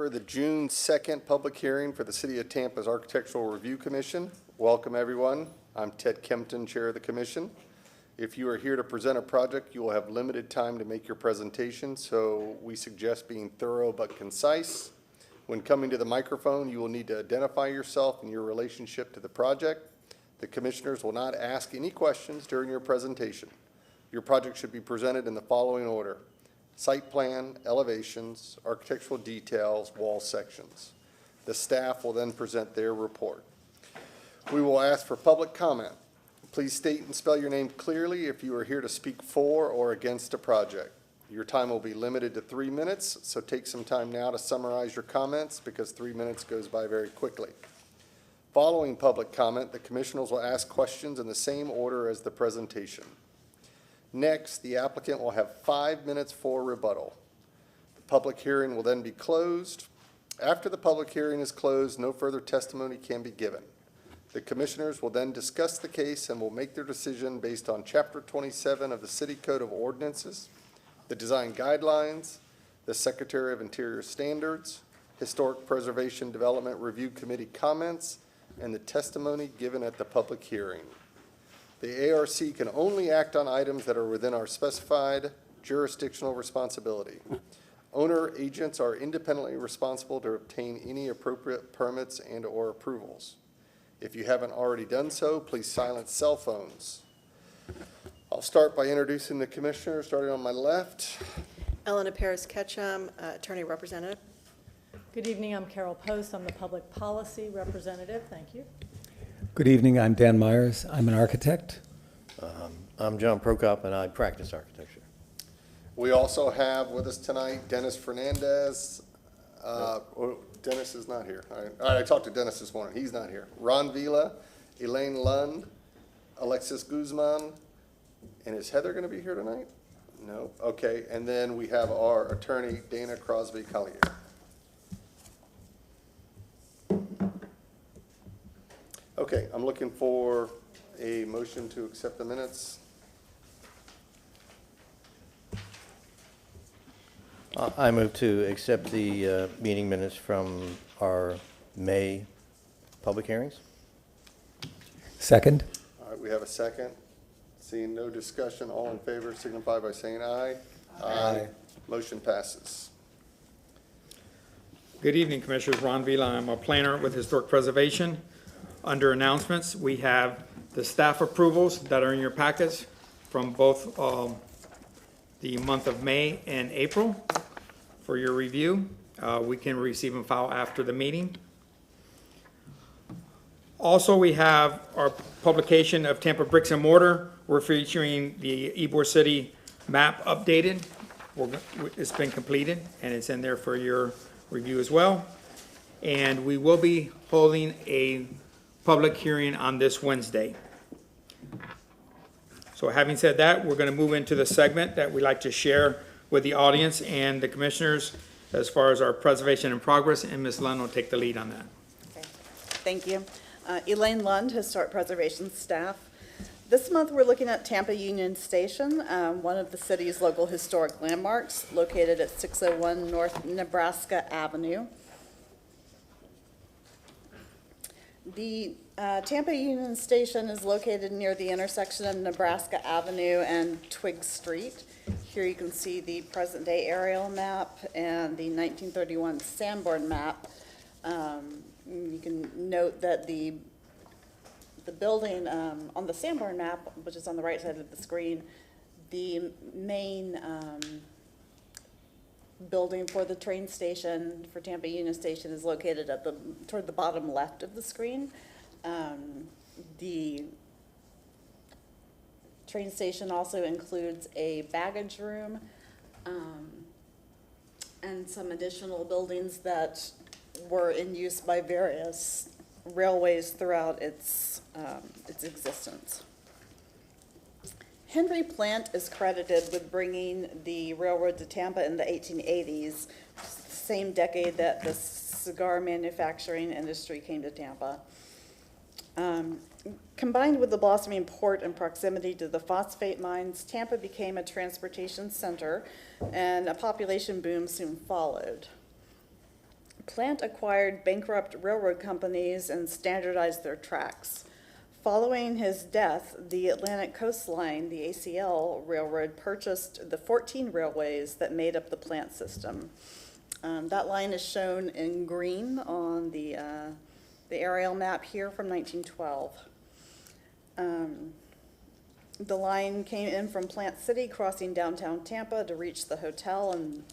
order the June 2nd public hearing for the City of Tampa's Architectural Review Commission. Welcome, everyone. I'm Ted Kempton, Chair of the Commission. If you are here to present a project, you will have limited time to make your presentation, so we suggest being thorough but concise. When coming to the microphone, you will need to identify yourself and your relationship to the project. The commissioners will not ask any questions during your presentation. Your project should be presented in the following order: site plan, elevations, architectural details, wall sections. The staff will then present their report. We will ask for public comment. Please state and spell your name clearly if you are here to speak for or against a project. Your time will be limited to 3 minutes, so take some time now to summarize your comments because 3 minutes goes by very quickly. Following public comment, the commissioners will ask questions in the same order as the presentation. Next, the applicant will have 5 minutes for rebuttal. The public hearing will then be closed. After the public hearing is closed, no further testimony can be given. The commissioners will then discuss the case and will make their decision based on Chapter 27 of the City Code of Ordinances, the design guidelines, the Secretary of Interior standards, Historic Preservation Development Review Committee comments, and the testimony given at the public hearing. The ARC can only act on items that are within our specified jurisdictional responsibility. Owner agents are independently responsible to obtain any appropriate permits and/or approvals. If you haven't already done so, please silence cell phones. I'll start by introducing the commissioners, starting on my left. Elena Perez-Ketchum, Attorney Representative. Good evening, I'm Carol Post, I'm the Public Policy Representative, thank you. Good evening, I'm Dan Myers, I'm an architect. I'm John Prokop, and I practice architecture. We also have with us tonight Dennis Fernandez. Dennis is not here. All right, I talked to Dennis this morning. He's not here. Ron Vila, Elaine Lund, Alexis Guzman, and is Heather going to be here tonight? No. Okay, and then we have our attorney, Dana Crosby-Collier. Okay, I'm looking for a motion to accept the minutes. I move to accept the meeting minutes from our May public hearings. Second. All right, we have a second. Seeing no discussion, all in favor signify by saying aye. Aye. Motion passes. Good evening, Commissioners. Ron Vila. I'm a planner with Historic Preservation. Under announcements, we have the staff approvals that are in your packets from both the month of May and April for your review. We can receive and file after the meeting. Also, we have our publication of Tampa Bricks and Mortar. We're featuring the Ybor City map updated. It's been completed and it's in there for your review as well. And we will be holding a public hearing on this Wednesday. So having said that, we're going to move into the segment that we like to share with the audience and the commissioners as far as our preservation in progress, and Ms. Lund will take the lead on that. Okay. Thank you. Elaine Lund, Historic Preservation staff. This month we're looking at Tampa Union Station, one of the city's local historic landmarks, located at 601 North Nebraska Avenue. The Tampa Union Station is located near the intersection of Nebraska Avenue and Twig Street. Here you can see the present-day aerial map and the 1931 Sanborn map. You can note that the building on the Sanborn map, which is on the right side of the screen, the main building for the train station, for Tampa Union Station, is located at toward the bottom left of the screen. The train station also includes a baggage room and some additional buildings that were in use by various railways throughout its existence. Henry Plant is credited with bringing the railroad to Tampa in the 1880s, the same decade that the cigar manufacturing industry came to Tampa. Combined with the blossoming port and proximity to the phosphate mines, Tampa became a transportation center, and a population boom soon followed. Plant acquired bankrupt railroad companies and standardized their tracks. Following his death, the Atlantic Coast Line, the ACL Railroad, purchased the 14 railways that made up the plant system. That line is shown in green on the aerial map here from 1912. The line came in from Plant City, crossing downtown Tampa to reach the hotel and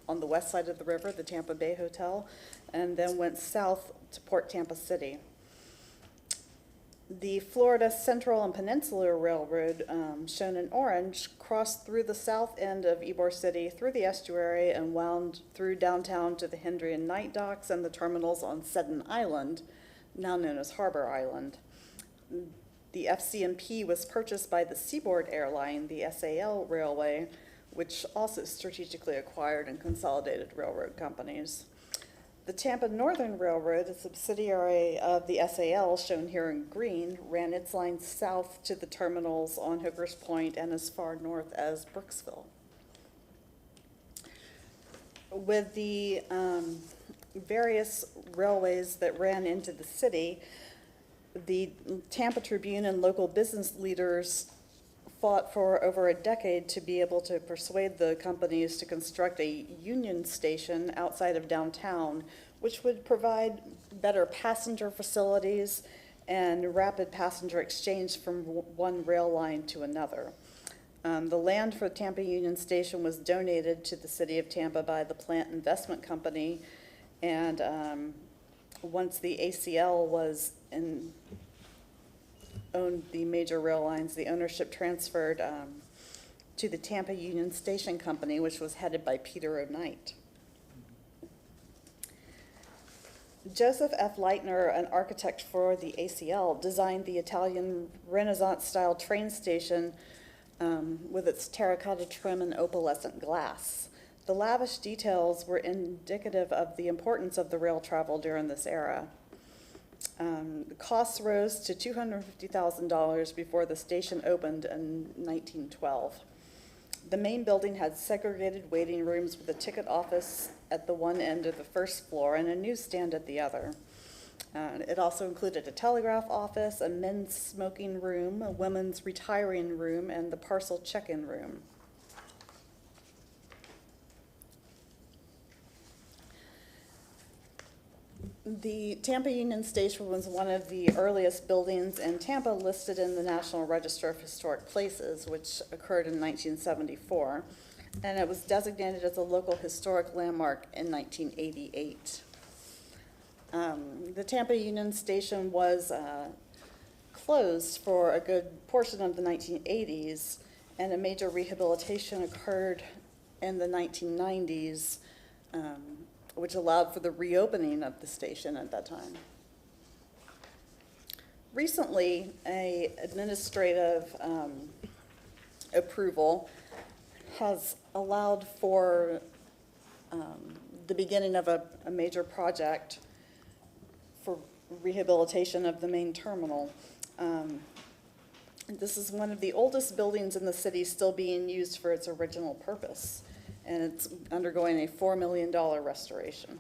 on the west side of the river, the Tampa Bay Hotel, and then went south to Port Tampa City. The Florida Central and Peninsular Railroad, shown in orange, crossed through the south end of Ybor City, through the estuary, and wound through downtown to the Hendry and Night docks and the terminals on Seton Island, now known as Harbor Island. The FCMP was purchased by the Seaboard Airline, the SAL Railway, which also strategically acquired and consolidated railroad companies. The Tampa Northern Railroad, a subsidiary of the SAL, shown here in green, ran its line south to the terminals on Hooker's Point and as far north as Brooksville. With the various railways that ran into the city, the Tampa Tribune and local business leaders fought for over a decade to be able to persuade the companies to construct a Union Station outside of downtown, which would provide better passenger facilities and rapid passenger exchange from one rail line to another. The land for Tampa Union Station was donated to the city of Tampa by the Plant Investment Company, and once the ACL owned the major rail lines, the ownership transferred to the Tampa Union Station Company, which was headed by Peter O'Knight. Joseph F. Leitner, an architect for the ACL, designed the Italian Renaissance-style train station with its terracotta trim and opalescent glass. The lavish details were indicative of the importance of the rail travel during this era. The costs rose to $250,000 before the station opened in 1912. The main building had segregated waiting rooms with a ticket office at the one end of the first floor and a newsstand at the other. It also included a telegraph office, a men's smoking room, a women's retiring room, and the parcel check-in room. The Tampa Union Station was one of the earliest buildings in Tampa listed in the National Register of Historic Places, which occurred in 1974, and it was designated as a local historic landmark in 1988. The Tampa Union Station was closed for a good portion of the 1980s, and a major rehabilitation occurred in the 1990s, which allowed for the reopening of the station at that time. Recently, an administrative approval has allowed for the beginning of a major project for rehabilitation of the main terminal. This is one of the oldest buildings in the city still being used for its original purpose, and it's undergoing a $4 million restoration.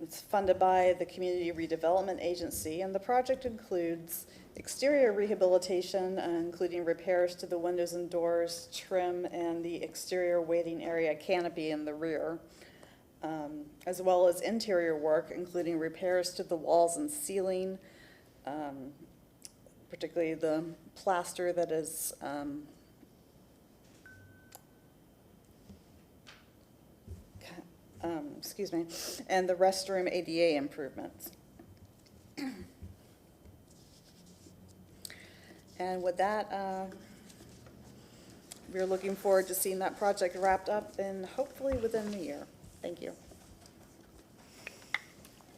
It's funded by the Community Redevelopment Agency, and the project includes exterior rehabilitation, including repairs to the windows and doors, trim, and the exterior waiting area canopy in the rear, as well as interior work, including repairs to the walls and ceiling, particularly the plaster that is and the restroom ADA improvements. And with that, we're looking forward to seeing that project wrapped up and hopefully within the year. Thank you.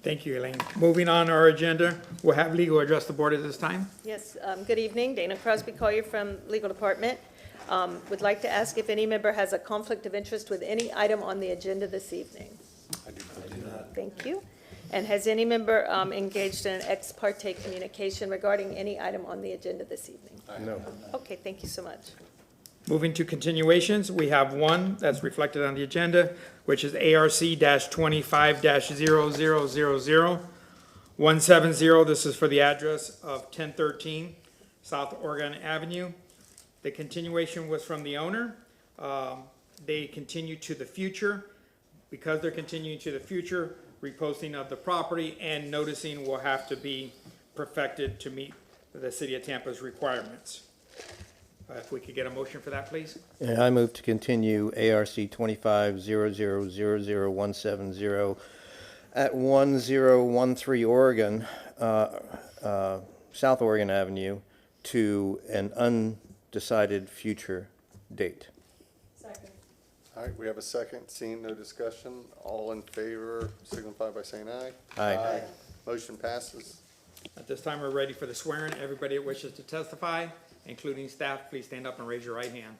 Thank you, Elaine. Moving on our agenda, we'll have legal address the board at this time. Yes, good evening. Dana Crosby Collier from Legal Department. Would like to ask if any member has a conflict of interest with any item on the agenda this evening. I do not. Thank you. And has any member engaged in an ex parte communication regarding any item on the agenda this evening? No. Okay, thank you so much. Moving to continuations, we have one that's reflected on the agenda, which is ARC-25-0000. 170, this is for the address of 1013 South Oregon Avenue. The continuation was from the owner. They continue to the future. Because they're continuing to the future, reposting of the property and noticing will have to be perfected to meet the City of Tampa's requirements. If we could get a motion for that, please? And I move to continue ARC 25-0000-170 at 1013 Oregon, South Oregon Avenue to an undecided future date. Second. All right, we have a second. Seeing no discussion, all in favor signify by saying aye. Aye. Motion passes. At this time, we're ready for the swearing. Everybody that wishes to testify, including staff, please stand up and raise your right hand.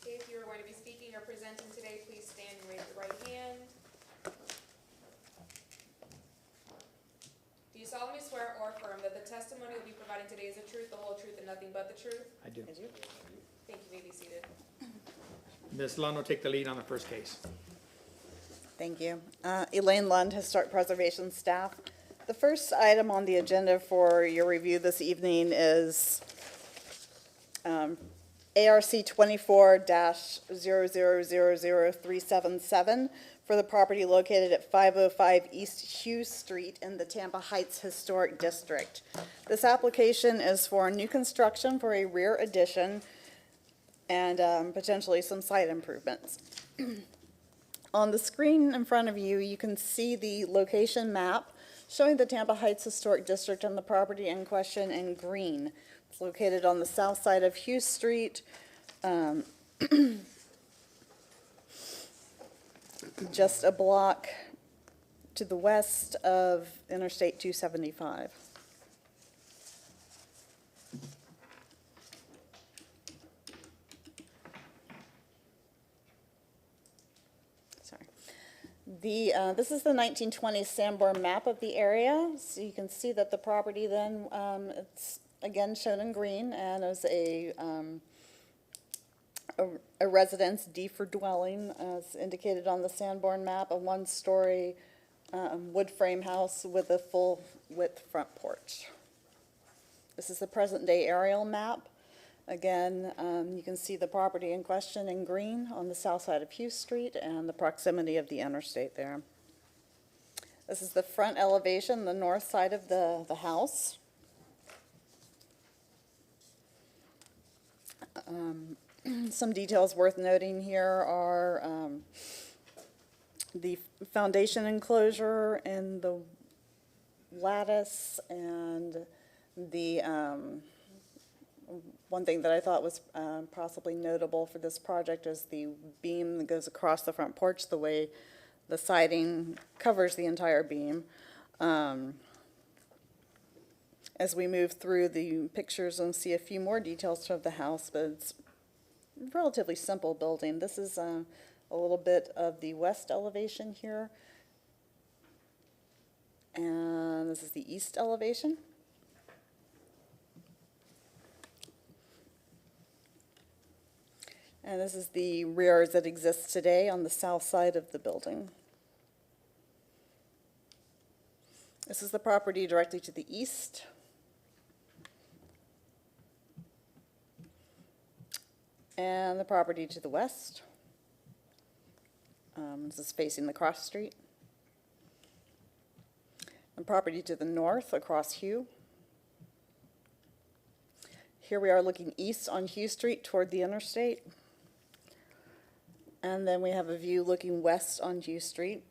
If you are going to be speaking or presenting today, please stand and raise your right hand. Do you solemnly swear or affirm that the testimony you'll be providing today is the truth, the whole truth, and nothing but the truth? I do. Thank you. You may be seated. Ms. Lund will take the lead on the first case. Thank you. Elaine Lund, Historic Preservation Staff. The first item on the agenda for your review this evening is ARC 24-00000377 for the property located at 505 East Hugh Street in the Tampa Heights Historic District. This application is for new construction for a rear addition and potentially some site improvements. On the screen in front of you, you can see the location map showing the Tampa Heights Historic District and the property in question in green. It's located on the south side of Hugh Street, just a block to the west of Interstate 275. Sorry. This is the 1920 Sanborn map of the area. So you can see that the property then, it's again shown in green and as a residence, D for dwelling, as indicated on the Sanborn map, a one-story wood frame house with a full-width front porch. This is the present-day aerial map. Again, you can see the property in question in green on the south side of Hugh Street and the proximity of the interstate there. This is the front elevation, the north side of the house. Some details worth noting here are the foundation enclosure and the lattice, and the one thing that I thought was possibly notable for this project is the beam that goes across the front porch, the way the siding covers the entire beam. As we move through the pictures and see a few more details of the house, but it's a relatively simple building. This is a little bit of the west elevation here, and this is the east elevation. And this is the rear that exists today on the south side of the building. This is the property directly to the east. And the property to the west. This is facing the cross street. And property to the north across Hugh. Here we are looking east on Hugh Street toward the interstate. And then we have a view looking west on Hugh Street.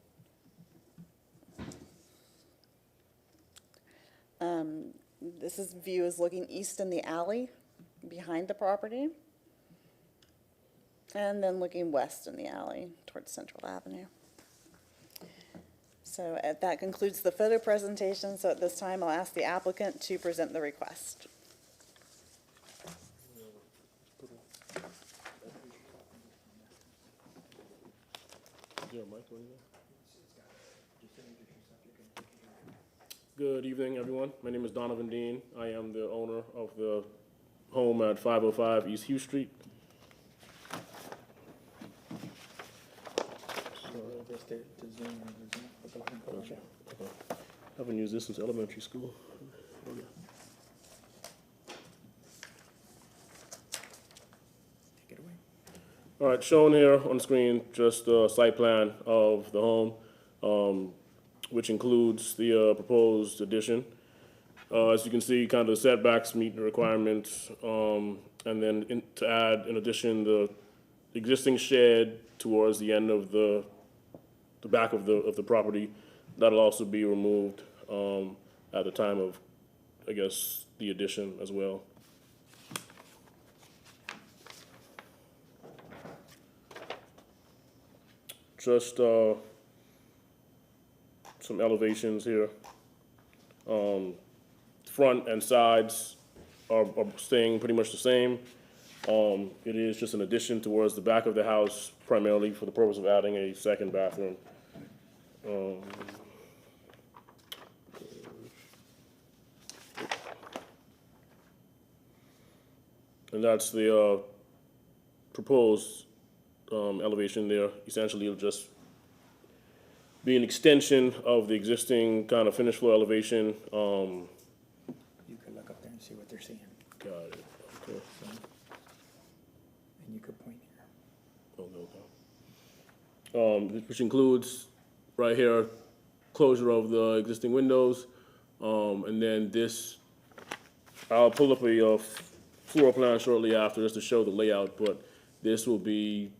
This view is looking east in the alley behind the property. And then looking west in the alley towards Central Avenue. So that concludes the photo presentation. So at this time, I'll ask the applicant to present the request. Good evening, everyone. My name is Donovan Dean. I am the owner of the home at 505 East Hugh Street. Haven't used this since elementary school. Take it away. All right, shown here on the screen, just the site plan of the home, which includes the proposed addition. As you can see, kind of the setbacks meet the requirements, and then to add, in addition, the existing shed towards the end of the back of the property. That'll also be removed at the time of, I guess, the addition as well. Just some elevations here. Front and sides are staying pretty much the same. It is just an addition towards the back of the house, primarily for the purpose of adding a second bathroom. And that's the proposed elevation there. Essentially, it'll just be an extension of the existing kind of finished floor elevation. You could look up there and see what they're seeing, Got it. Okay. and you could point here. Which includes right here closure of the existing windows, and then this. I'll pull up a floor plan shortly after just to show the layout, but this will be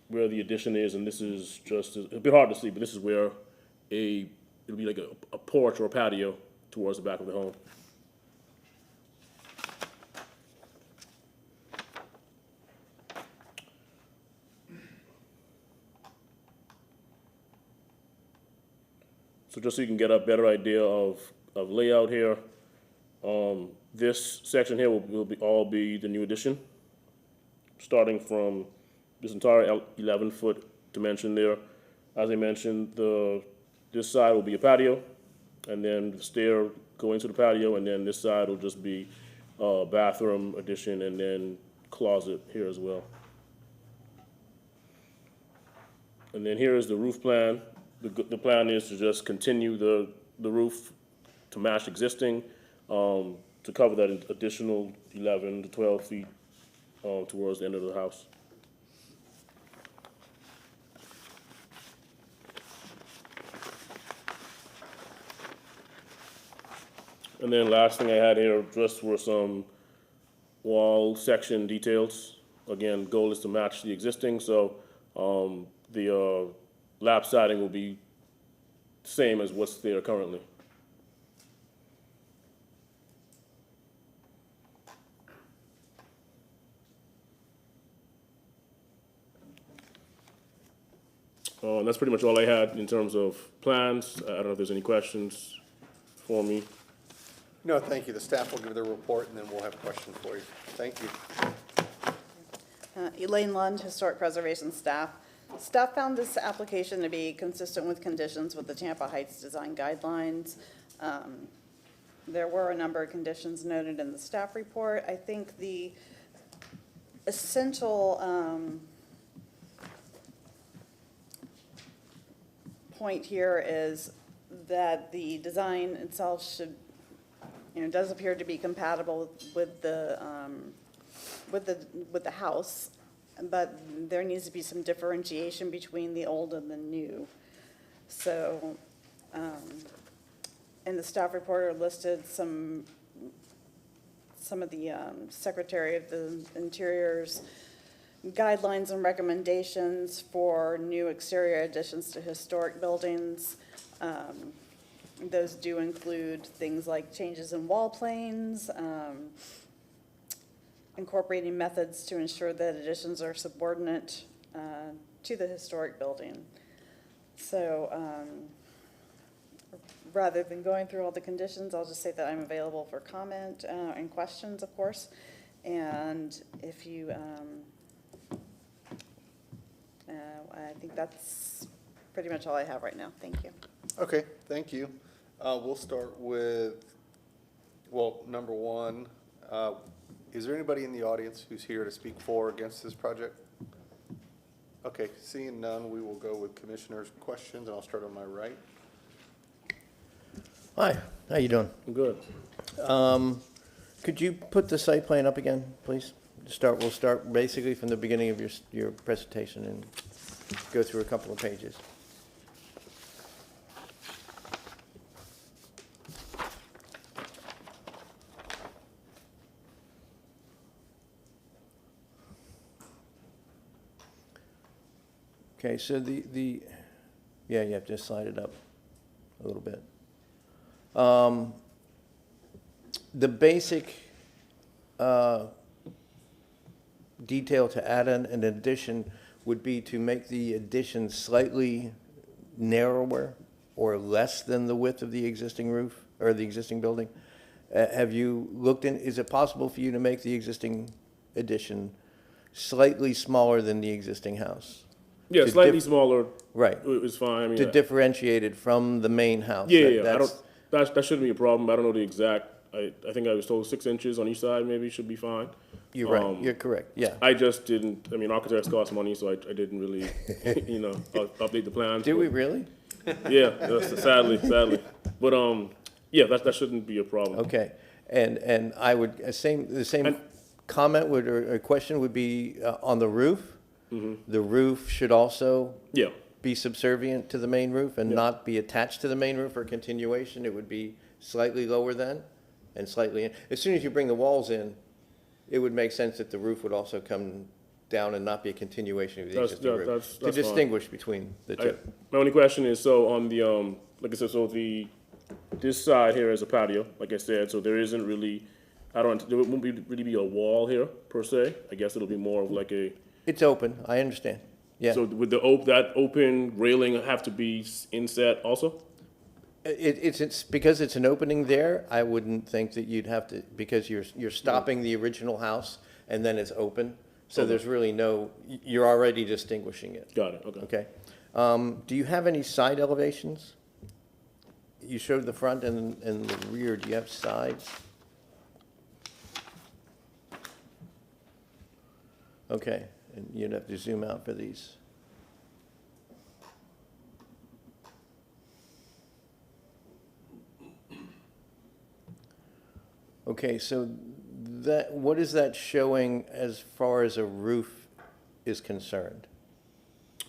where the addition is, and this is just, it'll be hard to see, but this is where it'll be like a porch or a patio towards the back of the home. So just so you can get a better idea of layout here, this section here will all be the new addition, starting from this entire 11-foot dimension there. As I mentioned, this side will be a patio, and then the stair going to the patio, and then this side will just be a bathroom addition, and then closet here as well. And then here is the roof plan. The plan is to just continue the roof to match existing, to cover that additional 11 to 12 feet towards the end of the house. And then last thing I had here just were some wall section details. Again, goal is to match the existing, so the lap siding will be same as what's there currently. And that's pretty much all I had in terms of plans. I don't know if there's any questions for me. No, thank you. The staff will give their report, and then we'll have questions for you. Thank you. Elaine Lund, Historic Preservation Staff. Staff found this application to be consistent with conditions with the Tampa Heights Design Guidelines. There were a number of conditions noted in the staff report. I think the essential point here is that the design itself should, does appear to be compatible with the house, but there needs to be some differentiation between the old and the new. So, in the staff report are listed some of the Secretary of the Interior's guidelines and recommendations for new exterior additions to historic buildings. Those do include things like changes in wall planes, incorporating methods to ensure that additions are subordinate to the historic building. So rather than going through all the conditions, I'll just say that I'm available for comment and questions, of course. And if you, I think that's pretty much all I have right now. Thank you. Okay, thank you. We'll start with, well, number one, Is there anybody in the audience who's here to speak for or against this project? Okay, seeing none, we will go with commissioners' questions, and I'll start on my right. Hi, how you doing? I'm good. Could you put the site plan up again, please? We'll start basically from the beginning of your presentation and go through a couple of pages. Okay, so yeah, you have to slide it up a little bit. The basic detail to add an addition would be to make the addition slightly narrower or less than the width of the existing roof or the existing building. Have you looked is it possible for you to make the existing addition slightly smaller than the existing house? Yeah, To slightly smaller. Right. Is fine. I mean, To differentiate it from the main house? yeah, That- yeah. I that's- don't. That shouldn't be a problem. I don't know the exact. I think I was told 6 inches on each side maybe should be fine. You're right, you're correct, yeah. I just didn't. I mean, architects cost money, so I didn't really, update the plans. Do but- we really? Yeah, sadly. But yeah, that shouldn't be a problem. Okay, and I would, the same comment would, or a question would be on the roof. The roof should also Yeah. be subservient to the main roof and Yeah. not be attached to the main roof for continuation. It would be slightly lower than and slightly in. As soon as you bring the walls in, it would make sense that the roof would also come down and not be a continuation of the That's- existing that- roof. that's To fine. distinguish between the two. My only question is, so on the, like I said, so this side here is a patio, like I said, so there isn't really, there won't really be a wall here, per se. I guess it'll be more of like a, It's open, I understand, yeah. so would that open railing have to be inset also? It's because it's an opening there, I wouldn't think that you'd have to, because you're stopping the original house and then it's open. So Okay. there's really you're already distinguishing it, Got it, okay. okay? Do you have any side elevations? You showed the front and the rear, do you have sides? Okay, and you'd have to zoom out for these. Okay, so what is that showing as far as a roof is concerned?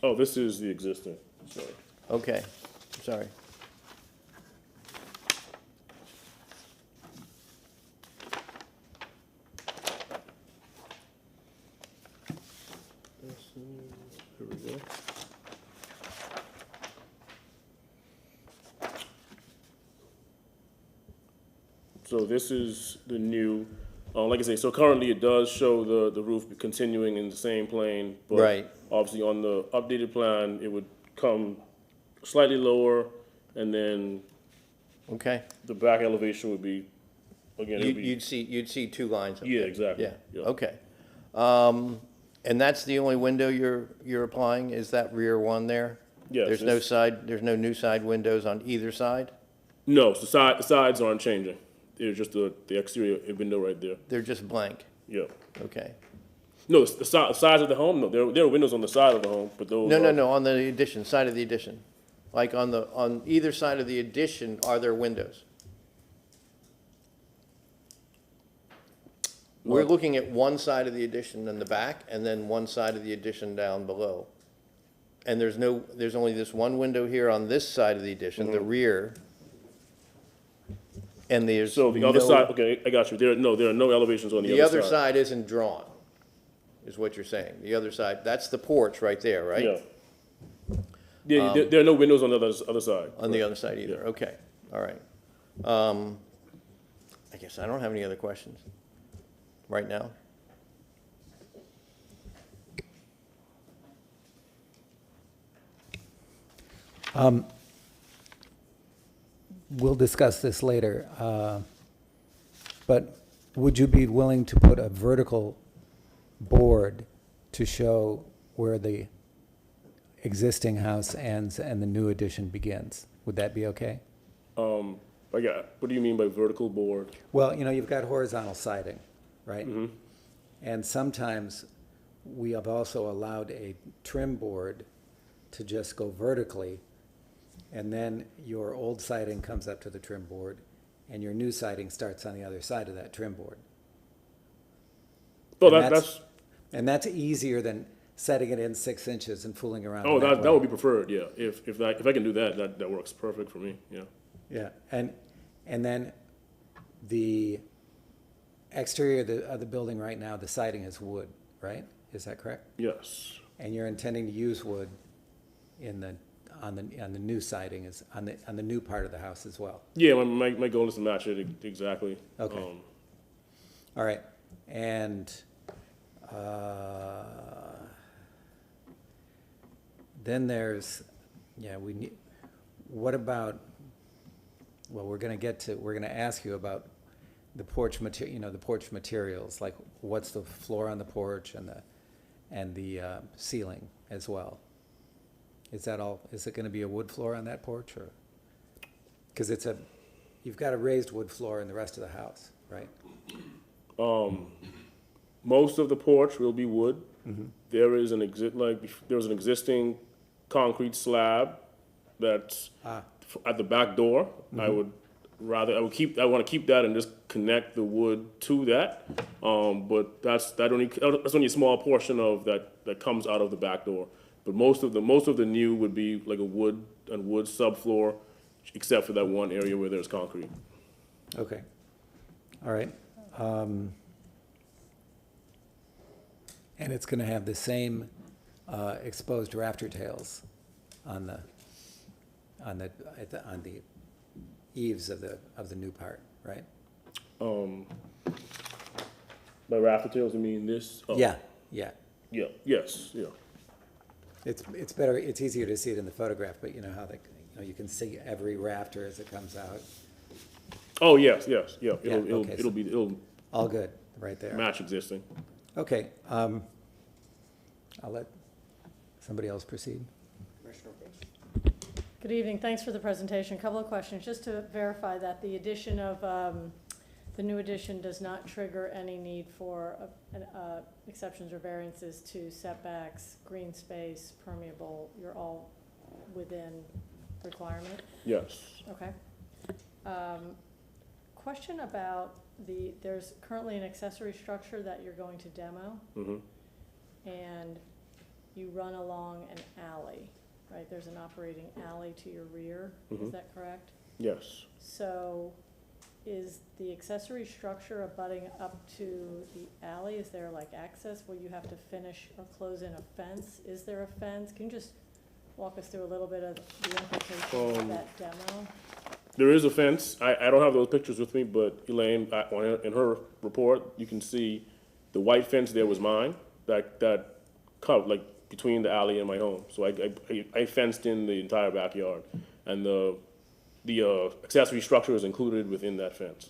Oh, this is the existing, sorry. Okay, sorry. Here we go. So this is the new, like I say, so currently it does show the roof continuing in the same plane. But Right. obviously on the updated plan, it would come slightly lower, and then Okay. the back elevation would be, again, it'd be, You'd see two lines up yeah, there. exactly. Yeah, okay. And that's the only window you're applying, is that rear one there? Yes, There's no new side windows on either side? No, so the sides aren't changing. There's just the exterior window right there. They're just blank, Yeah. okay. No, the sides of the home, no, there are windows on the side of the home, but those are. No, on the addition, side of the addition. Like on either side of the addition, are there windows? We're looking at one side of the addition in the back, and then one side of the addition down below. And there's only this one window here on this side of the addition, the rear. And there's So the other no- side, okay, I got you. There are no elevations on the The other other side. side isn't drawn, is what you're saying. The other side, that's the porch right there, right? Yeah. Yeah, there are no windows on the other side. On the other side either, Yeah. okay, all right. I guess I don't have any other questions right now. We'll discuss this later, but would you be willing to put a vertical board to show where the existing house ends and the new addition begins? Would that be okay? What do you mean by vertical board? Well, you've got horizontal siding, right? And sometimes we have also allowed a trim board to just go vertically, and then your old siding comes up to the trim board, and your new siding starts on the other side of that trim board. Oh, And that's, And that's easier than setting it in 6 inches and fooling around oh, that that would way. be preferred, yeah. If I can do that, that works perfect for me, yeah. Yeah, and then the exterior of the building right now, the siding is wood, right? Is that correct? Yes. And you're intending to use wood on the new siding, is on the new part of the house as well? Yeah, my goal is to match it exactly. Okay. All right, and then there's, what about, well, we're gonna ask you about the porch the porch materials, like what's the floor on the porch and the ceiling as well? Is it gonna be a wood floor on that porch, or? Because you've got a raised wood floor in the rest of the house, right? Most of the porch will be wood. There is an existing concrete slab that's at the back door. I want to keep that and just connect the wood to that. But that's only a small portion of that comes out of the back door. But most of the new would be like a wood subfloor, except for that one area where there's concrete. Okay, all right. And it's gonna have the same exposed rafter tails on the eaves of the new part, right? By rafter tails, you mean this? Oh, Yeah. Yeah. Yes. Yeah. It's better, it's easier to see it in the photograph, but you know how you can see every rafter as it comes out. Oh, yes. Yeah. okay, It'll All good, right there. match existing. Okay, I'll let somebody else proceed. Commissioner Bush? Good evening, thanks for the presentation. Couple of questions, just to verify that the addition of, the new addition does not trigger any need for exceptions or variances to setbacks, green space, permeable, you're all within requirement? Yes. Okay. Question about there's currently an accessory structure that you're going to demo, and you run along an alley, right? There's an operating alley to your rear, is that correct? Yes. So is the accessory structure abutting up to the alley? Is there like access where you have to finish or close in a fence? Is there a fence? Can you just walk us through a little bit of the implications of that demo? There is a fence. I don't have those pictures with me, but Elaine, in her report, you can see the white fence there was mine, that covered, like, between the alley and my home. So I fenced in the entire backyard, and the accessory structure is included within that fence.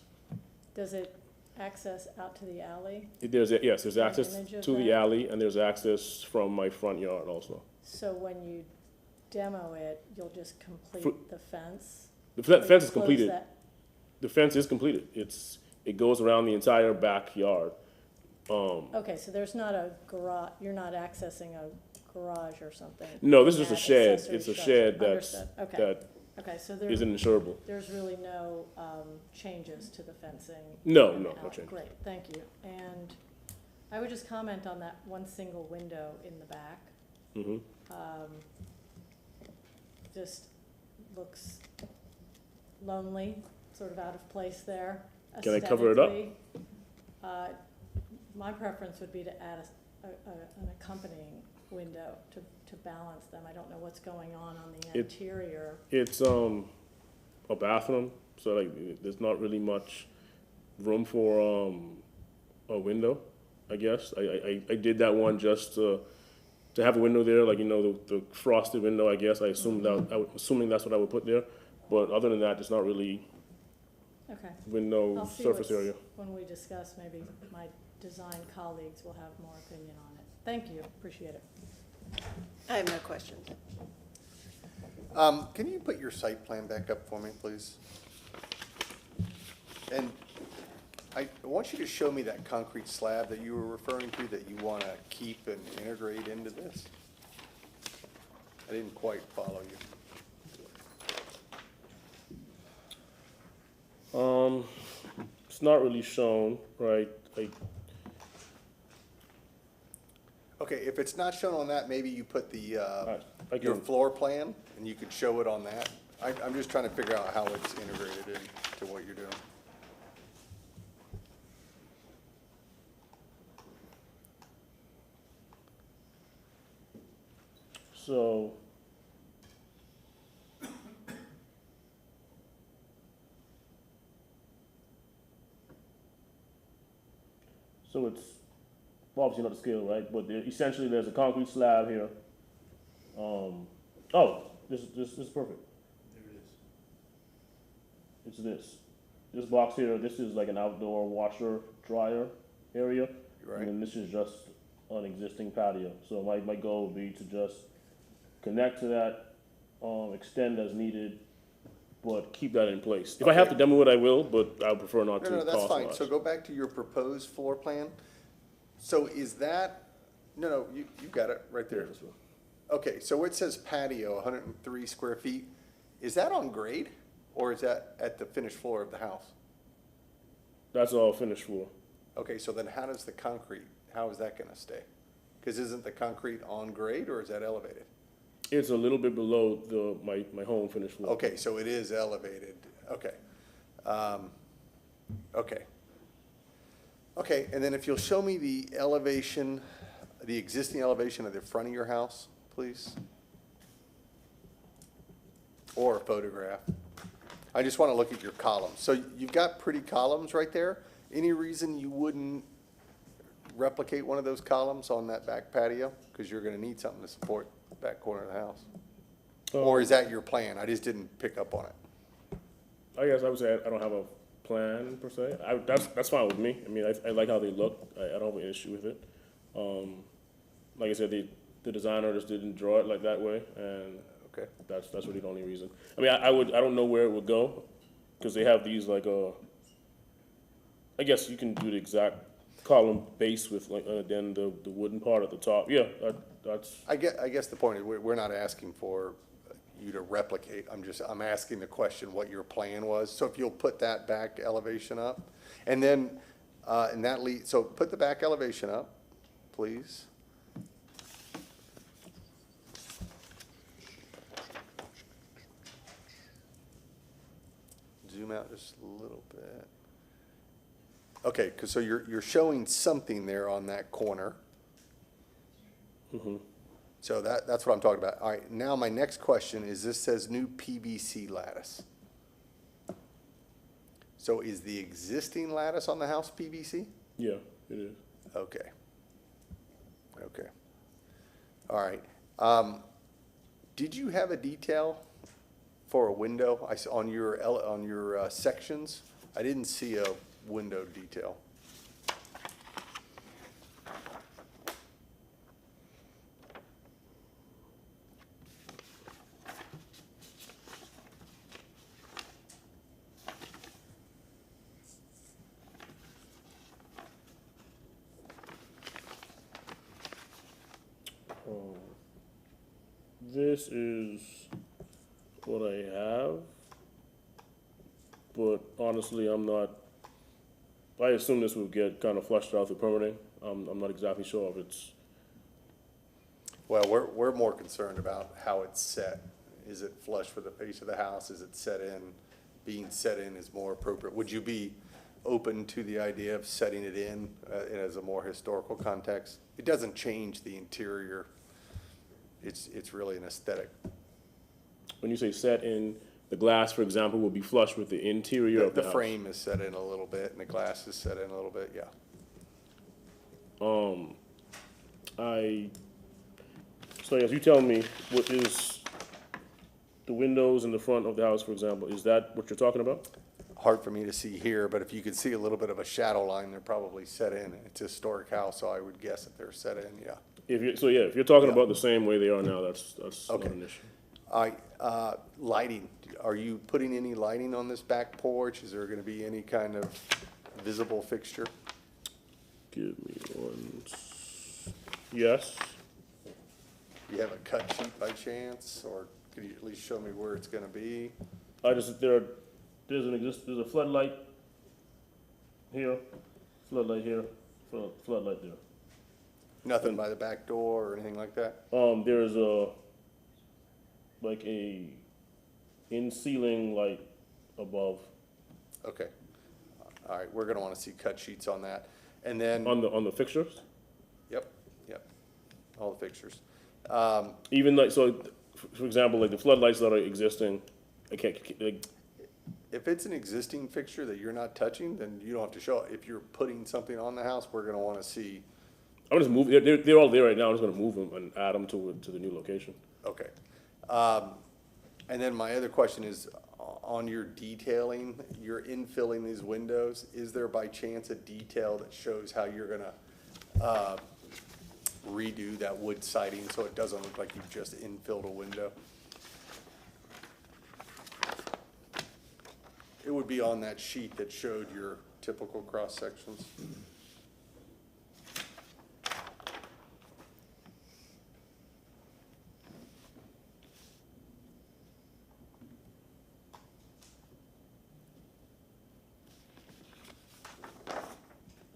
Does it access out to the alley? There's access image of to the that? alley, and there's access from my front yard also. So when you demo it, you'll just complete the fence? The fence is Close completed. that- The fence is completed. It goes around the entire backyard. Okay, so there's not a garage, you're not accessing a garage or something? No, this is in just a that shed. accessory It's a structure. shed Understood. Okay. that Okay, so isn't insurable. there's really no changes to the fencing? No, in the no alley. changes. Great, thank you. And I would just comment on that one single window in the back. Just looks lonely, sort of out of place there. Can I cover it up? Aesthetically. My preference would be to add an accompanying window to balance them. I don't know what's going on the interior. It's a bathroom, so like there's not really much room for a window, I guess. I did that one just to have a window there, like, you know, the frosted window, I guess. Assuming that's what I would put there. But other than that, it's not really Okay. window I'll see surface area. when we discuss, maybe my design colleagues will have more opinion on it. Thank you, appreciate it. I have no questions. Can you put your site plan back up for me, please? And I want you to show me that concrete slab that you were referring to that you want to keep and integrate into this. I didn't quite follow you. It's not really shown, right? Okay, if it's not shown on that, maybe you put the, I your can- floor plan, and you could show it on that. I'm just trying to figure out how it's integrated into what you're doing. So, it's, well, obviously not the scale, right? But essentially, there's a concrete slab here. Oh, this is perfect. There it is. It's this. This box here, this is like an outdoor washer dryer area. Right. And then this is just an existing patio. So my goal would be to just connect to that, extend as needed, but keep that in place. If I have to demo it, I will, but I would prefer not to No, that's cost fine. much. So go back to your proposed floor plan. So is that, no, you've got it right there. Okay, so it says patio, 103 square feet. Is that on grade, or is that at the finished floor of the house? That's all finished floor. Okay, so then how does the concrete, how is that gonna stay? Because isn't the concrete on grade, or is that elevated? It's a little bit below my home finished floor. Okay, so it is elevated, okay. Okay. Okay, and then if you'll show me the elevation, the existing elevation of the front of your house, please? Or a photograph. I just want to look at your columns. So you've got pretty columns right there. Any reason you wouldn't replicate one of those columns on that back patio? Because you're going to need something to support the back corner of the house. Or is that your plan? I just didn't pick up on it. I guess I would say I don't have a plan per se. That's fine with me. I mean, I like how they look. I don't have an issue with it. Like I said, the designer just didn't draw it like that way, and Okay. that's really the only reason. I mean, I don't know where it would go, because they have these like I guess you can do the exact column base with like then the wooden part at the top. Yeah, that's. I guess the point is, we're not asking for you to replicate. I'm asking the question what your plan was. So if you'll put that back elevation up, and then, and that leads, so put the back elevation up, please. Zoom out just a little bit. Okay, because so you're showing something there on that corner. So that's what I'm talking about. All right, now my next question is, this says new PVC lattice. So is the existing lattice on the house PVC? Yeah, it is. Okay. Okay. All right. Did you have a detail for a window? I saw on your sections, I didn't see a window detail. This is what I have, but honestly, I assume this will get kind of flushed out through permitting. I'm not exactly sure if it's, Well, we're more concerned about how it's set. Is it flush with the face of the house? Is it set in? Being set in is more appropriate. Would you be open to the idea of setting it in as a more historical context? It doesn't change the interior. It's really an aesthetic. when you say set in, the glass, for example, will be flush with the interior of the The house. frame is set in a little bit, and the glass is set in a little bit, yeah. So as you tell me, what is the windows in the front of the house, for example, is that what you're talking about? Hard for me to see here, but if you could see a little bit of a shadow line, they're probably set in. It's a historic house, so I would guess that they're set in, yeah. If you're talking Yeah. about the same way they are now, that's not Okay. an issue. Lighting, are you putting any lighting on this back porch? Is there gonna be any kind of visible fixture? Give me yes. Do you have a cut sheet by chance, or could you at least show me where it's gonna be? There's a floodlight here, floodlight here, floodlight there. Nothing by the back door or anything like that? There's a in-ceiling light above Okay. All right, we're gonna wanna see cut sheets on that. And then, on the fixtures. yep, all the fixtures. Even like, so, for example, like the floodlights that are existing, I can't, like, If it's an existing fixture that you're not touching, then you don't have to show it. If you're putting something on the house, we're gonna wanna see, I'm just moving, they're all there right now, I'm just gonna move them and add them to the new location. okay. And then my other question is, on your detailing, you're infilling these windows, is there by chance a detail that shows how you're gonna, redo that wood siding so it doesn't look like you've just infilled a window? It would be on that sheet that showed your typical cross sections.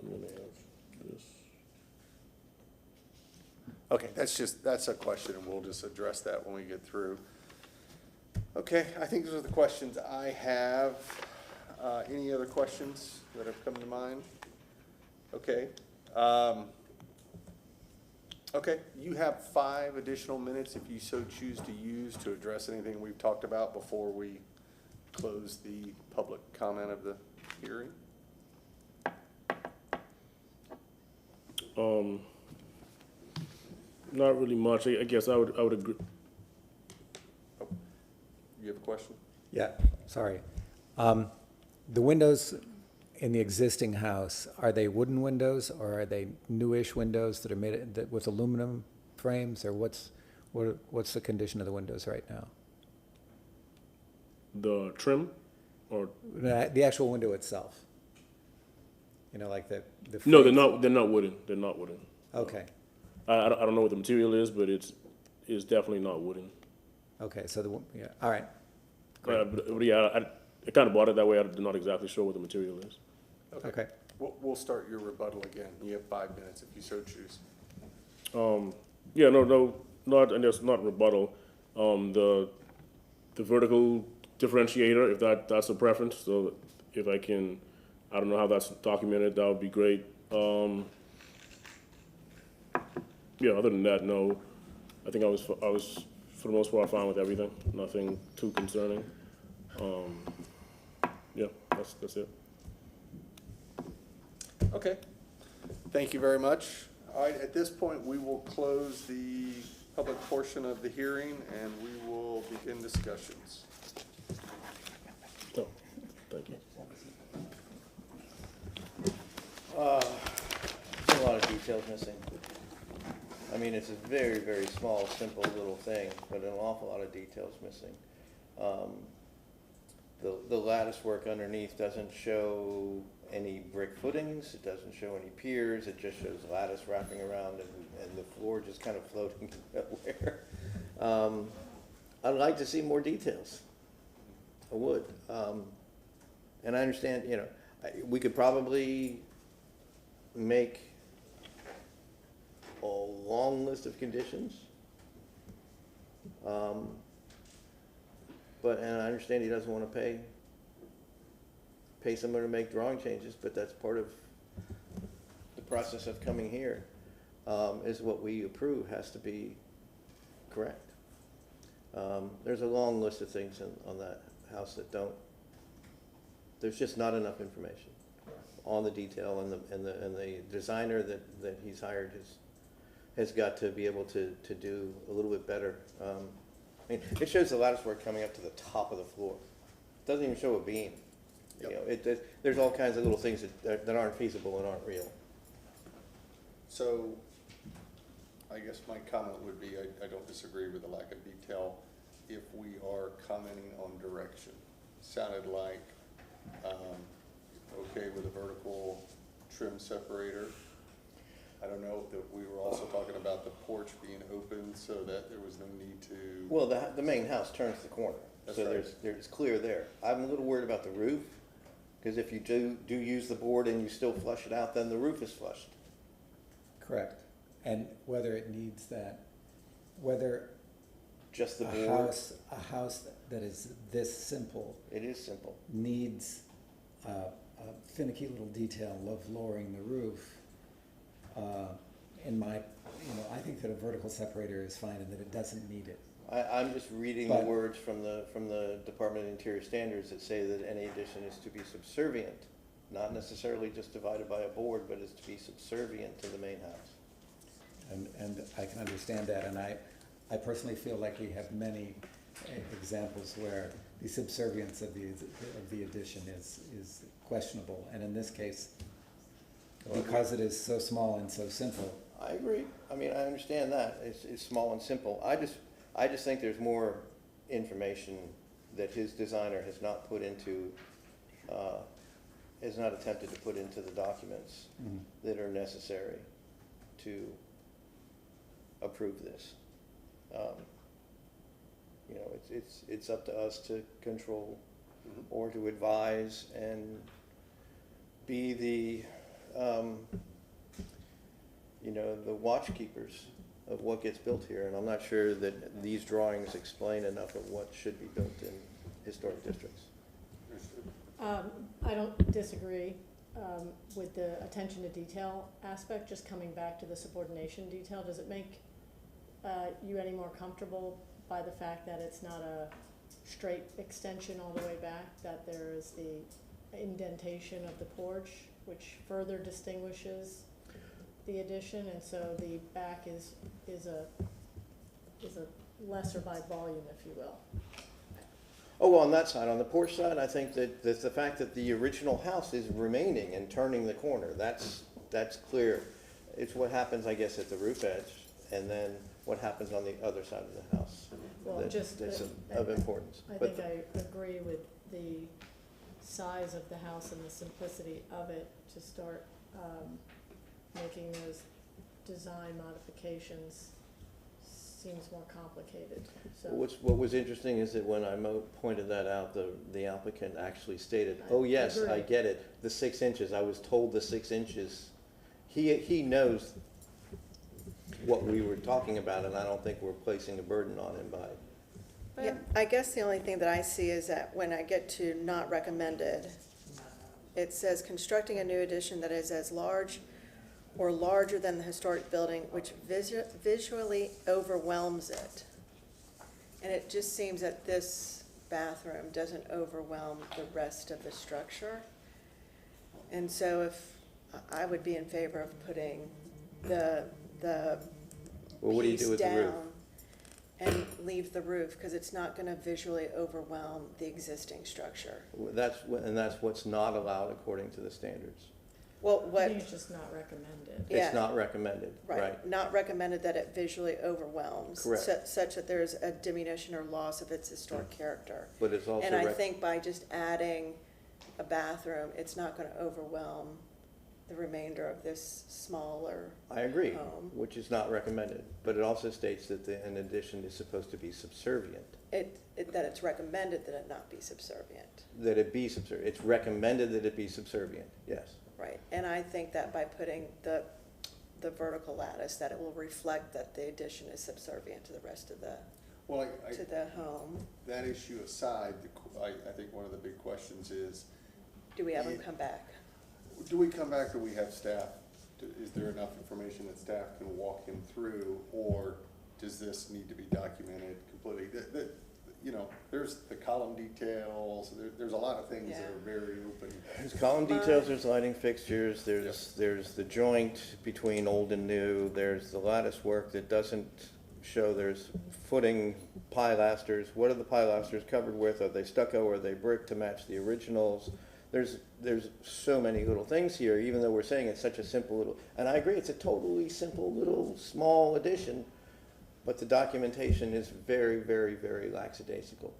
I'm gonna have this. Okay, that's a question, and we'll just address that when we get through. Okay, I think those are the questions I have. Any other questions that have come to mind? Okay. Okay, you have 5 additional minutes if you so choose to use to address anything we've talked about before we close the public comment of the hearing. Not really much, I guess I would agree. You have a question? Yeah, sorry. The windows in the existing house, are they wooden windows or are they newish windows that are made with aluminum frames, or what's the condition of the windows right now? The trim, or, The actual window itself? You know, like the no, frames? they're not wooden, they're not wooden. Okay, I don't know what the material is, but it's definitely not wooden. okay, so yeah, all right. But yeah, I kind of bought it that way, I'm not exactly sure what the material is. Okay. We'll start your rebuttal again. You have 5 minutes if you so choose. Yeah, and it's not rebuttal. The vertical differentiator, if that's a preference, so if I can, I don't know how that's documented, that would be great. Yeah, other than that, no. I think I was for the most part fine with everything. Nothing too concerning. Yeah, that's it. Okay. Thank you very much. All right, at this point, we will close the public portion of the hearing, and we will begin discussions. Oh, thank you. There's a lot of details missing. I mean, it's a very, very small, simple little thing, but an awful lot of details missing. The lattice work underneath doesn't show any brick footings, it doesn't show any piers, it just shows lattice wrapping around and the floor just kind of floating nowhere. I'd like to see more details. I would. And I understand, you know, we could probably make a long list of conditions. And I understand he doesn't want to pay someone to make drawing changes, but that's part of the process of coming here, is what we approve has to be correct. There's a long list of things on that house that there's just not enough information on the detail, and the designer that he's hired has got to be able to do a little bit better. I mean, it shows the lattice work coming up to the top of the floor. It doesn't even show a beam. You know, there's all kinds of little things that aren't feasible and aren't real. So, I guess my comment would be, I don't disagree with the lack of detail if we are commenting on direction. Sounded like, okay with a vertical trim separator. I don't know that we were also talking about the porch being open so that there was no need to. Well, the main house turns the corner, That's so right. there's clear there. I'm a little worried about the roof, because if you do use the board and you still flush it out, then the roof is flushed. Correct. And whether it needs that, whether Just the a board, house that is this simple it is simple. needs a finicky little detail of lowering the roof, I think that a vertical separator is fine and that it doesn't need it. I'm just reading the But- words from the Department of Interior Standards that say that any addition is to be subservient, not necessarily just divided by a board, but is to be subservient to the main house. And I can understand that, and I personally feel like we have many examples where the subservience of the addition is questionable, and in this case, because it is so small and so simple, I agree. I mean, I understand that. It's small and simple. I just think there's more information that his designer has not put into, has not attempted to put into the documents that are necessary to approve this. It's up to us to control or to advise and be the the watchkeepers of what gets built here, and I'm not sure that these drawings explain enough of what should be built in historic districts. I don't disagree with the attention to detail aspect, just coming back to the subordination detail. Does it make you any more comfortable by the fact that it's not a straight extension all the way back, that there is the indentation of the porch, which further distinguishes the addition, and so the back is a lesser by volume, if you will? Oh, well, on that side, on the porch side, I think that the fact that the original house is remaining and turning the corner, that's clear. It's what happens, I guess, at the roof edge, and then what happens on the other side of the house. Well, That's of importance. I But think I agree with the size of the house and the simplicity of it to start making those design modifications seems more complicated, so. What was interesting is that when I pointed that out, the applicant actually stated, "Oh, yes, I agree. get it, the 6 inches, I was told the 6 inches." He knows what we were talking about, and I don't think we're placing a burden on him by, Yeah, I guess the only thing that I see is that when I get to not recommended, it says constructing a new addition that is as large or larger than the historic building, which visually overwhelms it. And it just seems that this bathroom doesn't overwhelm the rest of the structure. And so I would be in favor of putting the well, what do you piece do with the roof? down and leave the roof, because it's not gonna visually overwhelm the existing structure. That's what's not allowed according to the standards. Well, I what, think it's just not recommended. Yeah. It's not recommended, right? not recommended that it visually overwhelms. Correct. Such that there's a diminution or loss of its historic character. But it's also And I think by just adding a bathroom, it's not gonna overwhelm the remainder of this smaller I agree, home. which is not recommended, but it also states that an addition is supposed to be subservient, That it's recommended that it not be subservient, that it be subservient. It's recommended that it be subservient, yes. right? And I think that by putting the vertical lattice, that it will reflect that the addition is subservient to the rest of the, Well, to the home. that issue aside, I think one of the big questions is, Do we have them come back? do we come back, do we have staff? Is there enough information that staff can walk him through, or does this need to be documented completely? There's the column details, there's a lot of things that are very open. There's column details, there's lighting fixtures, there's the joint between old and new, there's the lattice work that doesn't show, there's footing, pilasters. What are the pilasters covered with? Are they stucco, or are they brick to match the originals? There's so many little things here, even though we're saying it's such a simple little, and I agree, it's a totally simple little small addition, but the documentation is very, very, very lackadaisical.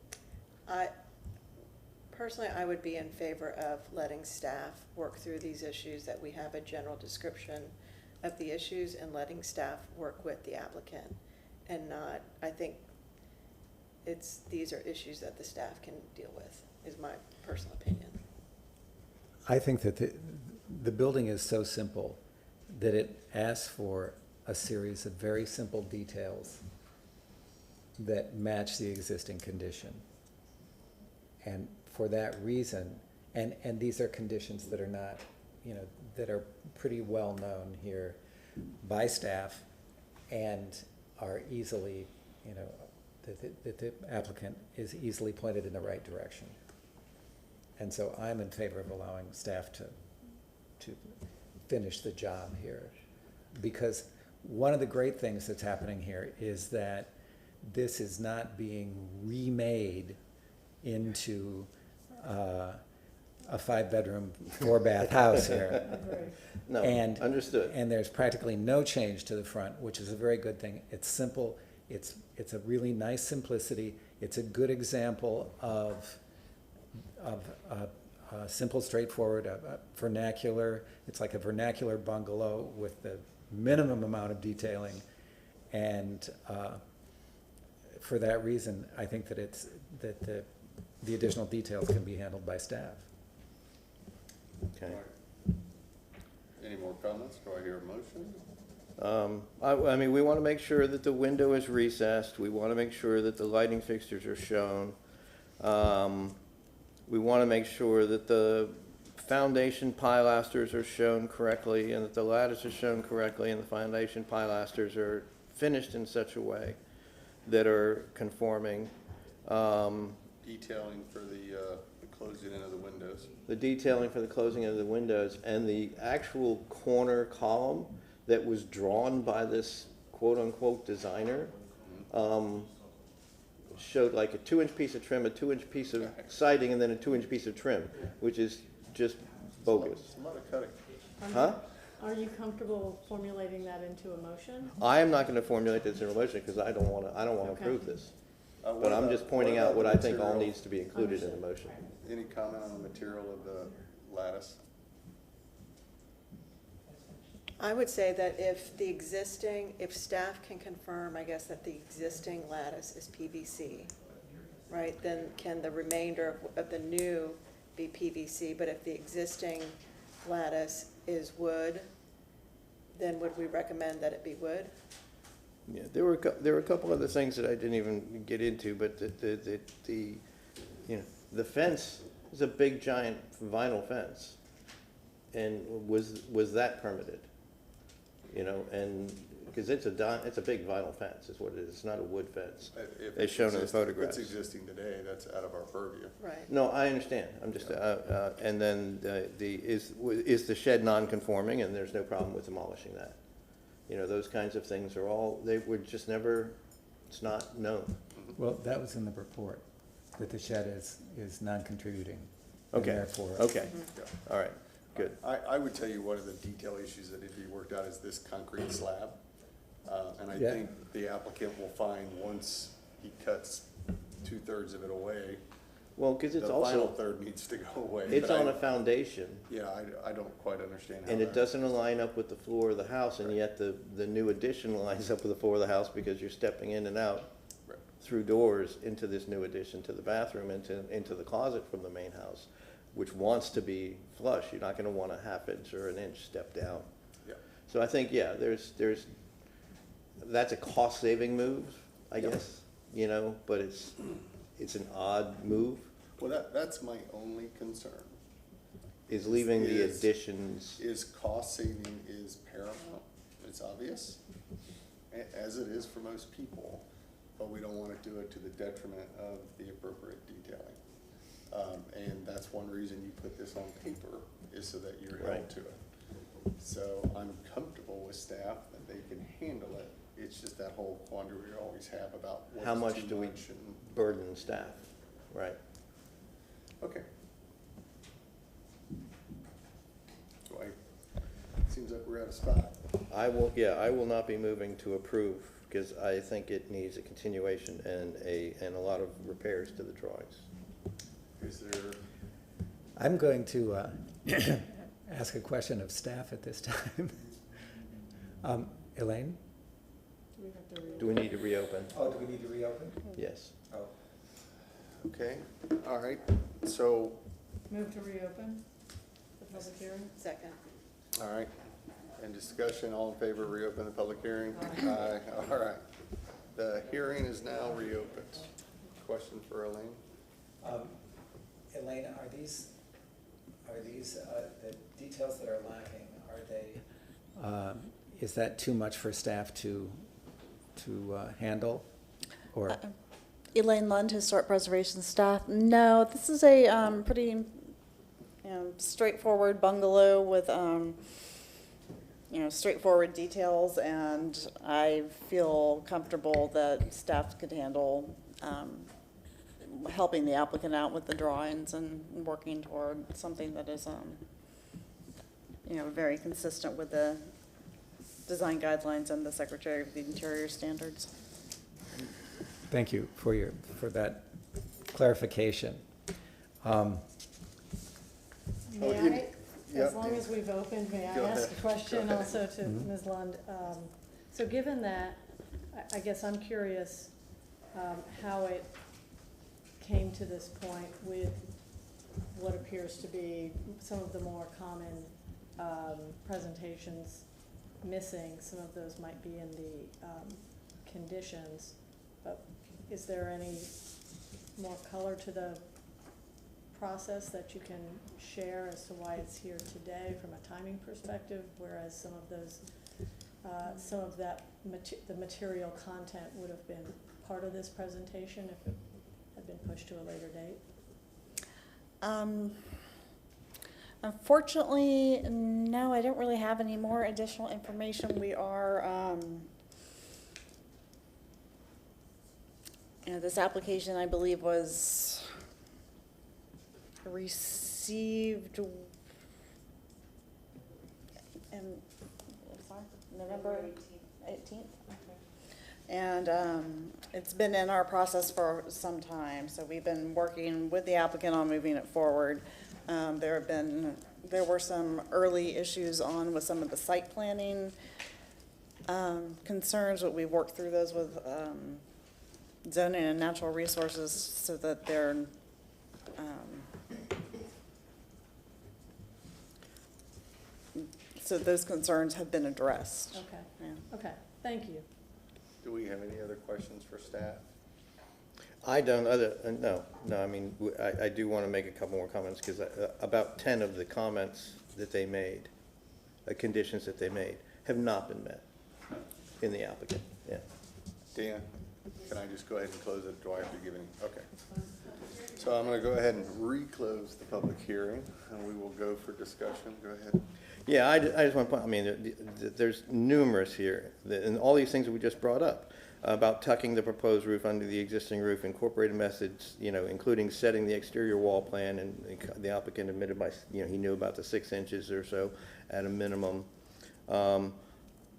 personally, I would be in favor of letting staff work through these issues, that we have a general description of the issues and letting staff work with the applicant. And not, I think these are issues that the staff can deal with, is my personal opinion. I think that the building is so simple that it asks for a series of very simple details that match the existing condition. And for that reason, and these are conditions that are not, that are pretty well known here by staff and are easily, that the applicant is easily pointed in the right direction. And so I'm in favor of allowing staff to finish the job here. Because one of the great things that's happening here is that this is not being remade into a 5-bedroom, 4-bath house here. No, And- understood. And there's practically no change to the front, which is a very good thing. It's simple, it's a really nice simplicity. It's a good example of simple, straightforward, vernacular. It's like a vernacular bungalow with the minimum amount of detailing. And for that reason, I think that the additional details can be handled by staff. Okay. Any more comments? Do I hear a motion? I mean, we want to make sure that the window is recessed. We want to make sure that the lighting fixtures are shown. We want to make sure that the foundation pilasters are shown correctly and that the lattice is shown correctly and the foundation pilasters are finished in such a way that are conforming. Detailing for the closing in of the windows. The detailing for the closing of the windows and the actual corner column that was drawn by this quote-unquote designer showed like a 2-inch piece of trim, a 2-inch piece of siding, and then a 2-inch piece of trim, which is just bogus. It's a lot of cutting. Huh? Are you comfortable formulating that into a motion? I am not going to formulate this in a motion because I don't want to Okay. approve this. What But I'm about- just pointing what out about what the I think all material? needs to be included in the motion. Any comment on the material of the lattice? I would say that if staff can confirm, I guess, that the existing lattice is PVC, right, then can the remainder of the new be PVC? But if the existing lattice is wood, then would we recommend that it be wood? Yeah, there were a couple other things that I didn't even get into, but the fence is a big giant vinyl fence, and was that permitted? And because it's a big vinyl fence, is what it is. It's not a wood fence. If As it's shown in the existing- photographs. If it's existing today, that's out of our purview. Right. No, I understand. I'm just and then is the shed non-conforming, and there's no problem with demolishing that. Those kinds of things are all, they were just never, it's not known. Well, that was in the report, that the shed is non-contributing. and Okay, therefore- okay, Yeah. all right, good. I would tell you one of the detail issues that need to be worked out is this concrete slab. And I Yeah. think the applicant will find once he cuts 2/3 of it away, Well, because the it's final also, third needs to go away. it's But on I- a foundation, Yeah, I don't quite understand how and it that- doesn't align up with the floor of the house, and yet the new addition lines up with the floor of the house because you're stepping in and out Right. through doors into this new addition to the bathroom, into the closet from the main house, which wants to be flush. You're not gonna want a 1/2 inch or an inch step down. Yeah. So I think, yeah, that's a cost-saving move, I Yeah. guess, but it's an odd move, Well, that's my only concern, is leaving the Is- additions. is cost saving is paramount. It's obvious, as it is for most people, but we don't want to do it to the detriment of the appropriate detailing. And that's one reason you put this on paper, is so that you're held Right. to it. So I'm comfortable with staff that they can handle it. It's just that whole quandary we always have about How what's much too do we much and- burden staff, right? Okay. Seems like we're at a spot. I will not be moving to approve, because I think it needs a continuation and a lot of repairs to the drawings. Is there I'm going to ask a question of staff at this time. Elaine? Do we need to reopen? Oh, do we need to reopen? Yes. Oh. Okay, all right, so, Move to reopen the public hearing? Second. all right. In discussion, all in favor, reopen the public hearing? Aye. All right. The hearing is now reopened. Question for Elaine? Elaine, are these, the details that are lacking, are they, is that too much for staff to handle? Or, Elaine Lund, Historic Preservation staff. No, this is a pretty straightforward bungalow with straightforward details, and I feel comfortable that staff could handle helping the applicant out with the drawings and working toward something that is very consistent with the design guidelines and the Secretary of the Interior standards. thank you for that clarification. May you- I, yep. as long as we've opened, may I Go ask ahead. a question Go ahead. also to Ms. Lund? So given that, I guess I'm curious how it came to this point with what appears to be some of the more common presentations missing. Some of those might be in the conditions, but is there any more color to the process that you can share as to why it's here today from a timing perspective, whereas some of those, the material content would have been part of this presentation if it had been pushed to a later date? Unfortunately, no, I don't really have any more additional information. We are, this application, I believe, was received in November 18th. And it's been in our process for some time, so we've been working with the applicant on moving it forward. There were some early issues with some of the site planning concerns, but we've worked through those with zoning and natural resources so that they're so those concerns have been addressed. Okay, Yeah. okay, thank you. Do we have any other questions for staff? I don't, no, I mean, I do want to make a couple more comments, because about 10 of the comments that they made, conditions that they made, have not been met in the applicant, yeah. Dan, can I just go ahead and close it? Do I have to give any? Okay. So I'm going to go ahead and reclose the public hearing, and we will go for discussion. Go ahead. Yeah, I just want to point, I mean, there's numerous here, and all these things that we just brought up, about tucking the proposed roof under the existing roof, incorporated methods, including setting the exterior wall plan, and the applicant admitted he knew about the 6 inches or so at a minimum.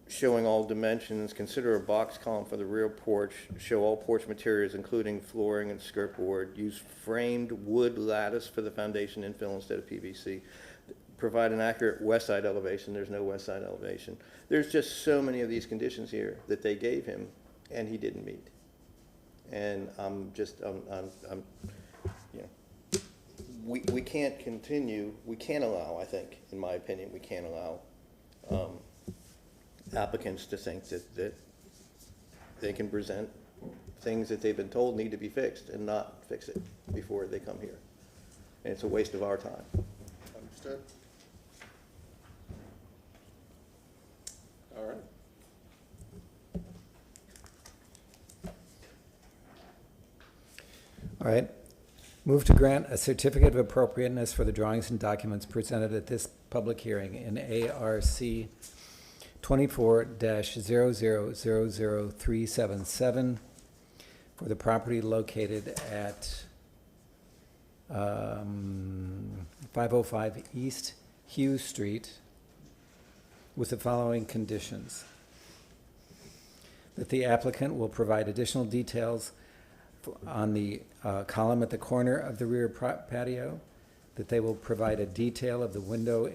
Showing all dimensions, consider a box column for the rear porch, show all porch materials, including flooring and skirt board, use framed wood lattice for the foundation infill instead of PVC. Provide an accurate west side elevation. There's no west side elevation. There's just so many of these conditions here that they gave him, and he didn't meet. And we can't continue. We can't allow. I think, in my opinion, we can't allow applicants to think that they can present things that they've been told need to be fixed and not fix it before they come here. And it's a waste of our time. Understood? All right. All right. Move to grant a certificate of appropriateness for the drawings and documents presented at this public hearing in ARC 24-00000377 for the property located at 505 East Hugh Street with the following conditions. That the applicant will provide additional details on the column at the corner of the rear patio, that they will provide a detail of the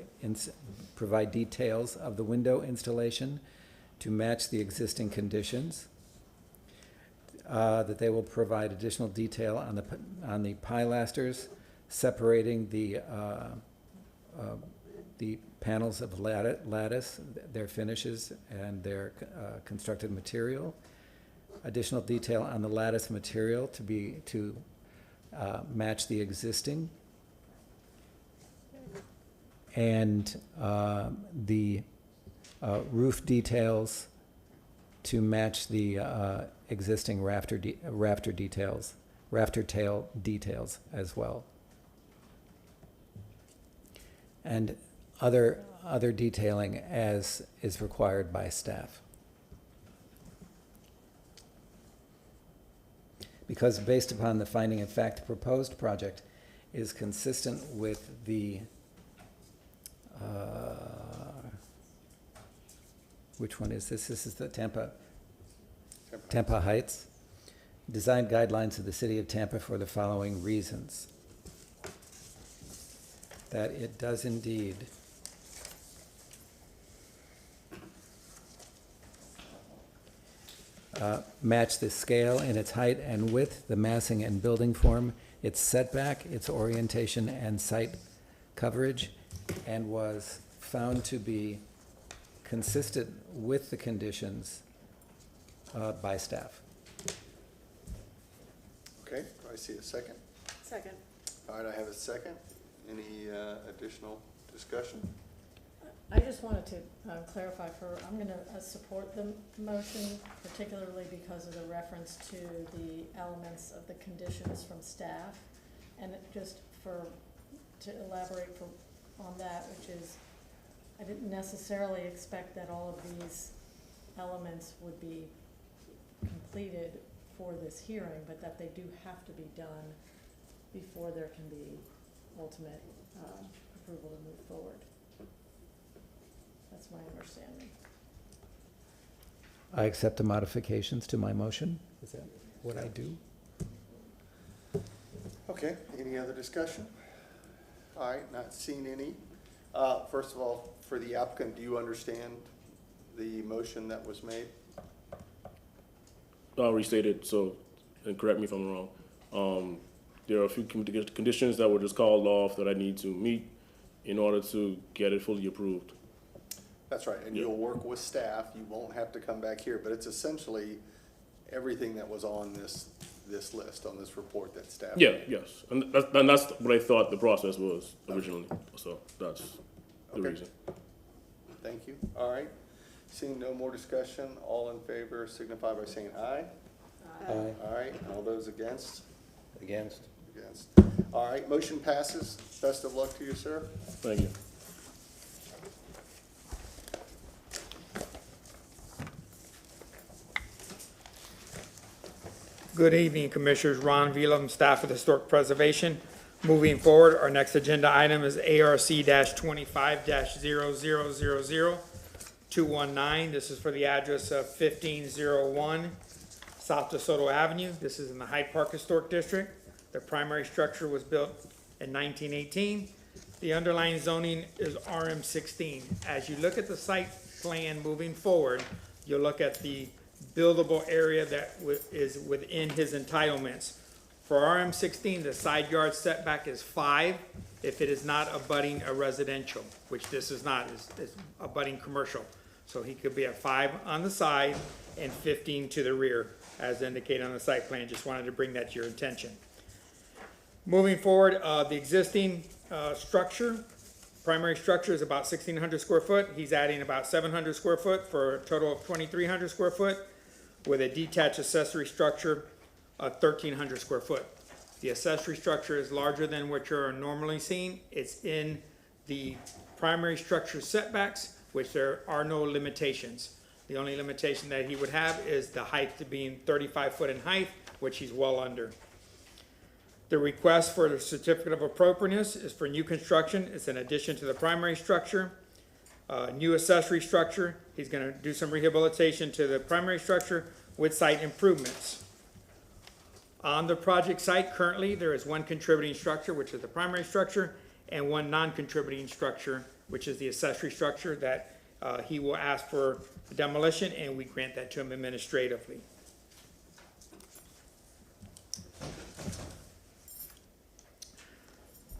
provide details of the window installation to match the existing conditions, that they will provide additional detail on the pilasters separating the panels of lattice, their finishes, and their constructed material. Additional detail on the lattice material to match the existing. And the roof details to match the existing rafter tail details as well. And other detailing as is required by staff. Because based upon the finding of fact, the proposed project is consistent with the, which one is this? This is the Tampa Heights. Design guidelines of the city of Tampa for the following reasons. That it does indeed match the scale in its height and width, the massing and building form, its setback, its orientation and site coverage, and was found to be consistent with the conditions by staff. Okay, do I see a second? Second. All right, I have a second. Any additional discussion? I just wanted to clarify I'm going to support the motion, particularly because of the reference to the elements of the conditions from staff. And just to elaborate on that, which is, I didn't necessarily expect that all of these elements would be completed for this hearing, but that they do have to be done before there can be ultimate approval to move forward. That's my understanding. I accept the modifications to my motion. Is that what I do? Okay, any other discussion? All right, not seeing any. First of all, for the applicant, do you understand the motion that was made? I'll restate it, so, and correct me if I'm wrong. There are a few conditions that were just called off that I need to meet in order to get it fully approved. That's right, and Yeah. you'll work with staff. You won't have to come back here, but it's essentially everything that was on this list, on this report that staff. Yeah, yes, and that's what I thought the process was originally, so that's the Okay. reason. Thank you. All right. Seeing no more discussion, all in favor signify by saying aye. Aye. All right, all those against? Against? Against. All right, motion passes. Best of luck to you, sir. Thank you. Good evening, Commissioners. Ron Velam, staff of Historic Preservation. Moving forward, our next agenda item is ARC-25-00000219. This is for the address of 1501 South DeSoto Avenue. This is in the Hyde Park Historic District. The primary structure was built in 1918. The underlying zoning is RM16. As you look at the site plan moving forward, you'll look at the buildable area that is within his entitlements. For RM16, the side yard setback is 5 if it is not abutting a residential, which this is not, it's abutting commercial. So he could be at 5 on the side and 15 to the rear, as indicated on the site plan. Just wanted to bring that to your attention. Moving forward, the existing structure, primary structure is about 1,600 square foot. He's adding about 700 square foot for a total of 2,300 square foot with a detached accessory structure of 1,300 square foot. The accessory structure is larger than what you're normally seeing. It's in the primary structure setbacks, which there are no limitations. The only limitation that he would have is the height to being 35 foot in height, which he's well under. The request for the certificate of appropriateness is for new construction. It's in addition to the primary structure. New accessory structure, he's gonna do some rehabilitation to the primary structure with site improvements. On the project site currently, there is one contributing structure, which is the primary structure, and one non-contributing structure, which is the accessory structure that he will ask for demolition, and we grant that to him administratively.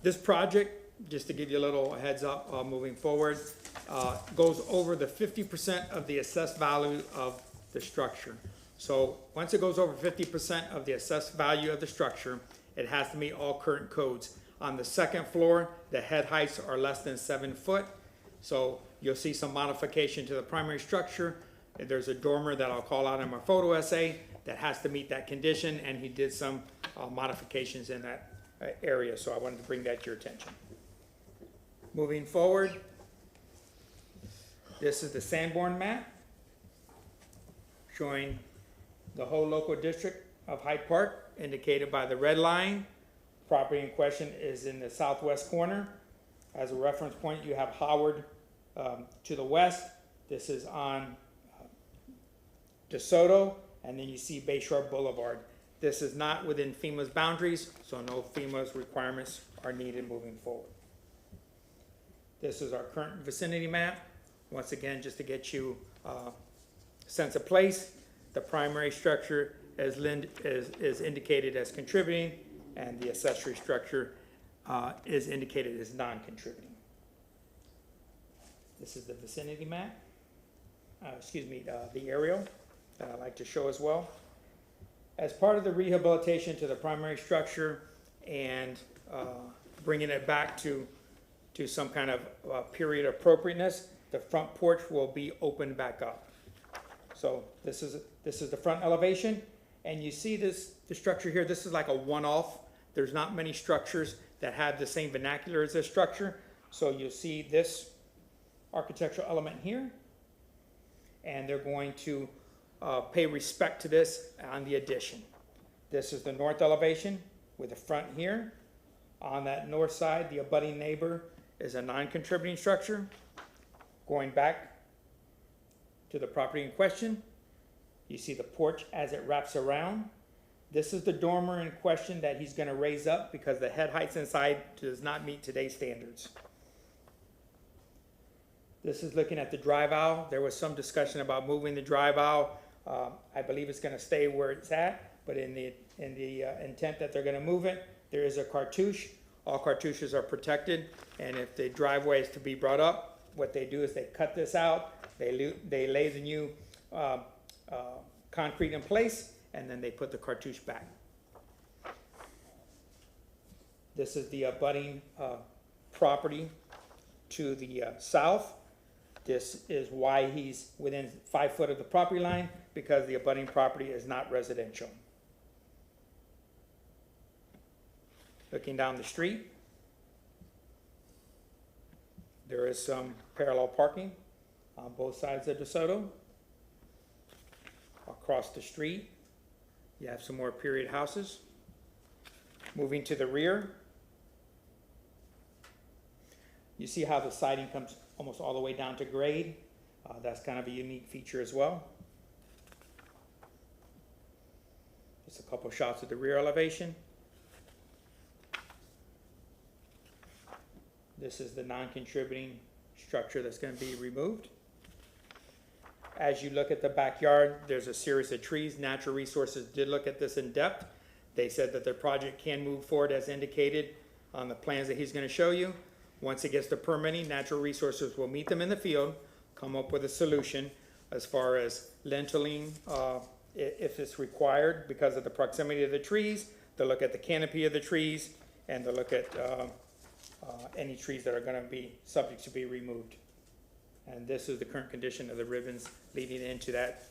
This project, just to give you a little heads up moving forward, goes over the 50% of the assessed value of the structure. So once it goes over 50% of the assessed value of the structure, it has to meet all current codes. On the second floor, the head heights are less than 7 foot. So you'll see some modification to the primary structure. There's a dormer that I'll call out in my photo essay that has to meet that condition, and he did some modifications in that area, so I wanted to bring that to your attention. Moving forward, this is the Sanborn map showing the whole local district of Hyde Park, indicated by the red line. Property in question is in the southwest corner. As a reference point, you have Howard to the west. This is on DeSoto, and then you see Bayshore Boulevard. This is not within FEMA's boundaries, so no FEMA's requirements are needed moving forward. This is our current vicinity map. Once again, just to get you a sense of place, the primary structure is indicated as contributing, and the accessory structure is indicated as non-contributing. This is the vicinity map, the aerial that I like to show as well. As part of the rehabilitation to the primary structure and bringing it back to some kind of period appropriateness, the front porch will be opened back up. So this is the front elevation, and you see the structure here. This is like a one-off. There's not many structures that have the same vernacular as this structure. So you'll see this architectural element here, and they're going to pay respect to this on the addition. This is the north elevation with the front here. On that north side, the abutting neighbor is a non-contributing structure. Going back to the property in question, you see the porch as it wraps around. This is the dormer in question that he's going to raise up because the head heights inside does not meet today's standards. This is looking at the drive aisle. There was some discussion about moving the drive aisle. I believe it's going to stay where it's at, but in the intent that they're going to move it, there is a cartouche. All cartouches are protected, and if the driveway is to be brought up, what they do is they cut this out, they lay the new concrete in place, and then they put the cartouche back. This is the abutting property to the south. This is why he's within 5 foot of the property line, because the abutting property is not residential. Looking down the street, there is some parallel parking on both sides of DeSoto. Across the street, you have some more period houses. Moving to the rear, you see how the siding comes almost all the way down to grade. That's kind of a unique feature as well. Just a couple shots of the rear elevation. This is the non-contributing structure that's going to be removed. As you look at the backyard, there's a series of trees. Natural Resources did look at this in depth. They said that their project can move forward as indicated on the plans that he's going to show you. Once it gets to permitting, Natural Resources will meet them in the field, come up with a solution as far as lentiling, if it's required because of the proximity of the trees. They'll look at the canopy of the trees, and they'll look at any trees that are going to be subject to be removed. And this is the current condition of the ribbons leading into that,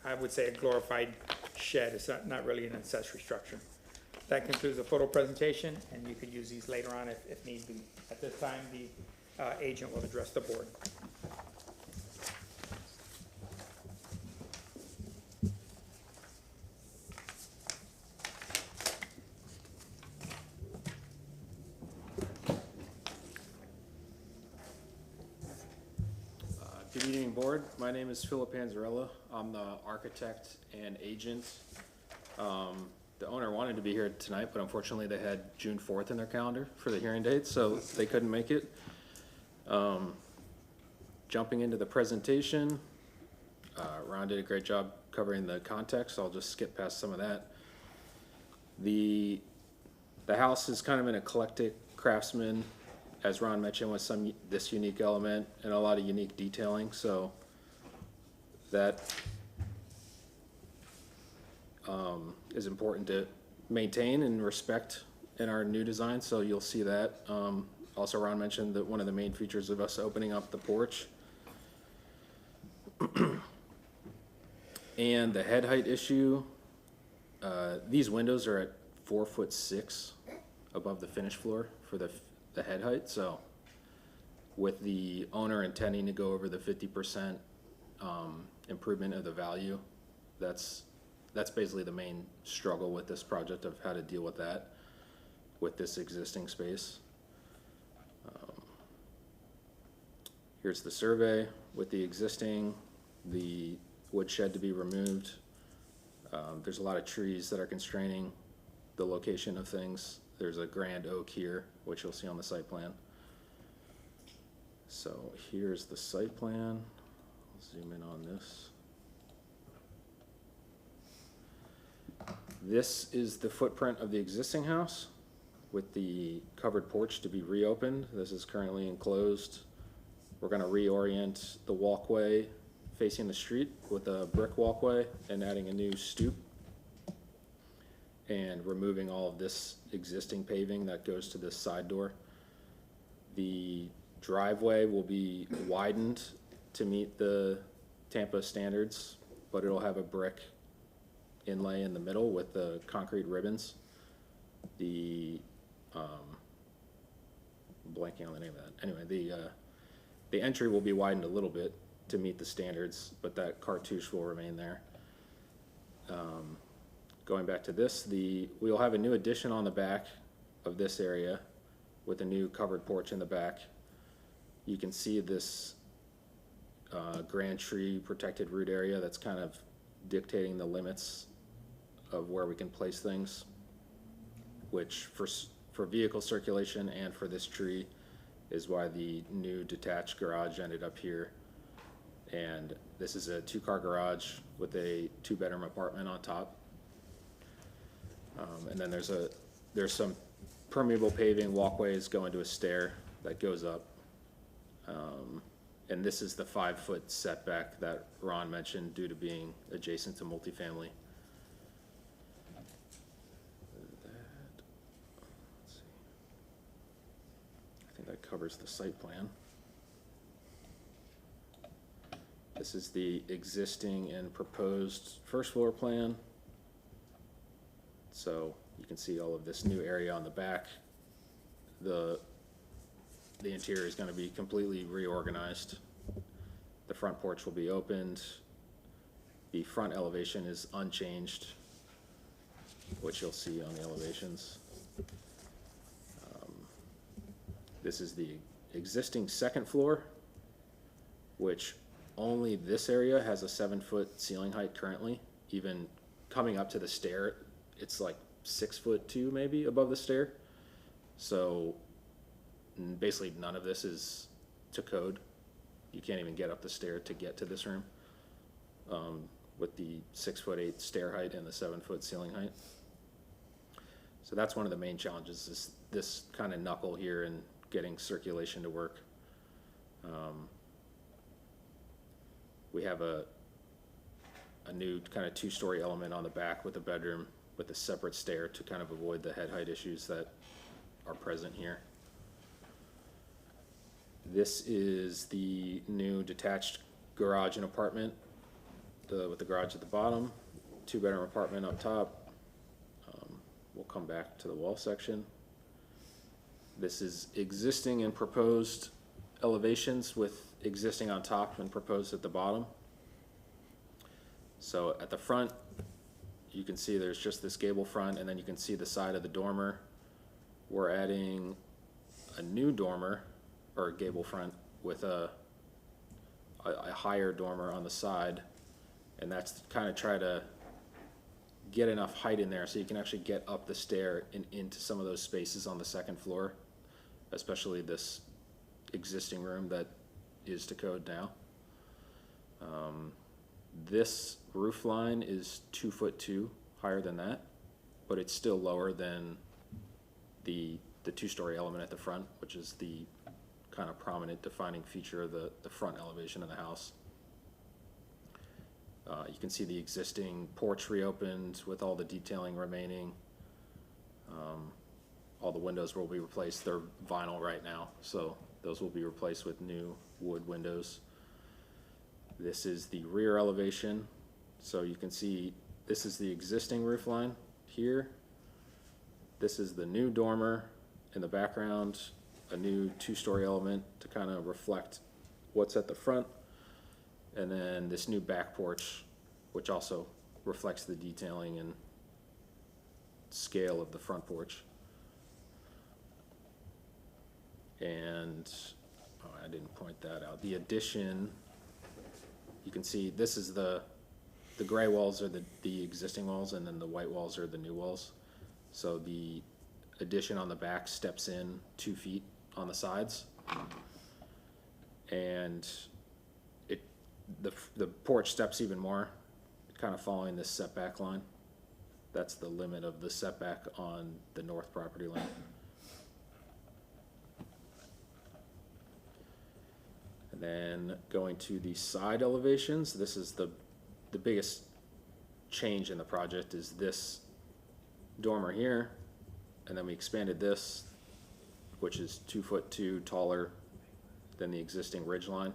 I would say, a glorified shed. It's not really an accessory structure. That concludes the photo presentation, and you could use these later on if need be. At this time, the agent will address the board. Good evening, board. My name is Philip Panzarella. I'm the architect and agent the owner wanted to be here tonight, but unfortunately they had June 4th in their calendar for the hearing date, so they couldn't make it. Jumping into the presentation, Ron did a great job covering the context. I'll just skip past some of that. The house is kind of an eclectic craftsman, as Ron mentioned, with this unique element and a lot of unique detailing, so that is important to maintain and respect in our new design, so you'll see that. Also, Ron mentioned that one of the main features of us opening up the porch and the head height issue. These windows are at 4'6" above the finished floor for the head height, so with the owner intending to go over the 50% improvement of the value, that's basically the main struggle with this project, of how to deal with that with this existing space. Here's the survey with the existing, the wood shed to be removed. There's a lot of trees that are constraining the location of things. There's a grand oak here, which you'll see on the site plan. So here's the site plan. I'll zoom in on this. This is the footprint of the existing house with the covered porch to be reopened. This is currently enclosed. We're going to reorient the walkway facing the street with a brick walkway and adding a new stoop and removing all of this existing paving that goes to this side door. The driveway will be widened to meet the Tampa standards, but it'll have a brick inlay in the middle with the concrete ribbons. Blanking on the name of that. Anyway, the entry will be widened a little bit to meet the standards, but that cartouche will remain there. Going back to this, we'll have a new addition on the back of this area with a new covered porch in the back. You can see this grand tree protected root area that's kind of dictating the limits of where we can place things, which for vehicle circulation and for this tree is why the new detached garage ended up here. And this is a 2-car garage with a 2-bedroom apartment on top. And then there's some permeable paving walkways going to a stair that goes up. And this is the 5-foot setback that Ron mentioned due to being adjacent to multifamily. I think that covers the site plan. This is the existing and proposed first floor plan. So you can see all of this new area on the back. The interior is going to be completely reorganized. The front porch will be opened. The front elevation is unchanged, which you'll see on the elevations. This is the existing second floor, which only this area has a 7-foot ceiling height currently. Even coming up to the stair, it's like 6'2" maybe above the stair. So basically none of this is to code. You can't even get up the stair to get to this room with the 6'8" stair height and the 7-foot ceiling height. So that's one of the main challenges, is this kind of knuckle here and getting circulation to work. We have a new kind of 2-story element on the back with a bedroom with a separate stair to kind of avoid the head height issues that are present here. This is the new detached garage and apartment with the garage at the bottom, 2-bedroom apartment up top. We'll come back to the wall section. This is existing and proposed elevations with existing on top and proposed at the bottom. So at the front, you can see there's just this gable front, and then you can see the side of the dormer. We're adding a new dormer, or gable front, with a higher dormer on the side, and that's to kind of try to get enough height in there so you can actually get up the stair and into some of those spaces on the second floor, especially this existing room that is to code now. This roof line is 2'2" higher than that, but it's still lower than the two-story element at the front, which is the kind of prominent defining feature of the front elevation of the house. You can see the existing porch reopened with all the detailing remaining. All the windows will be replaced. They're vinyl right now, so those will be replaced with new wood windows. This is the rear elevation. So you can see this is the existing roof line here. This is the new dormer in the background, a new two-story element to kind of reflect what's at the front. And then this new back porch, which also reflects the detailing and scale of the front porch. And, oh, I didn't point that out. The addition, you can see this is the gray walls are the existing walls, and then the white walls are the new walls. So the addition on the back steps in 2 feet on the sides. And the porch steps even more, kind of following this setback line. That's the limit of the setback on the north property line. And then going to the side elevations, this is the biggest change in the project is this dormer here, and then we expanded this, which is 2'2" taller than the existing ridge line,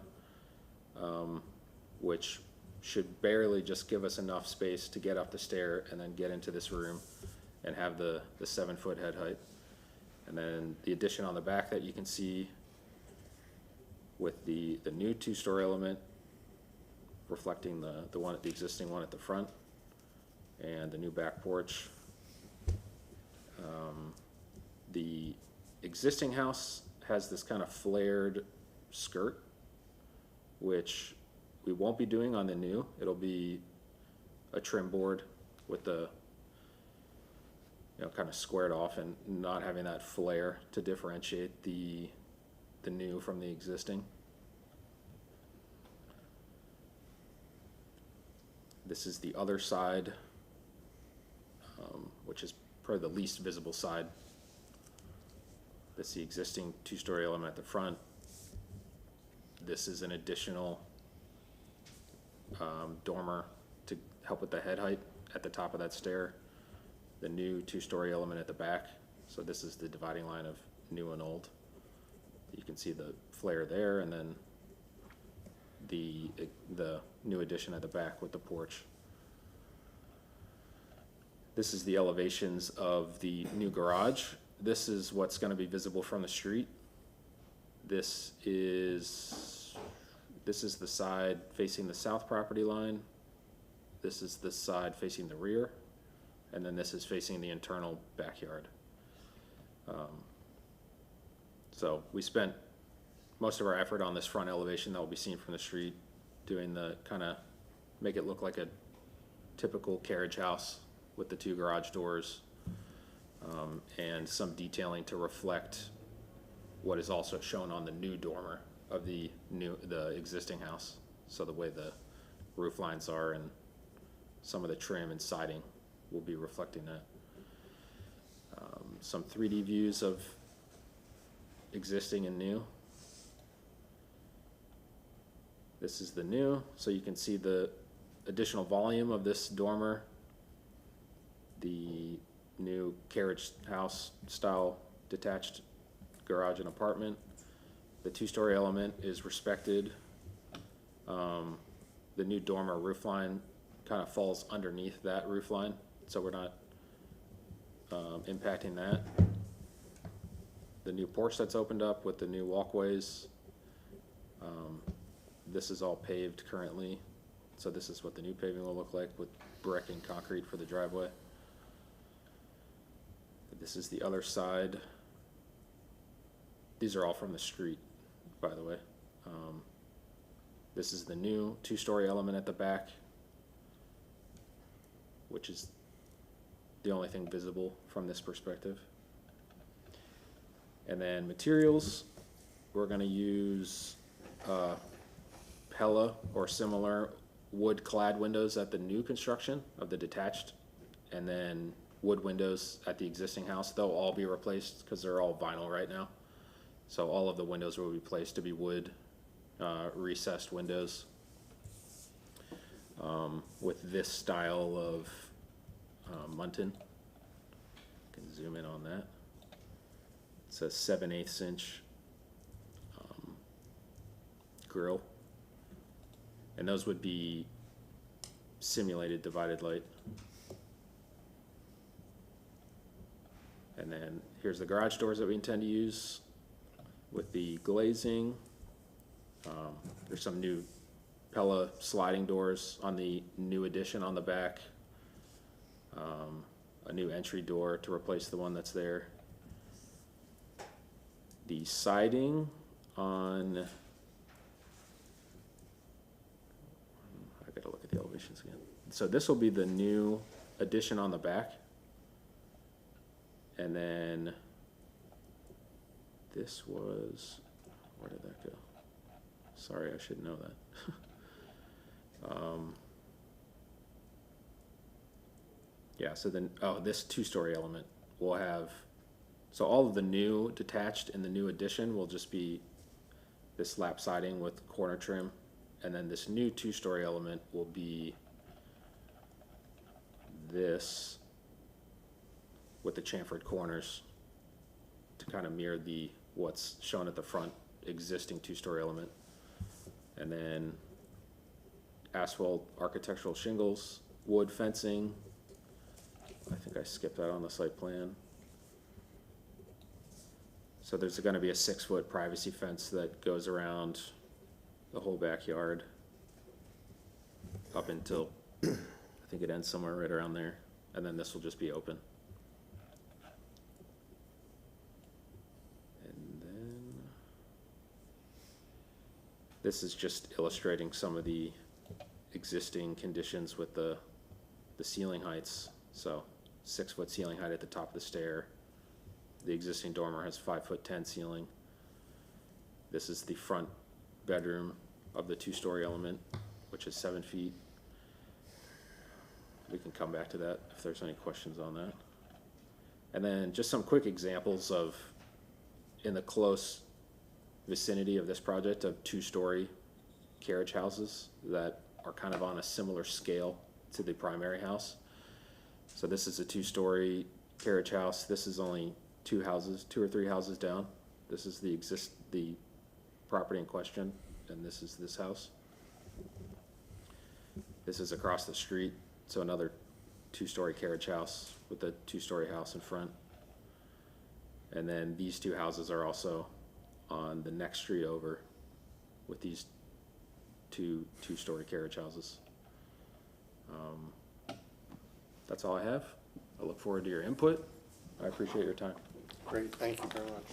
which should barely just give us enough space to get up the stair and then get into this room and have the 7-foot head height. And then the addition on the back that you can see with the new two-story element reflecting the existing one at the front, and the new back porch. The existing house has this kind of flared skirt, which we won't be doing on the new. It'll be a trim board with the, kind of squared off and not having that flare to differentiate the new from the existing. This is the other side, which is probably the least visible side. This is the existing two-story element at the front. This is an additional dormer to help with the head height at the top of that stair. The new two-story element at the back. So this is the dividing line of new and old. You can see the flare there, and then the new addition at the back with the porch. This is the elevations of the new garage. This is what's going to be visible from the street. This is the side facing the south property line. This is the side facing the rear. And then this is facing the internal backyard. So we spent most of our effort on this front elevation that will be seen from the street, doing the kind of make it look like a typical carriage house with the 2 garage doors, and some detailing to reflect what is also shown on the new dormer of the existing house. So the way the roof lines are and some of the trim and siding will be reflecting that. Some 3D views of existing and new. This is the new, so you can see the additional volume of this dormer, the new carriage house style detached garage and apartment. The 2-story element is respected. The new dormer roof line kind of falls underneath that roof line, so we're not impacting that. The new porch that's opened up with the new walkways. This is all paved currently, so this is what the new paving will look like with brick and concrete for the driveway. This is the other side. These are all from the street, by the way. This is the new 2-story element at the back, which is the only thing visible from this perspective. And then materials, we're gonna use Pella or similar wood-clad windows at the new construction of the detached, and then wood windows at the existing house. They'll all be replaced because they're all vinyl right now. So all of the windows will be placed to be wood, recessed windows with this style of muntin. Can zoom in on that. It's a 7/8 inch grill, and those would be simulated divided light. And then here's the garage doors that we intend to use with the glazing. There's some new Pella sliding doors on the new addition on the back. A new entry door to replace the one that's there. The siding on, I gotta look at the elevations again. So this will be the new addition on the back. And then this was, where did that go? Sorry, I should know that. Yeah, so then, oh, this two-story element will have, so all of the new detached and the new addition will just be this lap siding with corner trim. And then this new two-story element will be this with the chamfered corners to kind of mirror the what's shown at the front existing two-story element. And then asphalt architectural shingles, wood fencing. I think I skipped that on the site plan. So there's going to be a 6-foot privacy fence that goes around the whole backyard up until, I think it ends somewhere right around there. And then this will just be open. And then this is just illustrating some of the existing conditions with the ceiling heights. So 6-foot ceiling height at the top of the stair. The existing dormer has 5'10" ceiling. This is the front bedroom of the two-story element, which is 7 feet. We can come back to that if there's any questions on that. And then just some quick examples of, in the close vicinity of this project, of two-story carriage houses that are kind of on a similar scale to the primary house. So this is a two-story carriage house. This is only 2 or 3 houses down. This is the property in question, and this is this house. This is across the street, so another 2-story carriage house with a 2-story house in front. And then these 2 houses are also on the next street over with these two-story carriage houses. That's all I have. I look forward to your input. I appreciate your time. Great, thank you very much.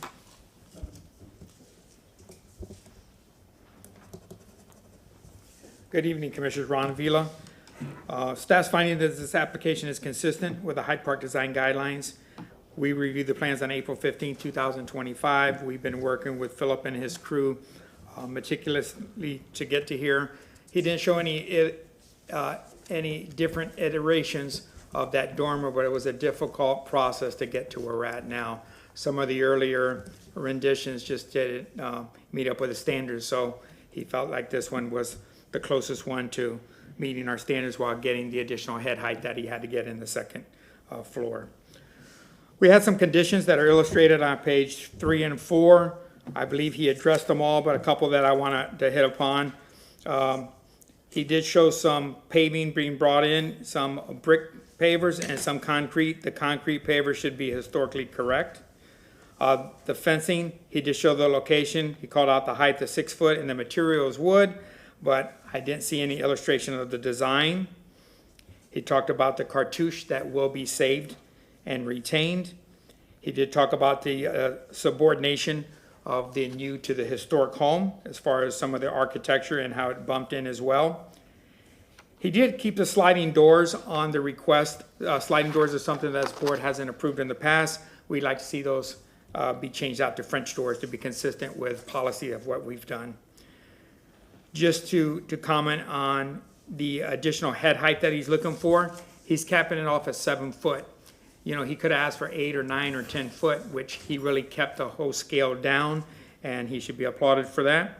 Good evening, Commissioners. Ron Vila. Staff's finding that this application is consistent with the Hyde Park design guidelines. We reviewed the plans on April 15, 2025. We've been working with Philip and his crew meticulously to get to here. He didn't show any different iterations of that dormer, but it was a difficult process to get to where we're at now. Some of the earlier renditions just didn't meet up with the standards, so he felt like this one was the closest one to meeting our standards while getting the additional head height that he had to get in the second floor. We had some conditions that are illustrated on page 3 and 4. I believe he addressed them all, but a couple that I want to hit upon. He did show some paving being brought in, some brick pavers and some concrete. The concrete paver should be historically correct. The fencing, he did show the location. He called out the height of 6 foot and the material is wood, but I didn't see any illustration of the design. He talked about the cartouche that will be saved and retained. He did talk about the subordination of the new to the historic home as far as some of the architecture and how it bumped in as well. He did keep the sliding doors on the request. Sliding doors is something that this board hasn't approved in the past. We'd like to see those be changed out to French doors to be consistent with policy of what we've done. Just to comment on the additional head height that he's looking for, he's capping it off at 7 foot. You know, he could ask for 8 or 9 or 10 foot, which he really kept the whole scale down, and he should be applauded for that.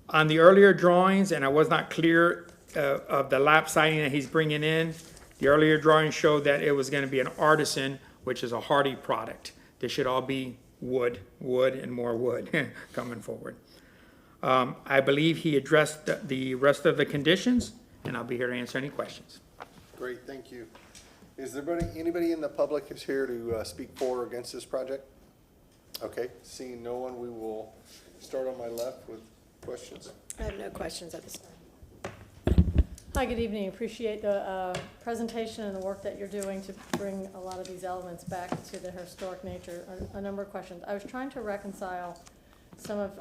On the earlier drawings, and I was not clear of the lap siding that he's bringing in, the earlier drawings showed that it was gonna be an artisan, which is a hardy product. This should all be wood, and more wood coming forward. I believe he addressed the rest of the conditions, and I'll be here to answer any questions. Great, thank you. Is there anybody in the public who's here to speak for or against this project? Okay, seeing no one, we will start on my left with questions. I have no questions at this time. Hi, good evening. Appreciate the presentation and the work that you're doing to bring a lot of these elements back to the historic nature. A number of questions. I was trying to reconcile some of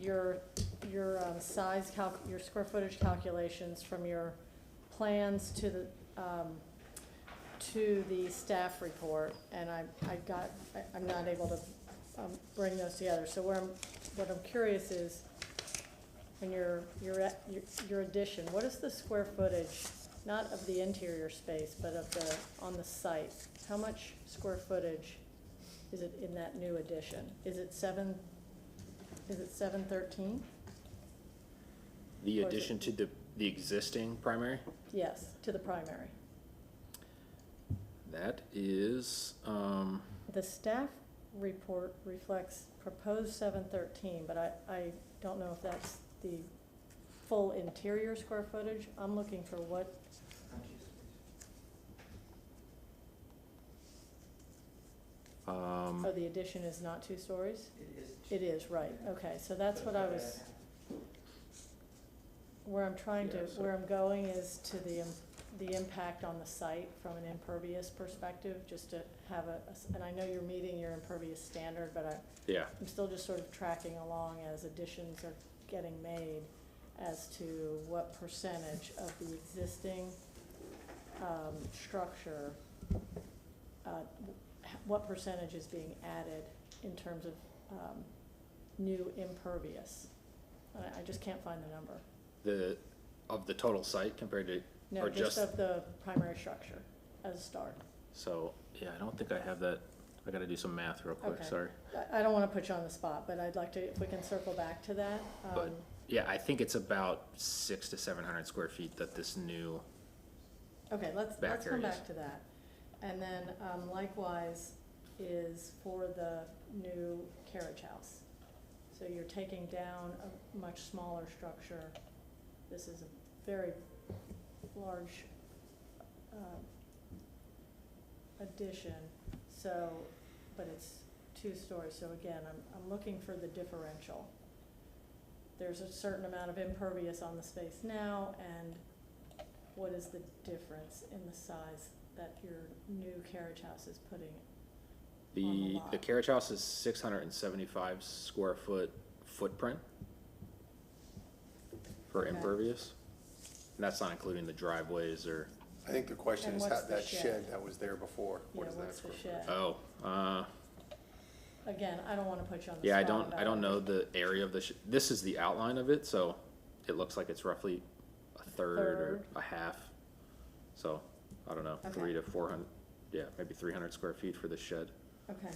your square footage calculations from your plans to the staff report, and I'm not able to bring those together. So what I'm curious is, when your addition, what is the square footage, not of the interior space, but on the site? How much square footage is it in that new addition? Is it 713? The Or is addition to the existing primary, Yes, to the primary. that is, The staff report reflects proposed 713, but I don't know if that's the full interior square footage. I'm looking for what. Oh, the addition is not 2 stories? It is, right, okay, so that's what I was, where I'm going is to the impact on the site from an impervious perspective, just to have and I know you're meeting your impervious standard, but yeah, I'm still just sort of tracking along as additions are getting made as to what percentage of the existing structure, what percentage is being added in terms of new impervious. I just can't find the number. of the total site compared to, No, or just of the primary structure as a start. so, yeah, I don't think I have that. I gotta do some math real quick, Okay. sorry. I don't want to put you on the spot, but I'd like to, if we can circle back to that. But, yeah, I think it's about 600 to 700 square feet that this new, Okay, let's back come areas. back to that. And then likewise is for the new carriage house. So you're taking down a much smaller structure. This is a very large addition, so, but it's 2 stories. So again, I'm looking for the differential. There's a certain amount of impervious on the space now, and what is the difference in the size that your new carriage house is putting on the lot? the carriage house is 675 square foot footprint for Okay. impervious. And that's not including the driveways or, I think the question And is what's how the that shed? shed that was there before. Yeah, What is that what's the square shed? oh, Again, I don't wanna put you on the spot. yeah, I about don't it. know the area of this is the outline of it, so it looks like it's roughly a third or Third. a half. So, I don't know, Okay. 300 to 400, yeah, maybe 300 square feet for the shed. Okay,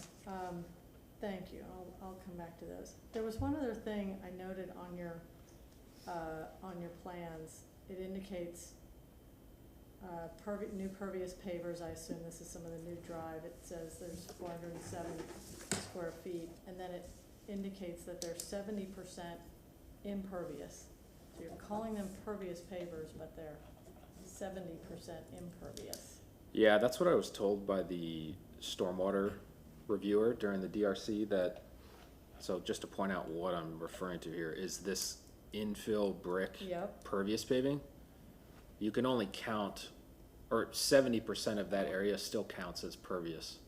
thank you, I'll come back to those. There was one other thing I noted on your plans. It indicates, new pervious pavers, I assume this is some of the new drive. It says there's 407 square feet, and then it indicates that they're 70% impervious. So you're calling them pervious pavers, but they're 70% impervious. Yeah, that's what I was told by the stormwater reviewer during the DRC so just to point out what I'm referring to here, is this infill brick Yep. pervious paving. You can only count, or 70% of that area still counts as pervious.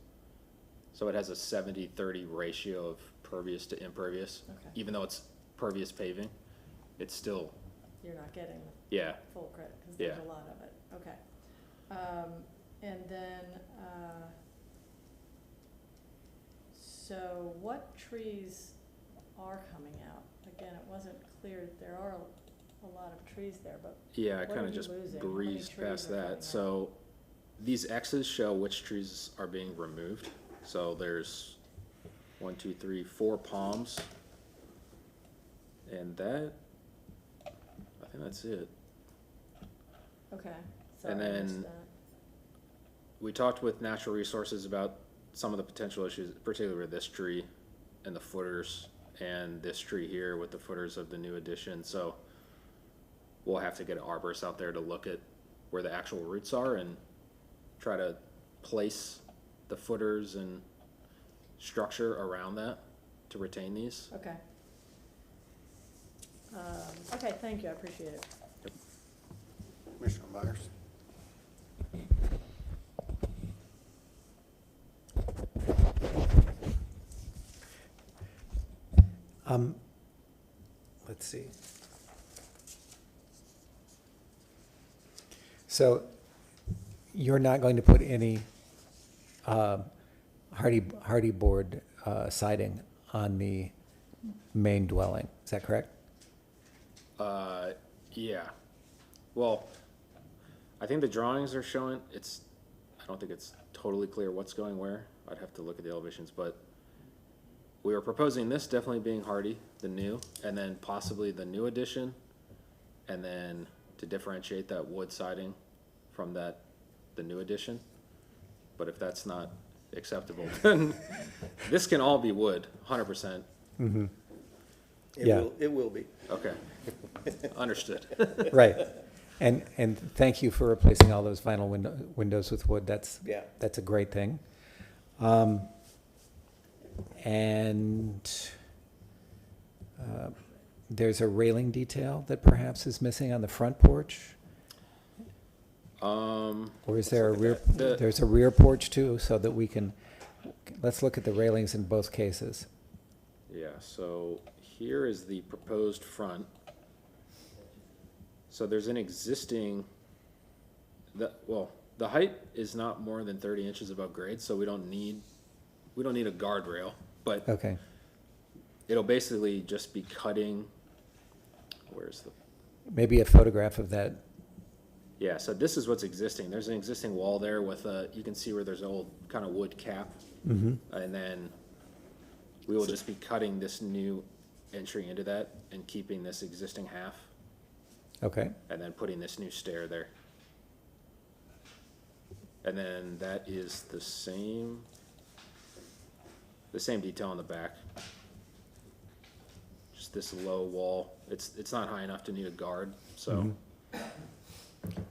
So it has a 70-30 ratio of pervious to impervious. Okay. Even though it's pervious paving, it's still you're not getting the Yeah, full credit, because there's Yeah. a lot of it, okay. And then, so what trees are coming out? Again, it wasn't clear, there are a lot of trees there, but yeah, I what kind are of you just losing? How many breezed trees past are coming that. out? So these X's show which trees are being removed. So there's 1, 2, 3, 4 palms. And that, I think that's it. Okay, so I And missed then- that. We talked with natural resources about some of the potential issues, particularly with this tree and the footers, and this tree here with the footers of the new addition. So we'll have to get an arborist out there to look at where the actual roots are and try to place the footers and structure around that to retain these. Okay. Okay, thank you, I appreciate it. Commissioner Myers? Let's see. So you're not going to put any hardy board siding on the main dwelling, is that correct? Yeah. Well, I think the drawings are showing, I don't think it's totally clear what's going where. I'd have to look at the elevations, but we were proposing this definitely being hardy, the new, and then possibly the new addition, and then to differentiate that wood siding from the new addition. But if that's not acceptable, then this can all be wood, 100%. Yeah. It will be. Okay. Understood. Right. And thank you for replacing all those vinyl windows with wood. Yeah. That's a great thing. And there's a railing detail that perhaps is missing on the front porch? Or is there a rear, there's a rear porch too, so that we can, let's look at the railings in both cases. Yeah, so here is the proposed front. So there's an existing, the height is not more than 30 inches above grade, so we don't need a guardrail, but Okay, it'll basically just be cutting, where's the, maybe a photograph of that. yeah, so this is what's existing. There's an existing wall there with you can see where there's an old kind of wood cap. And then we will just be cutting this new entry into that and keeping this existing half, Okay, and then putting this new stair there. And then that is the same detail on the back. Just this low wall. It's not high enough to need a guard, so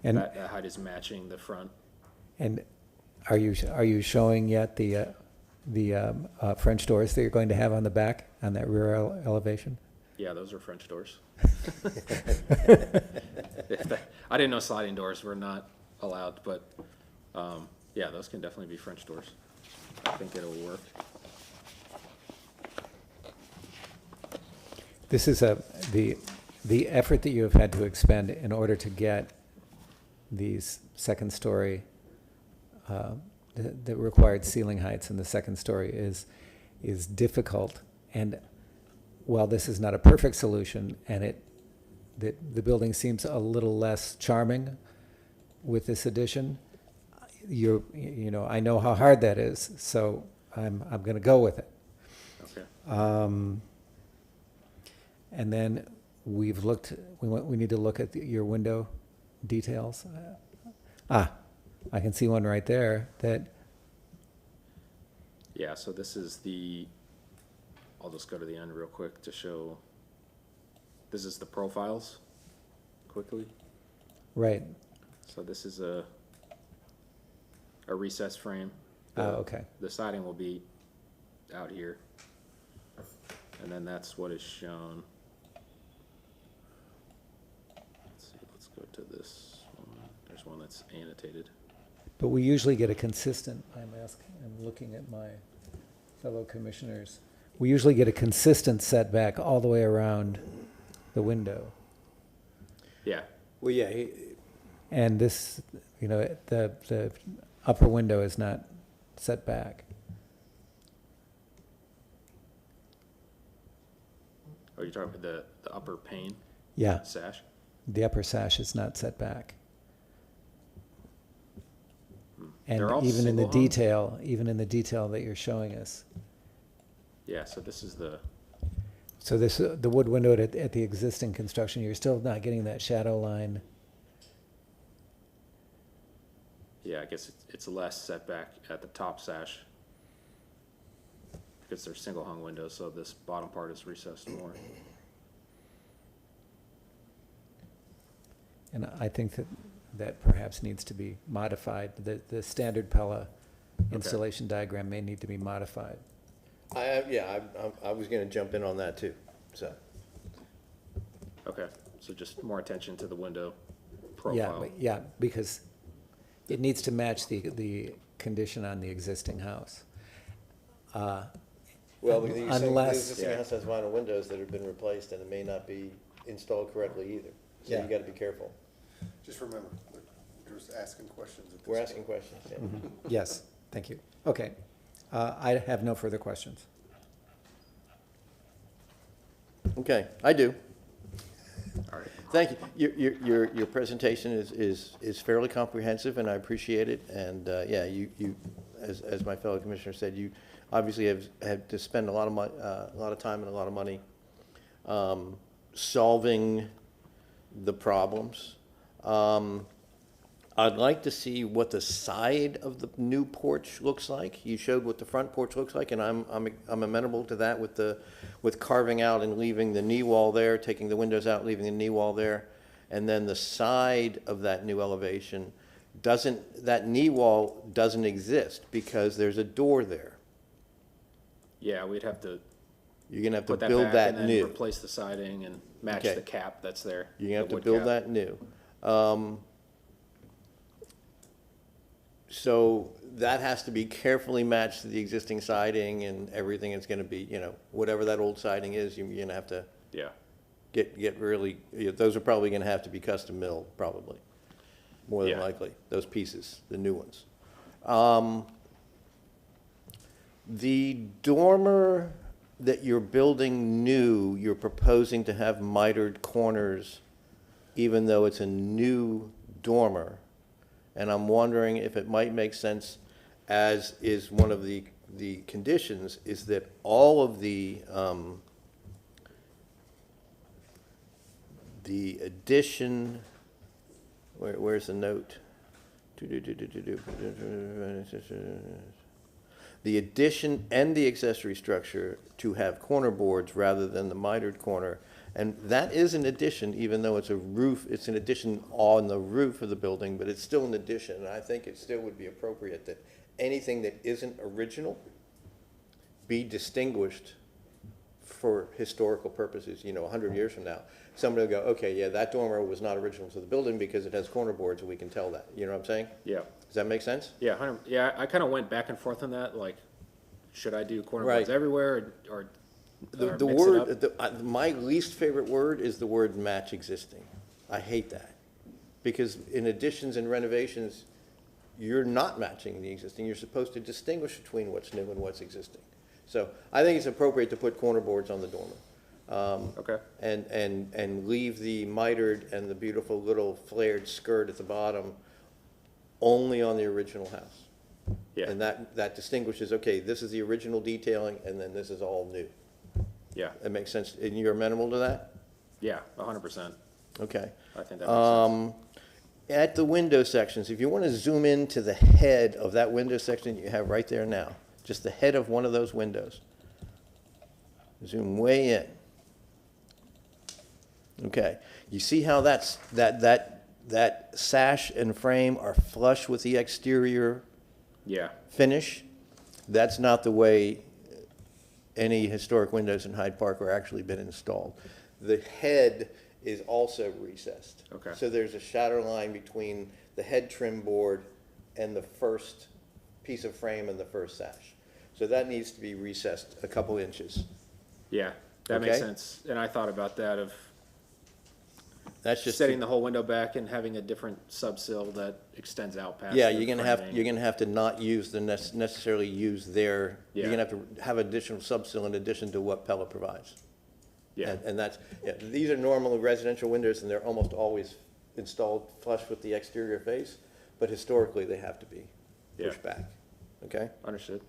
and, that height is matching the front. and are you showing yet the French doors that you're going to have on the back, on that rear elevation? Yeah, those are French doors. I didn't know sliding doors were not allowed, but yeah, those can definitely be French doors. I think it'll work. This is the effort that you have had to expend in order to get these second-story, the required ceiling heights in the second story is difficult. And while this is not a perfect solution, and the building seems a little less charming with this addition, you know, I know how hard that is, so I'm going to go with it. Okay. And then we need to look at your window details. I can see one right there that, Yeah, so this is I'll just go to the end real quick to show, this is the profiles, quickly. right, So this is a recessed frame. okay. The siding will be out here. And then that's what is shown. Let's see, let's go to this one. There's one that's annotated. But we usually get a consistent, I'm looking at my fellow commissioners, we usually get a consistent setback all the way around the window. Yeah, Well, yeah, And this, you know, the upper window is not set back. are you talking about the upper pane Yeah, sash? the upper sash is not set back. And They're all even in the single hung? detail, even in the detail that you're showing us. Yeah, so this is the, So this, the wood window at the existing construction, you're still not getting that shadow line. yeah, I guess it's less setback at the top sash. Because they're single hung windows, so this bottom part is recessed more. And I think that perhaps needs to be modified. The standard Pella installation diagram may need to be modified. I was gonna jump in on that too, so. Okay, so just more attention to the window Yeah, profile. yeah, because it needs to match the condition on the existing house. Well, the existing Unless- house has vinyl windows that have been replaced and it may not be installed correctly either. So Yeah. you gotta be careful. Just remember, we're just asking questions at this We're point. asking questions, yeah. Yes, thank you. Okay. I have no further questions. Okay, I do. All right. Thank you. Your presentation is fairly comprehensive, and I appreciate it. And, yeah, you, as my fellow commissioner said, you obviously have had to spend a lot of time and a lot of money solving the problems. I'd like to see what the side of the new porch looks like. You showed what the front porch looks like, and I'm amenable to that with carving out and leaving the knee wall there, taking the windows out, leaving the knee wall there. And then the side of that new elevation that knee wall doesn't exist because there's a door there. Yeah, we'd have to You're gonna have to put that build back that and then new. replace the siding and match Okay. the cap that's there. You're gonna have the to wood build cap. that new. So that has to be carefully matched to the existing siding and everything is gonna be, whatever that old siding is, you're gonna have to Yeah, get really, those are probably gonna have to be custom milled, probably. More than Yeah. likely, those pieces, the new ones. The dormer that you're building new, you're proposing to have mitered corners, even though it's a new dormer. And I'm wondering if it might make sense, as is one of the conditions, is that all of the addition, where's the note? The addition and the accessory structure to have corner boards rather than the mitered corner. And that is an addition, even though it's a roof, it's an addition on the roof of the building, but it's still an addition. And I think it still would be appropriate that anything that isn't original be distinguished for historical purposes, 100 years from now. Somebody will go, okay, yeah, that dormer was not original to the building because it has corner boards and we can tell that. You know what I'm saying? yeah, Does that make sense? yeah, yeah, I kind of went back and forth on that, like, should I do corner Right. boards everywhere or The mix it word, up? my least favorite word is the word match existing. I hate that. Because in additions and renovations, you're not matching the existing. You're supposed to distinguish between what's new and what's existing. So I think it's appropriate to put corner boards on the dormer. Okay, And leave the mitered and the beautiful little flared skirt at the bottom only on the original house. yeah, And that distinguishes, okay, this is the original detailing and then this is all new. yeah, That makes sense, and you're amenable to that? yeah, 100%. Okay. I think that makes sense. At the window sections, if you want to zoom in to the head of that window section you have right there now, just the head of one of those windows. Zoom way in. Okay, you see how that sash and frame are flush with the exterior Yeah, finish? That's not the way any historic windows in Hyde Park are actually been installed. The head is also recessed. Okay. So there's a shadow line between the head trim board and the first piece of frame and the first sash. So that needs to be recessed a couple inches. yeah, that makes Okay. sense. And I thought about that That's just setting the whole window back and having a different subsill that extends out past. Yeah, the you're framing. gonna have to not use necessarily use their, you're Yeah. gonna have to have additional subsill in addition to what Pella provides. Yeah, And that's, yeah, these are normal residential windows, and they're almost always installed flush with the exterior face, but historically, they have to be pushed back, okay? understood.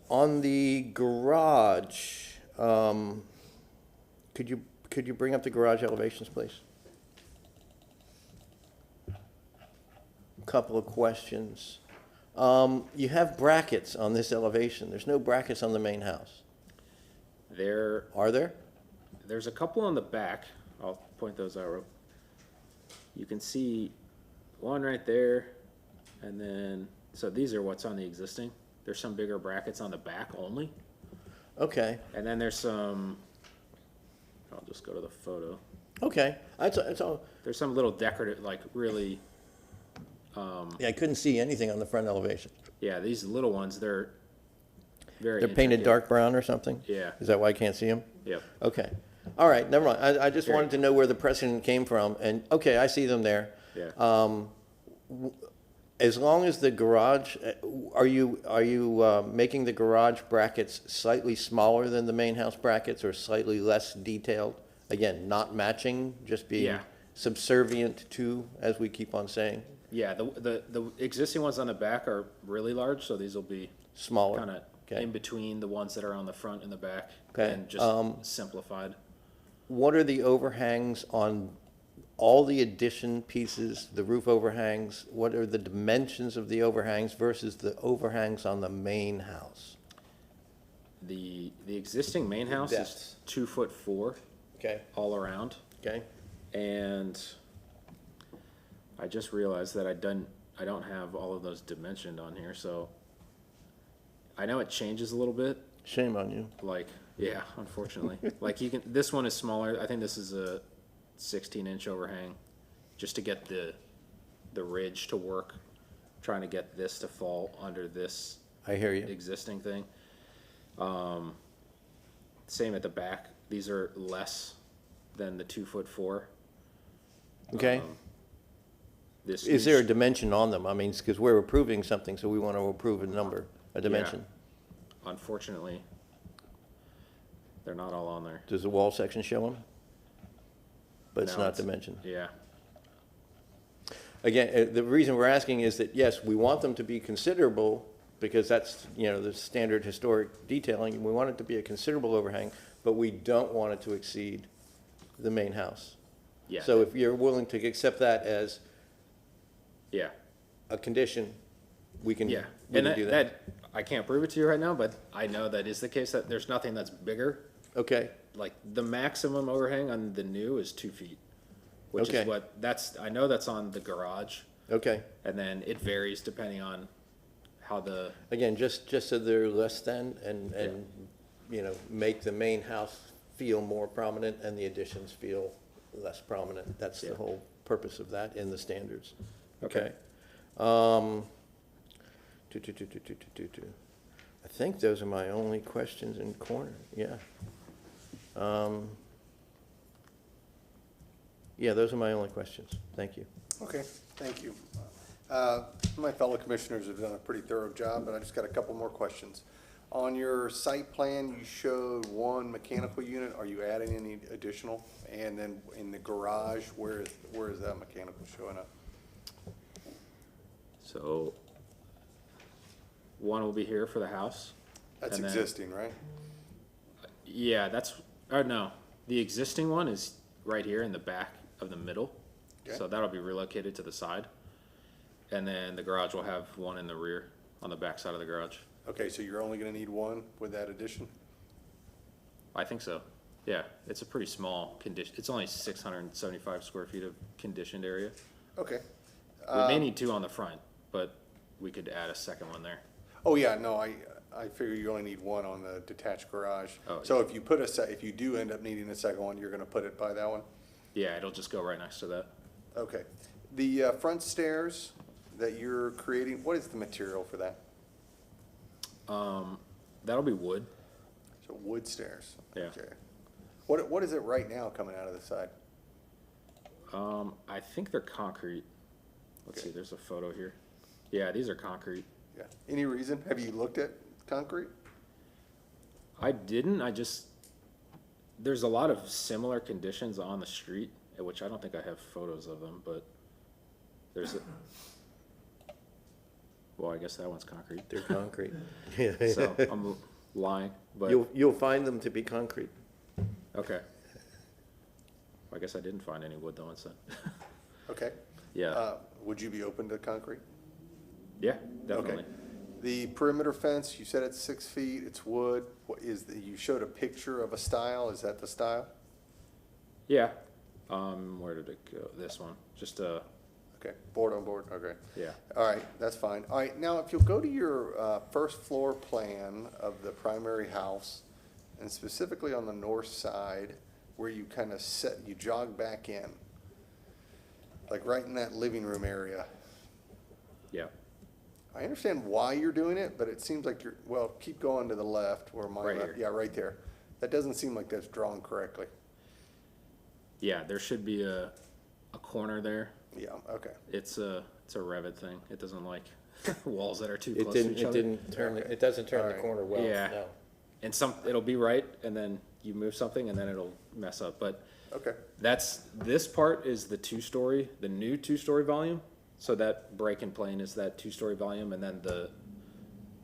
On the garage, could you bring up the garage elevations, please? Couple of questions. You have brackets on this elevation. There's no brackets on the main house. Are there? There's a couple on the back. I'll point those out. You can see one right there, and then, so these are what's on the existing. There's some bigger brackets on the back only, Okay, and then there's some, I'll just go to the photo. okay. That's all. There's some little decorative, like really, Yeah, I couldn't see anything on the front elevation. yeah, these little ones, they're very They're painted intricate. dark brown or something? Yeah. Is that why I can't see them? Yep. Okay. All right, never mind. I just Here. wanted to know where the precedent came from, and, okay, I see them there. Yeah. As long as the garage, are you making the garage brackets slightly smaller than the main house brackets or slightly less detailed? Again, not matching, just being Yeah. subservient to, as we keep on saying, Yeah, the existing ones on the back are really large, so these will be smaller. kind of Okay. in between the ones that are on the front and the back. Okay, And just simplified. What are the overhangs on all the addition pieces, the roof overhangs? What are the dimensions of the overhangs versus the overhangs on the main house? The existing main house is Depths. 2'4" Okay, all around. okay. And I just realized that I don't have all of those dimensioned on here, so I know it changes a little bit, Shame on you. like, yeah, unfortunately. Like this one is smaller. I think this is a 16-inch overhang, just to get the ridge to work, trying to get this to fall under this I hear you. existing thing. Same at the back. These are less than the 2'4". Okay. This Is there a new- dimension on them? I mean, because we're approving something, so we want to approve a number, a dimension. Unfortunately, they're not all on there. Does the wall section show them? But it's No, not dimensioned. Yeah, Again, the reason we're asking is that, yes, we want them to be considerable, because that's, the standard historic detailing. We want it to be a considerable overhang, but we don't want it to exceed the main house. yeah. So if you're willing to accept that as Yeah, a condition, we can, yeah. we And can do that. I can't prove it to you right now, but I know that is the case, that there's nothing that's bigger. Okay, Like, the maximum overhang on the new is 2 feet, which Okay. is I know that's on the garage, okay. and then it varies depending on how the, Again, just so they're less than, and, make the main house feel more prominent and the additions feel less prominent. That's the Yeah. whole purpose of that in the standards. Okay. Okay. I think those are my only questions in corner, yeah. Yeah, those are my only questions. Thank you. Okay, thank you. My fellow commissioners have done a pretty thorough job, but I just got a couple more questions. On your site plan, you showed one mechanical unit. Are you adding any additional? And then in the garage, where is that mechanical showing up? so one will be here for the house. That's And then- existing, right? Yeah, no, the existing one is right here in the back of the middle. Okay. So that'll be relocated to the side. And then the garage will have one in the rear, on the back side of the garage. Okay, so you're only gonna need one with that addition? I think so. Yeah, it's a pretty small condition. It's only 675 square feet of conditioned area. Okay. We may need two on the front, but we could add a second one there. Oh, yeah, no, I figure you only need one on the detached garage. Oh, So if you if you do end up needing a second one, you're gonna put it by that one? Yeah, it'll just go right next to that. Okay. The front stairs that you're creating, what is the material for that? That'll be wood. So wood stairs? Yeah. Okay. What is it right now coming out of the side? I think they're concrete. Let's see, there's a photo here. Yeah, these are concrete. Yeah. Any reason? Have you looked at concrete? I didn't, there's a lot of similar conditions on the street, which I don't think I have photos of them, but there's a, well, I guess that one's concrete. They're concrete. So I'm lying, but, You'll find them to be concrete. okay. I guess I didn't find any wood though instead. Okay. Yeah, Would you be open to concrete? yeah, definitely. The perimeter fence, you said it's 6 feet, it's wood. What is you showed a picture of a style, is that the style? Yeah, where did it go? This one, just, Okay, board on board, okay. yeah. All right, that's fine. All right, now if you'll go to your first floor plan of the primary house, and specifically on the north side, where you kind of you jog back in, like right in that living room area. Yeah, I understand why you're doing it, but it seems like well, keep going to the left where mine, Right here. yeah, right there. That doesn't seem like that's drawn correctly. yeah, there should be a corner there. Yeah, okay. It's a Revit thing. It doesn't like walls that are too It close to didn't, each other. it doesn't turn the Alright. corner well, Yeah. no. And it'll be right, and then you move something, and then it'll mess up. But Okay, this part is the new two-story volume. So that break in plane is that two-story volume, and then the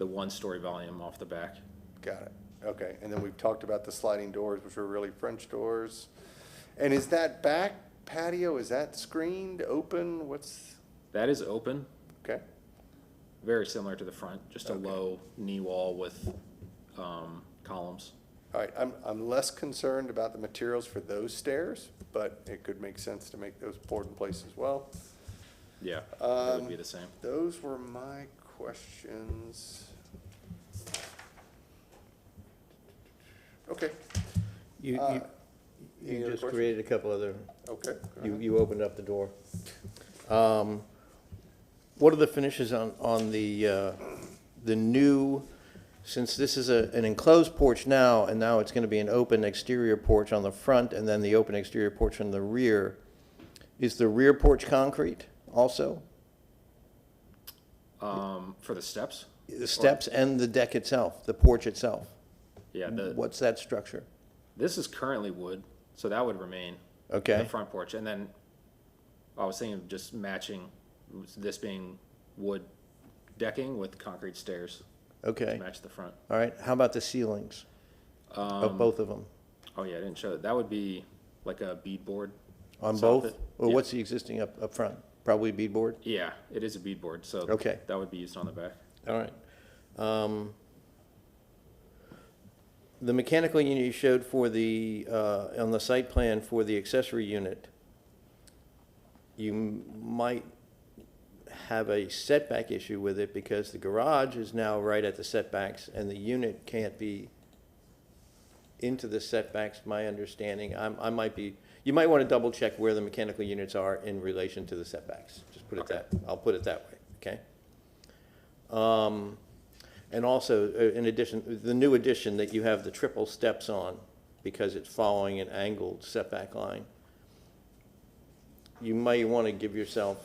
one-story volume off the back. got it. Okay, and then we've talked about the sliding doors, which are really French doors. And is that back patio, is that screened, open? That is open, Okay, very similar to the front, just a Okay. low knee wall with columns. all right, I'm less concerned about the materials for those stairs, but it could make sense to make those board in place as well. Yeah, it would be the same. Those were my questions. Okay, You any other just questions? created a couple other, okay. go ahead. you opened up the door. What are the finishes on the new, since this is an enclosed porch now, and now it's gonna be an open exterior porch on the front, and then the open exterior porch on the rear, is the rear porch concrete also? For the steps? The steps and the deck itself, the porch itself? Yeah, What's that structure? this is currently wood, so that would remain. Okay. The front porch, and then I was thinking of just matching this being wood decking with concrete stairs Okay, to match the front. all right. How about the ceilings of both of them? Oh yeah, I didn't show that. That would be like a beadboard. On soffit. both? Well, Yeah. what's the existing up front? Probably beadboard? Yeah, it is a beadboard, so Okay. that would be used on the back. All right. The mechanical unit you showed for on the site plan for the accessory unit, you might have a setback issue with it because the garage is now right at the setbacks and the unit can't be into the setbacks, my understanding. You might want to double check where the mechanical units are in relation to the setbacks. Just put it Okay. I'll put it that way, okay? And also, in addition, the new addition that you have the triple steps on because it's following an angled setback line. You might want to give yourself,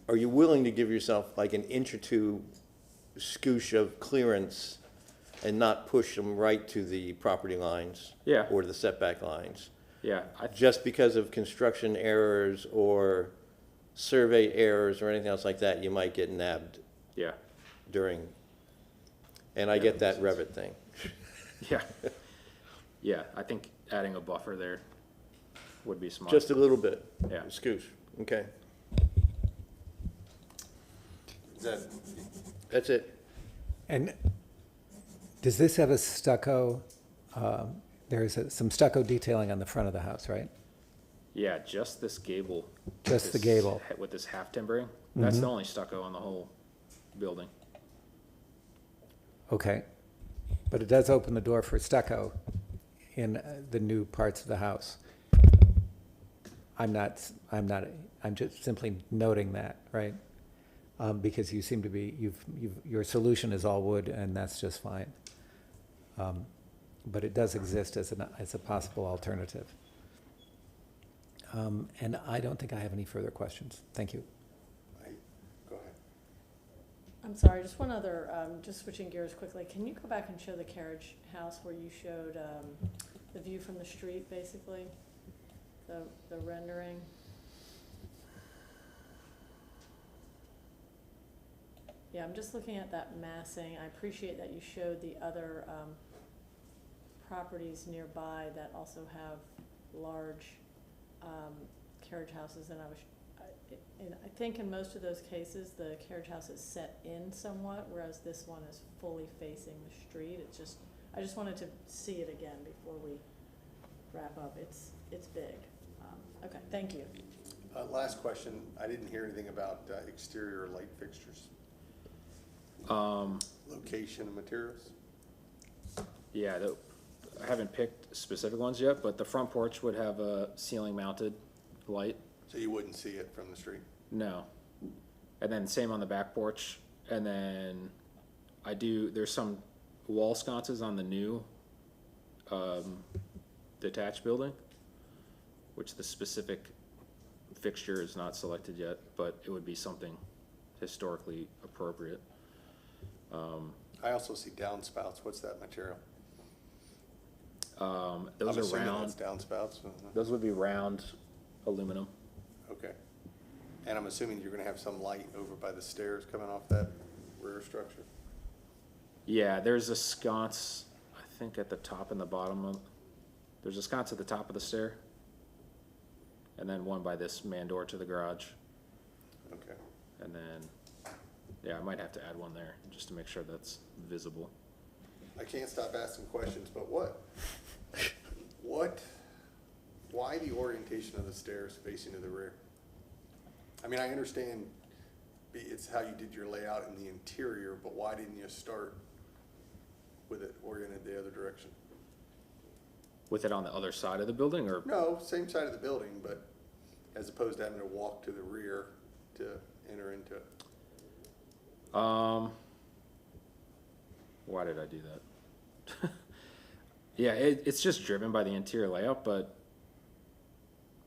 are you willing to give yourself like an inch or two scoosh of clearance and not push them right to the property lines? Yeah. Or the setback lines? Yeah, Just because of construction errors or survey errors or anything else like that, you might get nabbed yeah, during, and I get that Revit thing. yeah. Yeah, I think adding a buffer there would be smart. Just a little bit. Yeah. Scoosh, okay. Is that, That's it. And does this have a stucco, there's some stucco detailing on the front of the house, right? Yeah, just this gable. Just the this gable. With this half timbering. That's the only stucco on the whole building. Okay. But it does open the door for stucco in the new parts of the house. I'm just simply noting that, right? Because you seem to be, your solution is all wood, and that's just fine. But it does exist as a possible alternative. And I don't think I have any further questions. Thank you. Go ahead. I'm sorry, just one other, just switching gears quickly. Can you go back and show the carriage house where you showed the view from the street, basically? The rendering? Yeah, I'm just looking at that massing. I appreciate that you showed the other properties nearby that also have large carriage houses, and I think in most of those cases, the carriage house is set in somewhat, whereas this one is fully facing the street. I just wanted to see it again before we wrap up. It's big. Okay, thank you. Last question. I didn't hear anything about exterior light fixtures, location and materials. Yeah, I haven't picked specific ones yet, but the front porch would have a ceiling mounted light. So you wouldn't see it from the street? No. And then same on the back porch. And then there's some wall sconces on the new detached building, which the specific fixture is not selected yet, but it would be something historically appropriate. I also see downspouts. What's that material? Those I'm are assuming round. that's downspouts. Those would be round aluminum. Okay. And I'm assuming you're gonna have some light over by the stairs coming off that rear structure? Yeah, there's a sconce, I think at the top and the bottom there's a sconce at the top of the stair. And then one by this man door to the garage. Okay. And then, yeah, I might have to add one there just to make sure that's visible. I can't stop asking questions, but why the orientation of the stairs facing to the rear? I mean, I understand it's how you did your layout in the interior, but why didn't you start with it oriented the other direction? With it on the other side of the building, or? No, same side of the building, but as opposed to having to walk to the rear to enter into it. Why did I do that? Yeah, it's just driven by the interior layout, but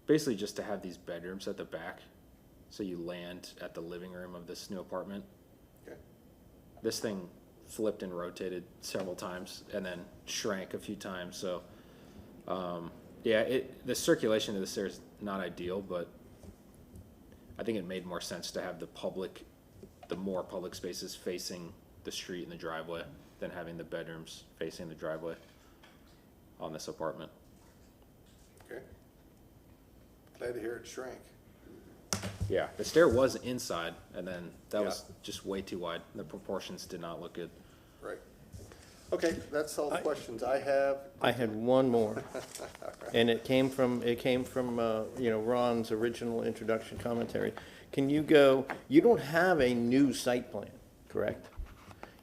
basically just to have these bedrooms at the back, so you land at the living room of this new apartment. Okay. This thing flipped and rotated several times and then shrank a few times, so yeah, the circulation of the stairs is not ideal, but I think it made more sense to have the more public spaces facing the street and the driveway than having the bedrooms facing the driveway on this apartment. Okay. Glad to hear it shrank. Yeah, the stair was inside, and then that was Yeah. just way too wide. The proportions did not look good. Right. Okay, that's all the questions I have. I had one more, and it came from Ron's original introduction commentary. Can you you don't have a new site plan, correct?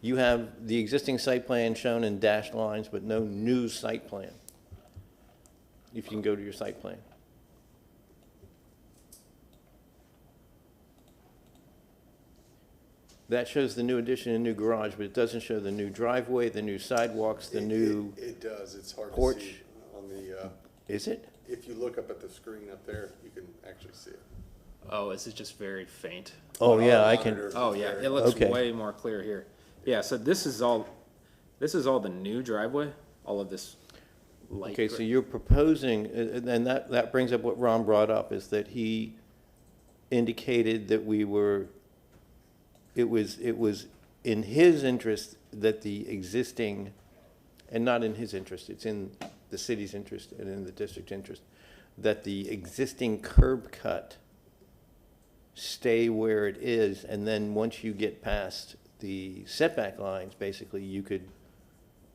You have the existing site plan shown in dashed lines, but no new site plan. If you can go to your site plan. That shows the new addition and new garage, but it doesn't show the new driveway, the new sidewalks, the new, It does, it's hard to porch. see on the, is it? if you look up at the screen up there, you can actually see it. Oh, is it just very faint? Oh, On yeah, our I can, monitor, Oh, it's yeah, very- it looks Okay. way more clear here. Yeah, so this is all the new driveway, all of this light. okay, so you're proposing, and that brings up what Ron brought up, is that he indicated that it was in his interest that the existing, and not in his interest, it's in the city's interest and in the district's interest, that the existing curb cut stay where it is, and then once you get past the setback lines, basically, you could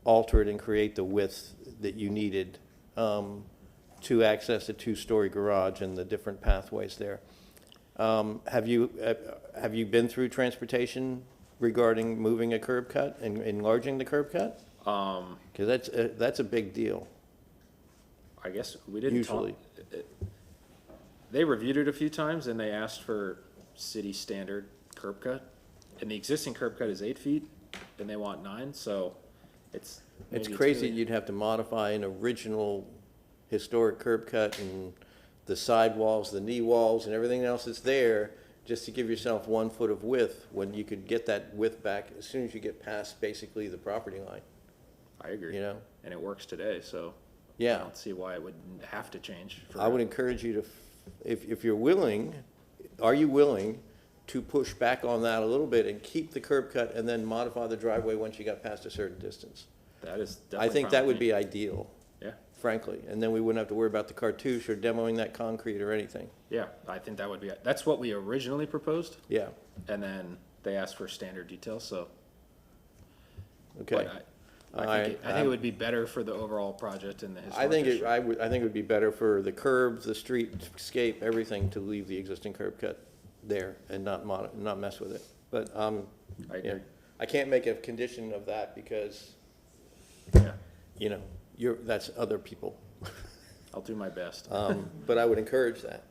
alter it and create the width that you needed to access a two-story garage and the different pathways there. Have you been through transportation regarding moving a curb cut and enlarging the curb cut? Because that's a big deal. I guess we didn't talk. Usually. They reviewed it a few times and they asked for city standard curb cut. And the existing curb cut is 8 feet and they want 9, so It's maybe crazy really- you'd have to modify an original historic curb cut and the sidewalls, the knee walls, and everything else that's there, just to give yourself 1 foot of width, when you could get that width back as soon as you get past basically the property line, I agree. you know? And it works today, so I Yeah. don't see why it would have to change. I would encourage you to, if you're willing, are you willing to push back on that a little bit and keep the curb cut and then modify the driveway once you got past a certain distance? That is definitely I think fine that with would me. be ideal, Yeah, frankly, and then we wouldn't have to worry about the cartouche or demoing that concrete or anything. yeah, I think that would be, that's what we originally proposed, Yeah, and then they asked for standard details, so. okay. But I think it would be better for the overall project and the I historic think district. I think it would be better for the curbs, the streetscape, everything to leave the existing curb cut there and not mess with it. But, I yeah, agree. I can't make a condition of that because, Yeah, you know, that's other people. I'll do my best. But I would encourage that.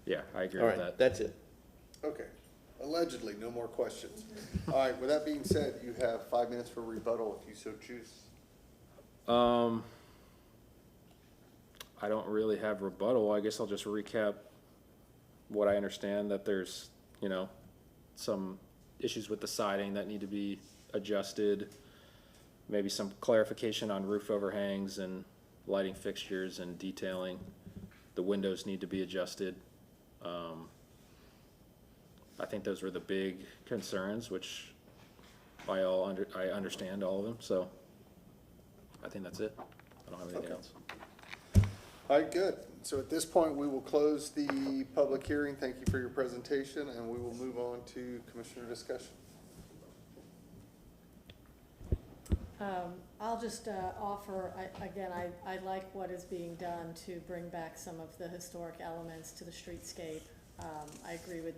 Yeah, I agree All with right, that. that's it. Okay, allegedly, no more questions. All right, with that being said, you have 5 minutes for rebuttal if you so choose. I don't really have rebuttal. I guess I'll just recap what I understand, that there's, you know, some issues with the siding that need to be adjusted. Maybe some clarification on roof overhangs and lighting fixtures and detailing. The windows need to be adjusted. I think those were the big concerns, which I understand all of them, so I think that's it. I don't have anything Okay. else. All right, good. So at this point, we will close the public hearing. Thank you for your presentation, and we will move on to commissioner discussion. I'll just offer, I like what is being done to bring back some of the historic elements to the streetscape. I agree with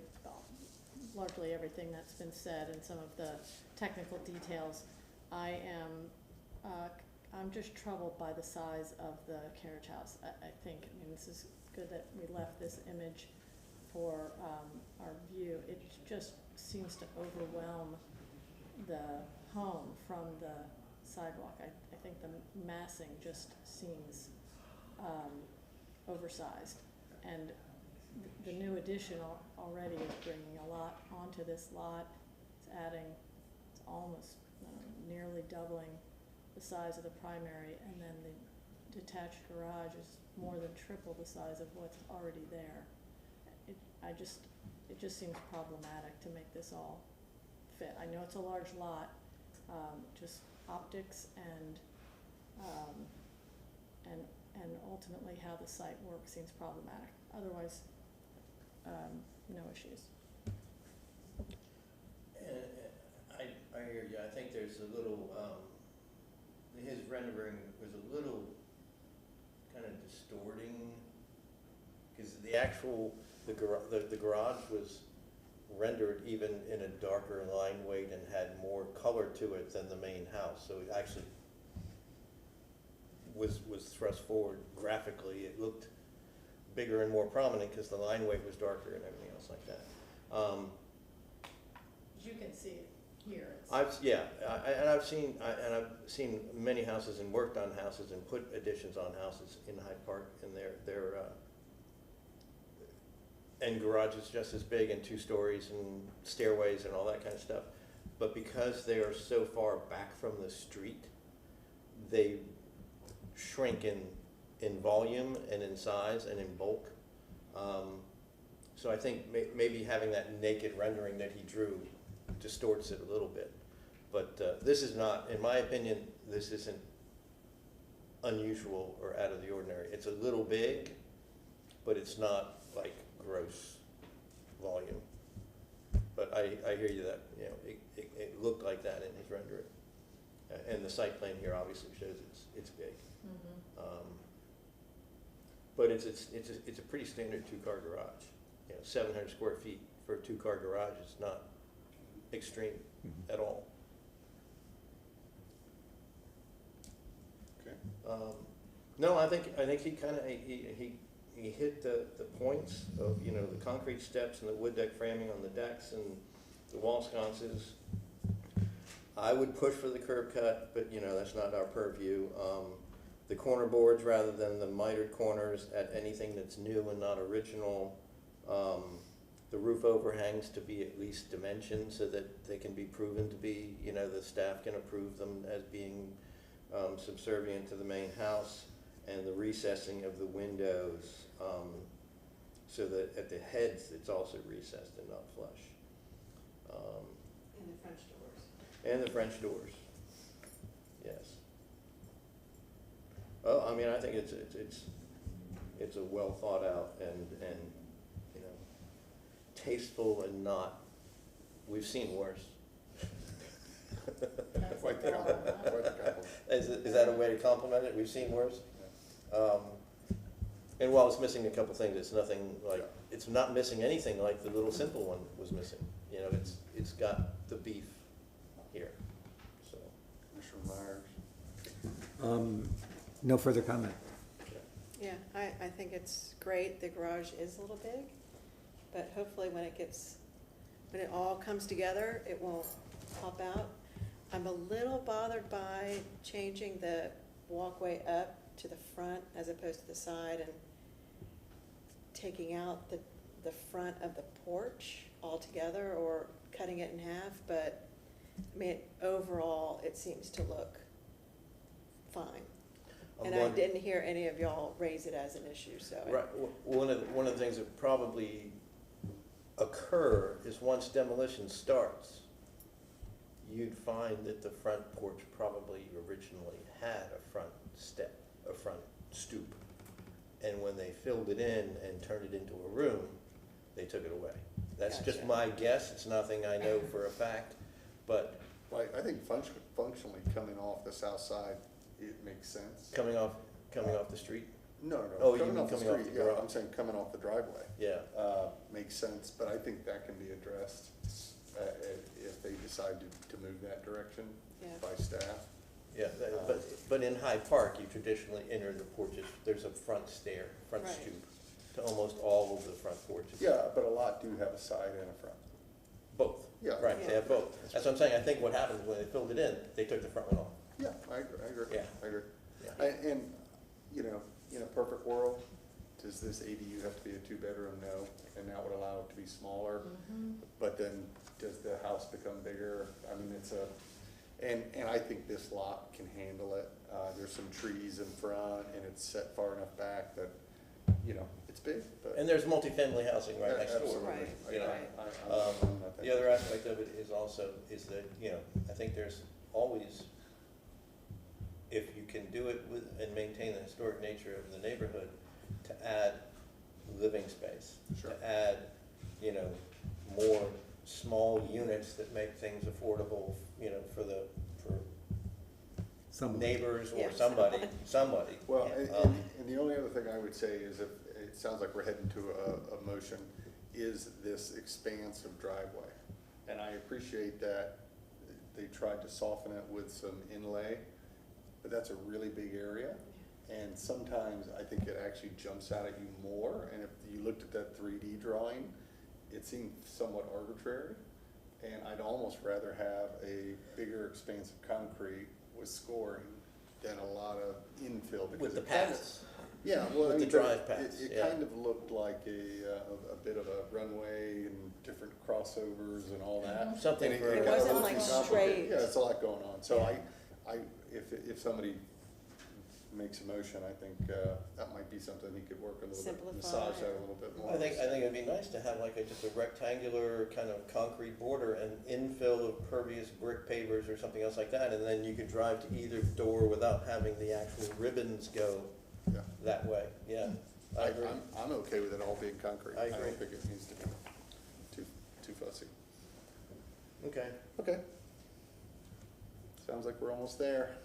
largely everything that's been said and some of the technical details. I'm just troubled by the size of the carriage house. I think, this is good that we left this image for our view. It just seems to overwhelm the home from the sidewalk. I think the massing just seems oversized. And the new addition already is bringing a lot onto this lot. It's almost nearly doubling the size of the primary, and then the detached garage is more than triple the size of what's already there. It just seems problematic to make this all fit. I know it's a large lot, just optics and ultimately how the site works seems problematic. Otherwise, no issues. I hear you. I think there's a little, his rendering was a little kind of distorting, because the actual, the garage was rendered even in a darker line weight and had more color to it than the main house. So it actually was thrust forward graphically. It looked bigger and more prominent because the line weight was darker and everything else like that. You can see it here. I've seen many houses and worked on houses and put additions on houses in Hyde Park, and and garages just as big and 2 stories and stairways and all that kind of stuff. But because they are so far back from the street, they shrink in volume and in size and in bulk. So I think maybe having that naked rendering that he drew distorts it a little bit. But this is not, in my opinion, this isn't unusual or out of the ordinary. It's a little big, but it's not like gross volume. But I hear you that, it looked like that in his rendering. And the site plan here obviously shows it's big. Mm-hmm. But it's a pretty standard 2-car garage. 700 square feet for a 2-car garage is not extreme at all. Okay. No, I think he kind of he hit the points of the concrete steps and the wood deck framing on the decks and the wall sconces. I would push for the curb cut, but that's not our purview. the corner boards rather than the mitered corners at anything that's new and not original. The roof overhangs to be at least dimensioned so that they can be proven to be, you know, the staff can approve them as being subservient to the main house, and the recessing of the windows so that at the heads it's also recessed and not flush. And the French doors. And the French doors, yes. Well, I mean, I think it's a well thought out and you know, tasteful and not, we've seen worse. Quite the compliment, quite the compliment. Is that a way to compliment it? We've seen worse? And while it's missing a couple things, it's nothing like, it's not missing anything like the little simple one was missing. You know, it's got the beef here, so. Commissioner Myers? No further comment. Yeah, I think it's great. The garage is a little big, but hopefully when it all comes together, it won't pop out. I'm a little bothered by changing the walkway up to the front as opposed to the side and taking out the front of the porch altogether or cutting it in half, but I mean, overall, it seems to look fine. And I didn't hear any of y'all raise it as an issue, so. Right, one of the things that probably occur is once demolition starts, you'd find that the front porch probably originally had a front step, a front stoop. And when they filled it in and turned it into a room, they took it away. That's just Gotcha. my guess, it's nothing I know for a fact, but Well, I think functionally coming off the south side, it makes sense. coming off the street, No, Oh, no, you coming mean off the coming off street, the yeah, garage. I'm saying coming off the driveway, yeah. makes sense, but I think that can be addressed, if they decide to move that direction Yeah. by staff. Yeah, but in Hyde Park, you traditionally enter the porches, there's a front stair, front Right. stoop to almost all of the front porches. Yeah, but a lot do have a side and a front. Both. Yeah. Right, they have both. That's what I'm saying, I think what happened when they filled it in, they took the front one off. Yeah, I agree, Yeah. I agree. Yeah. And, you know, in a perfect world, does this ADU have to be a two-bedroom? No, and that would allow it to be smaller. But then, does the house become bigger? I mean, and I think this lot can handle it. There's some trees in front, and it's set far enough back that, you know, it's big, but. And there's multifamily housing right next door. Absolutely. Right, You know, right. I'm not that- The other aspect of it is also, is that, you know, I think there's always, if you can do it with, and maintain the historic nature of the neighborhood, to add living space. Sure. To add, you know, more small units that make things affordable, you know, for Someone. neighbors or Yeah, somebody. Well, Yeah. and the only other thing I would say is if, it sounds like we're heading to a motion, is this expanse of driveway. And I appreciate that they tried to soften it with some inlay, but that's a really big area. And sometimes I think it actually jumps out at you more, and if you looked at that 3D drawing, it seemed somewhat arbitrary. And I'd almost rather have a bigger expanse of concrete with scoring than a lot of infill. because With the it kind of- paths. Yeah, well, With I the mean, drive but paths, it yeah. kind of looked like a bit of a runway and different crossovers and all that. Something And for- It kind of wasn't looked like complicated. straight. Yeah, it's a lot going on, so Yeah. if somebody makes a motion, I think, that might be something he could work a little bit, Simplify massage that it. a little bit more. I think it'd be nice to have like just a rectangular kind of concrete border and infill of pervious brick pavers or something else like that, and then you could drive to either door without having the actual ribbons go Yeah. that way, yeah. I agree. I'm okay with it all being concrete. I agree. don't think it needs to be too fussy. Okay. Okay. Sounds like we're almost there.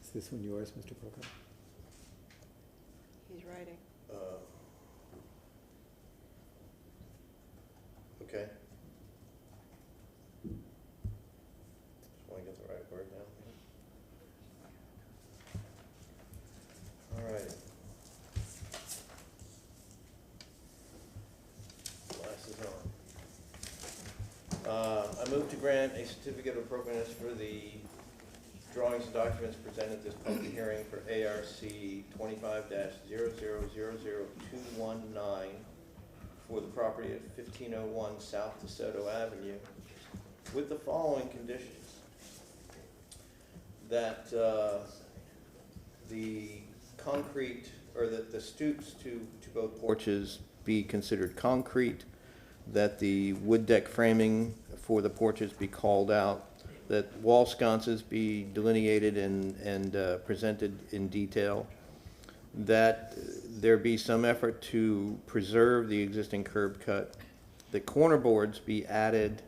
Is this one yours, Mr. Prokop? He's writing. Okay. Just wanna get the right word down here. All right. Glasses on. I move to grant a certificate of appropriateness for the drawings and documents presented at this public hearing for ARC 25-0000219 for the property at 1501 South DeSoto Avenue with the following conditions. That the concrete, or that the stoops to both porches be considered concrete, that the wood deck framing for the porches be called out, that wall sconces be delineated and presented in detail, that there be some effort to preserve the existing curb cut, that corner boards be added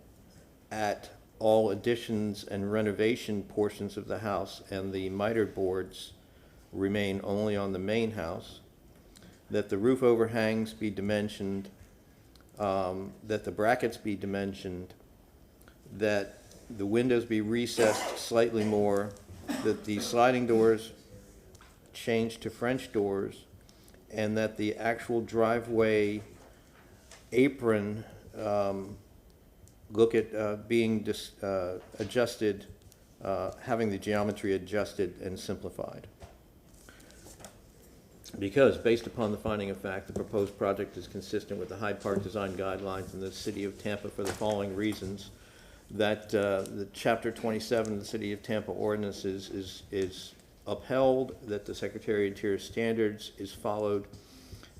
at all additions and renovation portions of the house, and the mitered boards remain only on the main house, that the roof overhangs be dimensioned, that the brackets be dimensioned, that the windows be recessed slightly more, that the sliding doors change to French doors, and that the actual driveway apron look at being adjusted, having the geometry adjusted and simplified. Because, based upon the finding of fact, the proposed project is consistent with the Hyde Park Design Guidelines in the City of Tampa for the following reasons, that the Chapter 27 of the City of Tampa ordinances is upheld, that the Secretary of Interior standards is followed,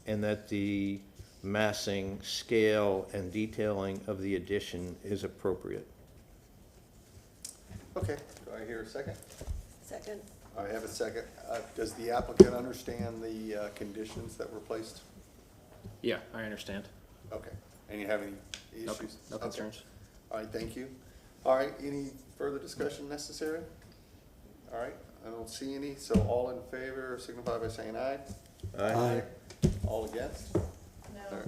and that the massing, scale, and detailing of the addition is appropriate. Okay, do I hear a second? Second. I have a second. Does the applicant understand the conditions that were placed? Yeah, I understand. Okay. And you have any No, issues? no Okay. concerns. All right, thank you. All right, any further discussion necessary? All right, I don't see any, so all in favor signify by saying aye. Aye. All against? No. All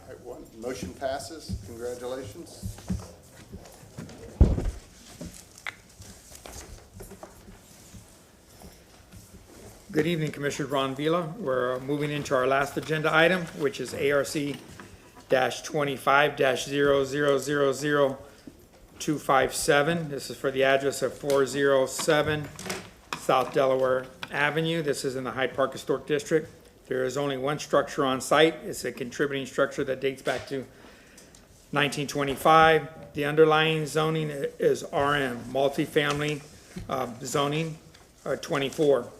right, one, motion passes. Congratulations. Good evening, Commissioner Ron Vila. We're moving into our last agenda item, which is ARC -25-000257. This is for the address of 407 South Delaware Avenue. This is in the Hyde Park Historic District. There is only one structure on site. It's a contributing structure that dates back to 1925. The underlying zoning is RM, multifamily zoning, 24.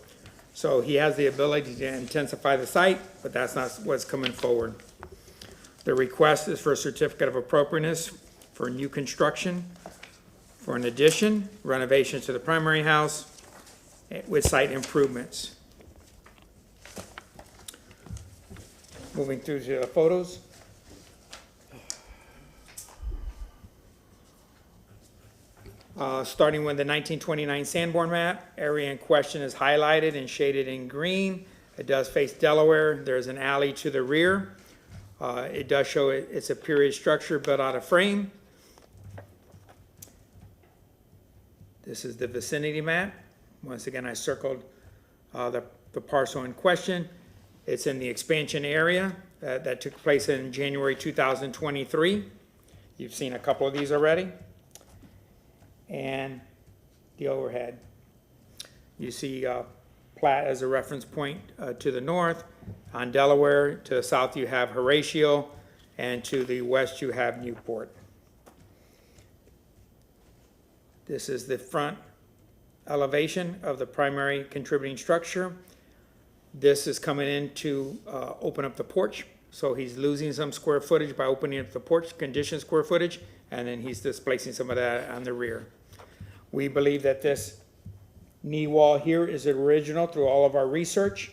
So he has the ability to intensify the site, but that's not what's coming forward. The request is for a certificate of appropriateness for new construction, for an addition, renovation to the primary house, with site improvements. Moving through to the photos. Starting with the 1929 Sanborn map, area in question is highlighted and shaded in green. It does face Delaware. There's an alley to the rear. It does show it's a period structure built out of frame. This is the vicinity map. Once again, I circled the parcel in question. It's in the expansion area that took place in January 2023. You've seen a couple of these already. And the overhead. You see Platt as a reference point to the north. On Delaware, to the south you have Horatio, and to the west you have Newport. This is the front elevation of the primary contributing structure. This is coming in to open up the porch. So he's losing some square footage by opening up the porch, conditioned square footage, and then he's displacing some of that on the rear. We believe that this knee wall here is original through all of our research.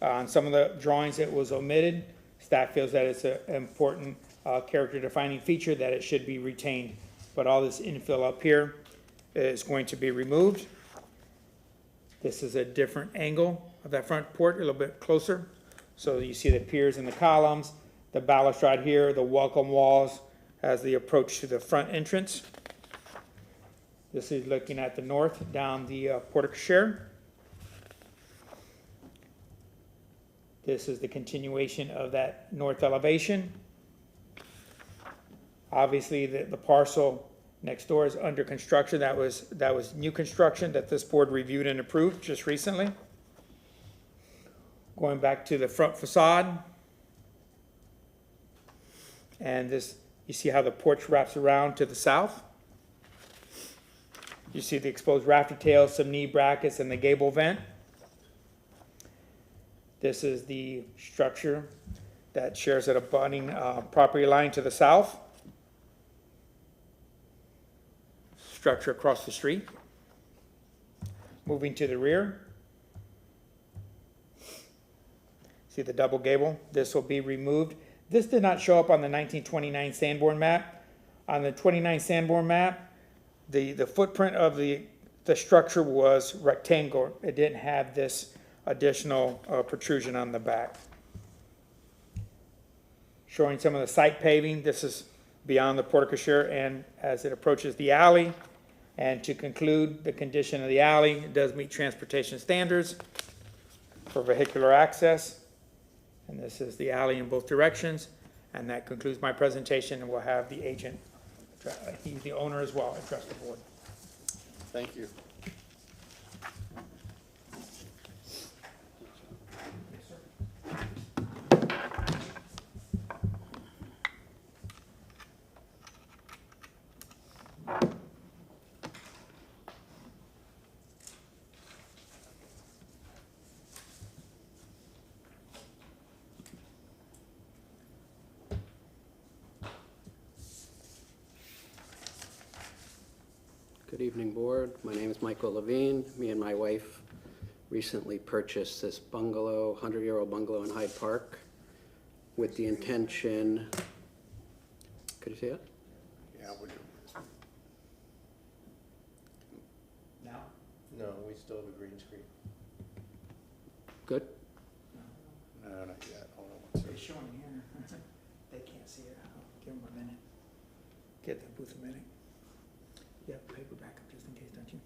On some of the drawings it was omitted. Staff feels that it's an important character defining feature that it should be retained. But all this infill up here is going to be removed. This is a different angle of that front porch, a little bit closer. So you see the piers and the columns, the balustrade here, the welcome walls as the approach to the front entrance. This is looking at the north down the porte-cochere. This is the continuation of that north elevation. Obviously, the parcel Next door is under construction. That was new construction that this board reviewed and approved just recently. Going back to the front facade. And this, you see how the porch wraps around to the south? You see the exposed rafter tails, some knee brackets, and the gable vent. This is the structure that shares an abutting property line to the south. Structure across the street. Moving to the rear. See the double gable? This will be removed. This did not show up on the 1929 Sanborn map. On the 29 Sanborn map, the footprint of the structure was rectangular. It didn't have this additional protrusion on the back. Showing some of the site paving. This is beyond the porte-cochere and as it approaches the alley. And to conclude, the condition of the alley, it does meet transportation standards for vehicular access. And this is the alley in both directions. And that concludes my presentation, and we'll have the agent, he's the owner as well, address the board. Thank you. Good evening, board. My name is Michael Levine. Me and my wife recently purchased this bungalow, 100-year-old bungalow in Hyde Park with the intention, could you see it? Yeah, would you? Now? No, we still have a green screen. Good? No, not yet. Hold on one second. It's showing here. They can't see it. Give them a minute. Get the booth a minute. You have paper backup just in case, don't you?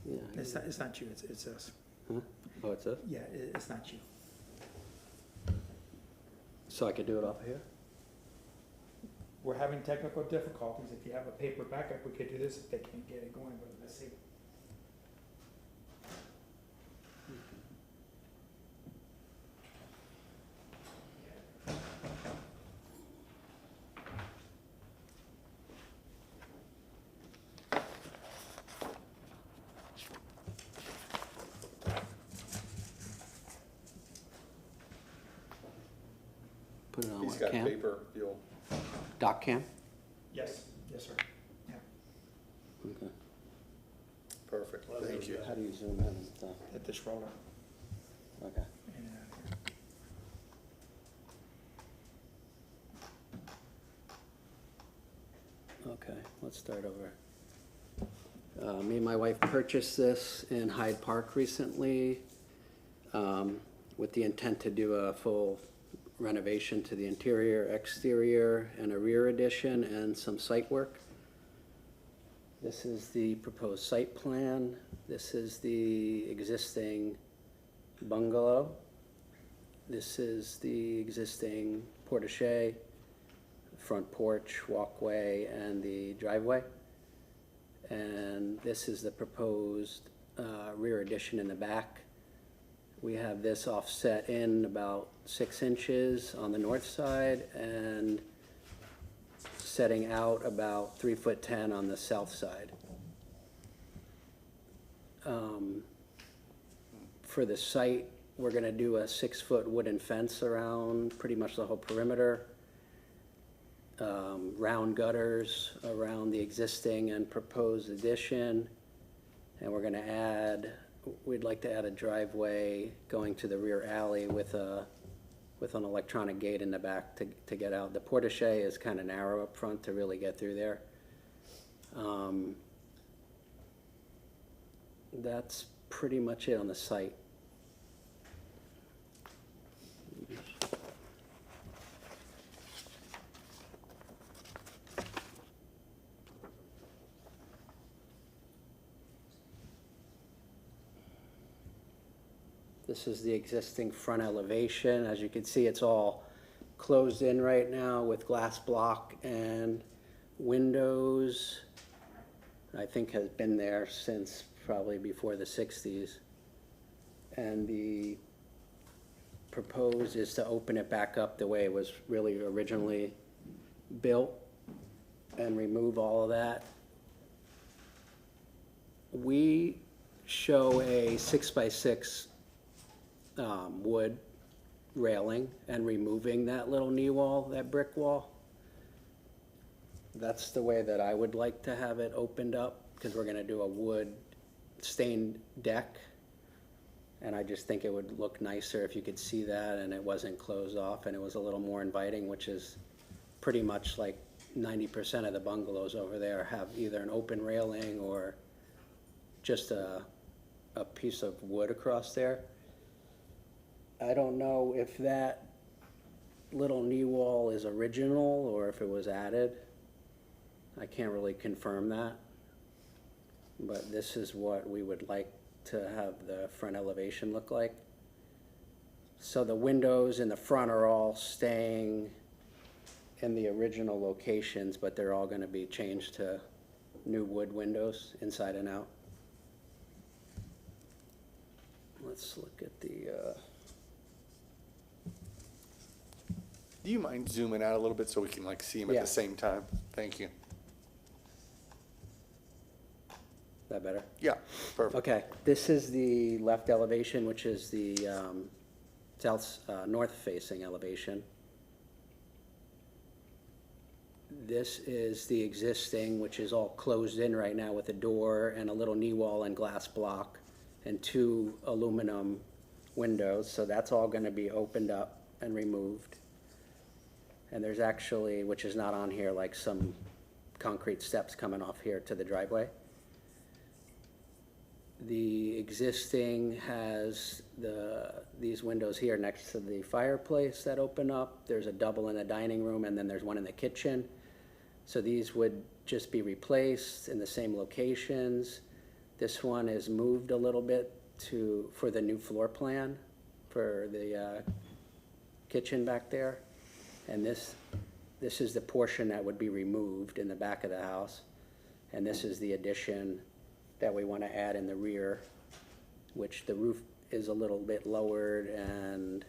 Yeah. It's not you, it's us. Huh? Oh, it's this? Yeah, it's not you. So I could do it off of here? We're having technical difficulties. If you have a paper backup, we could do this if they can't get it going, but let's see. Put it on He's what, got cam? paper, you'll, Doc cam? Yes, yes, sir. Yeah. Okay. perfect, thank you. How do you zoom in and stuff? Hit this roller. Okay. In and out here. Okay, let's start over. Me and my wife purchased this in Hyde Park recently with the intent to do a full renovation to the interior, exterior, and a rear addition and some site work. This is the proposed site plan. This is the existing bungalow. This is the existing porte-cochere, front porch, walkway, and the driveway. And this is the proposed rear addition in the back. We have this offset in about 6 inches on the north side and setting out about 3'10" on the south side. For the site, we're gonna do a 6-foot wooden fence around pretty much the whole perimeter. Round gutters around the existing and proposed addition. And we're gonna add, we'd like to add a driveway going to the rear alley with an electronic gate in the back to get out. The porte-cochere is kind of narrow up front to really get through there. That's pretty much it on the site. This is the existing front elevation. As you can see, it's all closed in right now with glass block and windows. I think has been there since probably before the 60s. And the proposed is to open it back up the way it was really originally built and remove all of that. We show a 6x6 wood railing and removing that little knee wall, that brick wall. That's the way that I would like to have it opened up, because we're gonna do a wood stained deck. And I just think it would look nicer if you could see that and it wasn't closed off and it was a little more inviting, which is pretty much like 90% of the bungalows over there have either an open railing or just a piece of wood across there. I don't know if that little knee wall is original or if it was added. I can't really confirm that. But this is what we would like to have the front elevation look like. So the windows in the front are all staying in the original locations, but they're all gonna be changed to new wood windows inside and out. Let's look at the, Do you mind zooming out a little bit so we can like see them at Yeah. the same time? Thank you. that better? Yeah, perfect. Okay, this is the left elevation, which is the north facing elevation. This is the existing, which is all closed in right now with a door and a little knee wall and glass block and 2 aluminum windows. So that's all gonna be opened up and removed. And there's actually, which is not on here, like some concrete steps coming off here to the driveway. The existing has these windows here next to the fireplace that open up. There's a double in the dining room, and then there's one in the kitchen. So these would just be replaced in the same locations. This one is moved a little bit for the new floor plan for the kitchen back there. And this is the portion that would be removed in the back of the house. And this is the addition that we want to add in the rear, which the roof is a little bit lowered and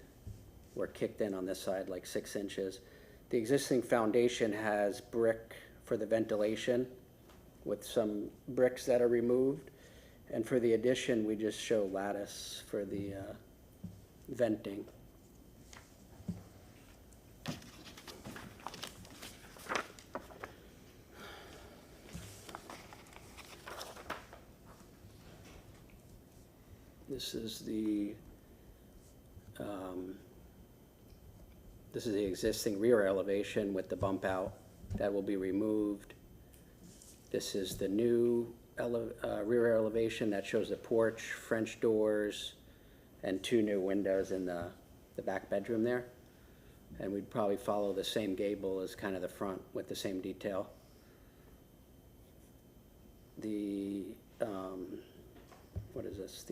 we're kicked in on this side like 6 inches. The existing foundation has brick for the ventilation with some bricks that are removed. And for the addition, we just show lattice for the venting. This is the existing rear elevation with the bump out that will be removed. This is the new rear elevation that shows the porch, French doors, and 2 new windows in the back bedroom there. And we'd probably follow the same gable as kind of the front with the same detail. The what is this?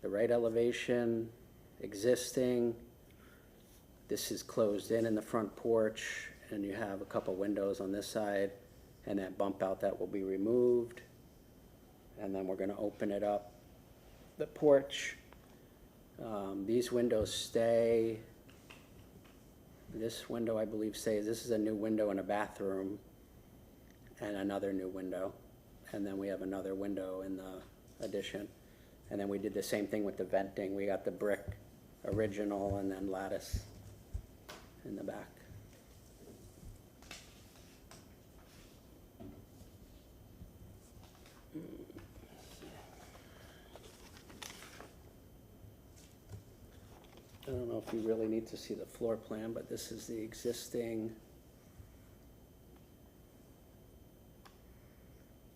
The right elevation, existing. This is closed in the front porch, and you have a couple windows on this side, and that bump out that will be removed. And then we're going to open it up. The porch, these windows stay. This window, I believe, stays. This is a new window in a bathroom, and another new window. And then we have another window in the addition. And then we did the same thing with the venting. We got the brick original and then lattice in the back. I don't know if you really need to see the floor plan, but this is the existing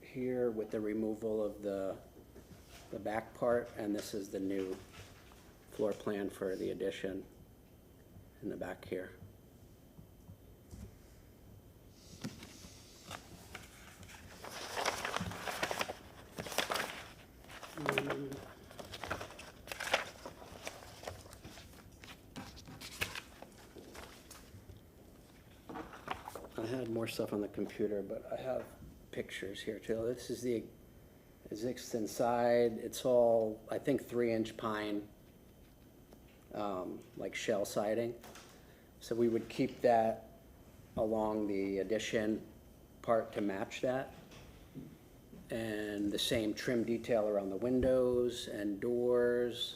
here with the removal of the back part, and this is the new floor plan for the addition in the back here. I had more stuff on the computer, but I have pictures here too. This is the existing side. It's all, I think, 3-inch pine, like shell siding. So we would keep that along the addition part to match that. And the same trim detail around the windows and doors.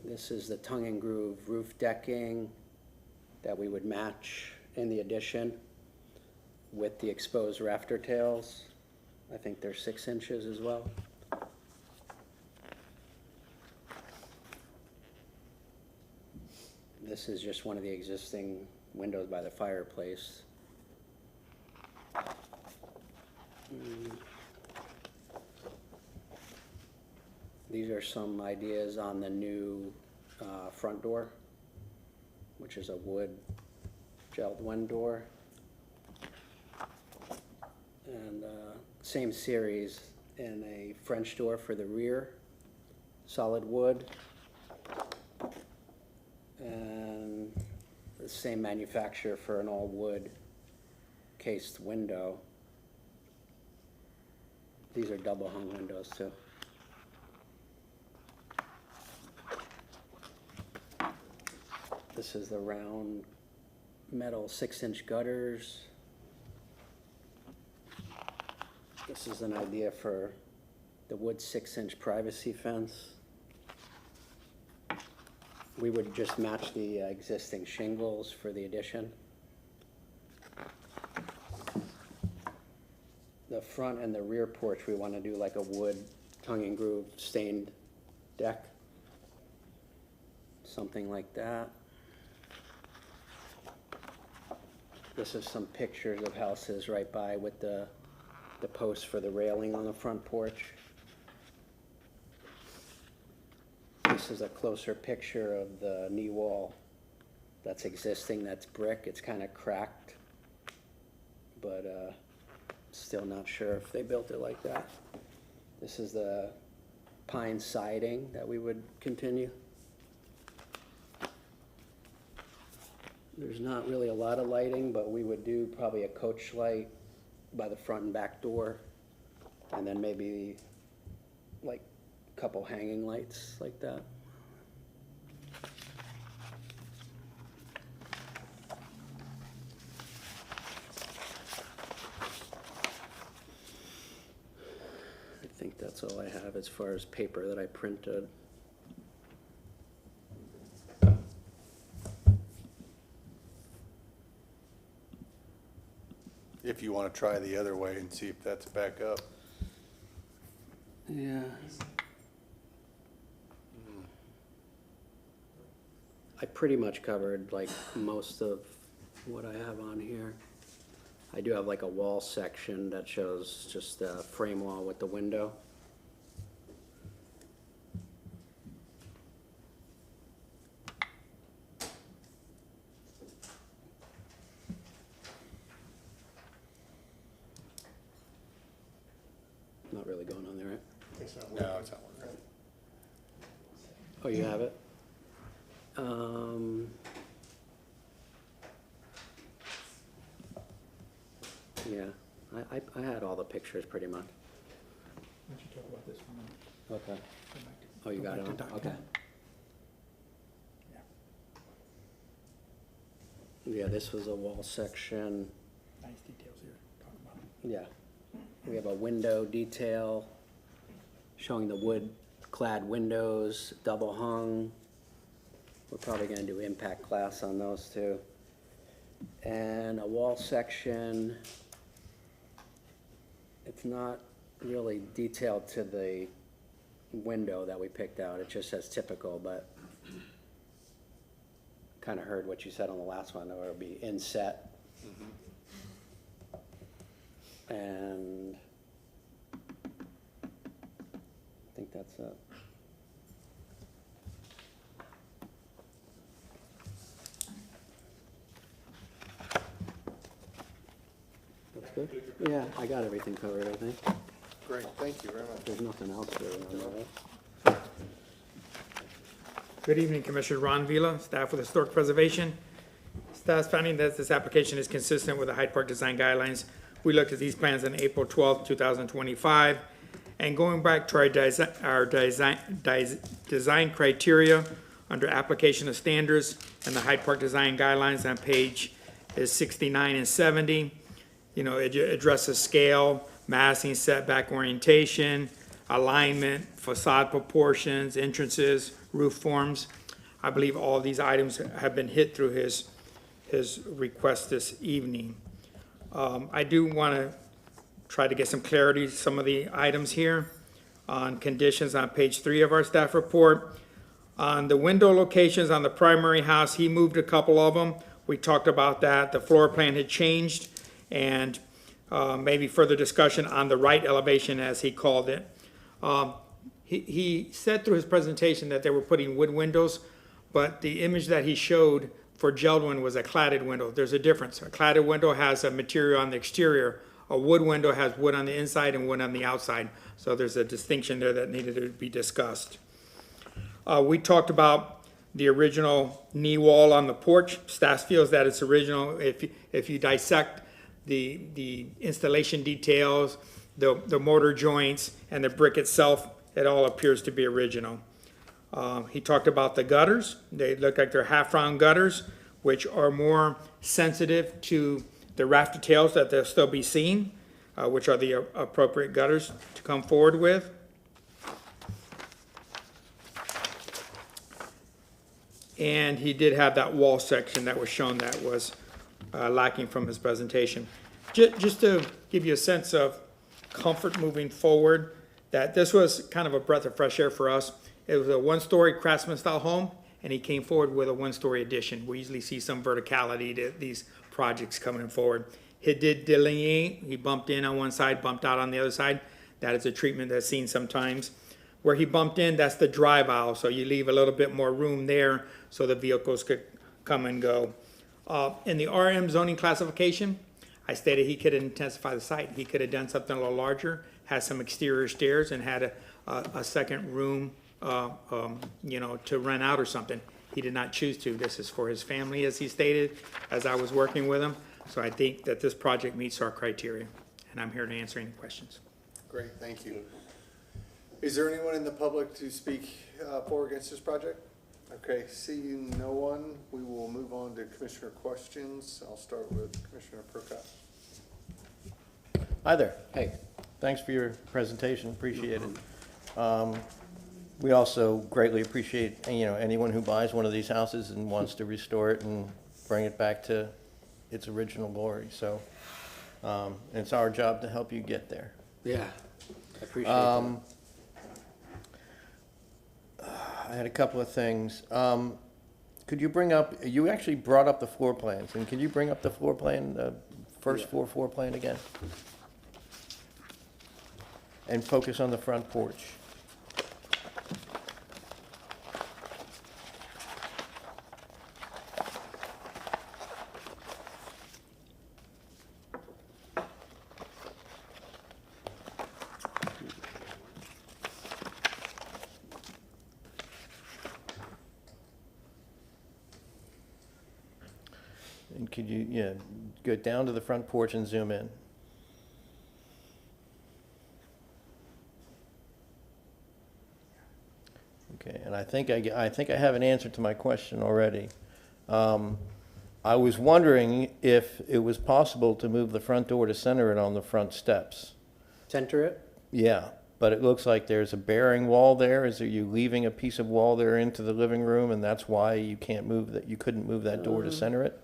This is the tongue and groove roof decking that we would match in the addition with the exposed rafter tails. I think they're 6 inches as well. This is just one of the existing windows by the fireplace. These are some ideas on the new front door, which is a wood gelled wind door. And same series in a French door for the rear, solid wood. And the same manufacturer for an all wood cased window. These are double hung windows too. This is the round metal 6-inch gutters. This is an idea for the wood 6-inch privacy fence. We would just match the existing shingles for the addition. The front and the rear porch, we want to do like a wood tongue and groove stained deck. Something like that. This is some pictures of houses right by with the posts for the railing on the front porch. This is a closer picture of the knee wall that's existing, that's brick. It's kind of cracked, but still not sure if they built it like that. This is the pine siding that we would continue. There's not really a lot of lighting, but we would do probably a coach light by the front and back door, and then maybe like a couple hanging lights like that. I think that's all I have as far as paper that I printed. If you want to try the other way and see if that's back up. Yeah. I pretty much covered like most of what I have on here. I do have like a wall section that shows just a frame wall with the window. Not really going on there, right? No, it's not working. Oh, you have it? Yeah, I had all the pictures pretty much. Why don't you talk about this one? Okay. Oh, you got it on? Okay. Yeah, this was a wall section. Nice details here, talk about it. Yeah. We have a window detail showing the wood-clad windows, double hung. We're probably gonna do impact glass on those too. And a wall section. It's not really detailed to the window that we picked out. It just says typical, but kind of heard what you said on the last one, or it'll be inset. And I think that's it. That's good? Yeah, I got everything covered, I think. Great, thank you very much. There's nothing else really on there, right? Good evening, Commissioner Ron Vila, staff with Historic Preservation. Staff's finding that this application is consistent with the Hyde Park Design Guidelines. We looked at these plans on April 12th, 2025. And going back to our design criteria under application of standards and the Hyde Park Design Guidelines on page is 69 and 70. You know, it addresses scale, massing, setback orientation, alignment, facade proportions, entrances, roof forms. I believe all these items have been hit through his request this evening. I do want to try to get some clarity, some of the items here on conditions on page 3 of our staff report. On the window locations on the primary house, he moved a couple of them. We talked about that. The floor plan had changed, and maybe further discussion on the right elevation, as he called it. He said through his presentation that they were putting wood windows, but the image that he showed for Geldwin was a cladded window. There's a difference. A cladded window has a material on the exterior. A wood window has wood on the inside and wood on the outside. So there's a distinction there that needed to be discussed. We talked about the original knee wall on the porch. Staff feels that it's original. If you dissect the installation details, the mortar joints, and the brick itself, it all appears to be original. He talked about the gutters. They look like they're half-round gutters, which are more sensitive to the rafter tails that they'll still be seen, which are the appropriate gutters to come forward with. And he did have that wall section that was shown that was lacking from his presentation. Just to give you a sense of comfort moving forward, that this was kind of a breath of fresh air for us. It was a one-story craftsman-style home, and he came forward with a one-story addition. We usually see some verticality to these projects coming forward. He did delineate. He bumped in on one side, bumped out on the other side. That is a treatment that's seen sometimes. Where he bumped in, that's the drive aisle, so you leave a little bit more room there so the vehicles could come and go. In the RM zoning classification, I stated he could intensify the site. He could have done something a little larger, had some exterior stairs, and had a second room, to rent out or something. He did not choose to. This is for his family, as he stated, as I was working with him. So I think that this project meets our criteria, and I'm here to answer any questions. Great, thank you. Is there anyone in the public to speak for or against this project? Okay, seeing no one, we will move on to commissioner questions. I'll start with Commissioner Prokop. Hi there. Hey, Thanks for your presentation, appreciate it. We also greatly appreciate, anyone who buys one of these houses and wants to restore it and bring it back to its original glory. So it's our job to help you get there. yeah, I appreciate that. I had a couple of things. Could you bring up, you actually brought up the floor plans, and could you bring up the floor plan, the first floor plan again? And focus on the front porch. And could you, go down to the front porch and zoom in? Okay, and I think I have an answer to my question already. I was wondering if it was possible to move the front door to center it on the front steps. Center it? Yeah, but it looks like there's a bearing wall there. Are you leaving a piece of wall there into the living room, and that's why you can't move that, you couldn't move that door to center it?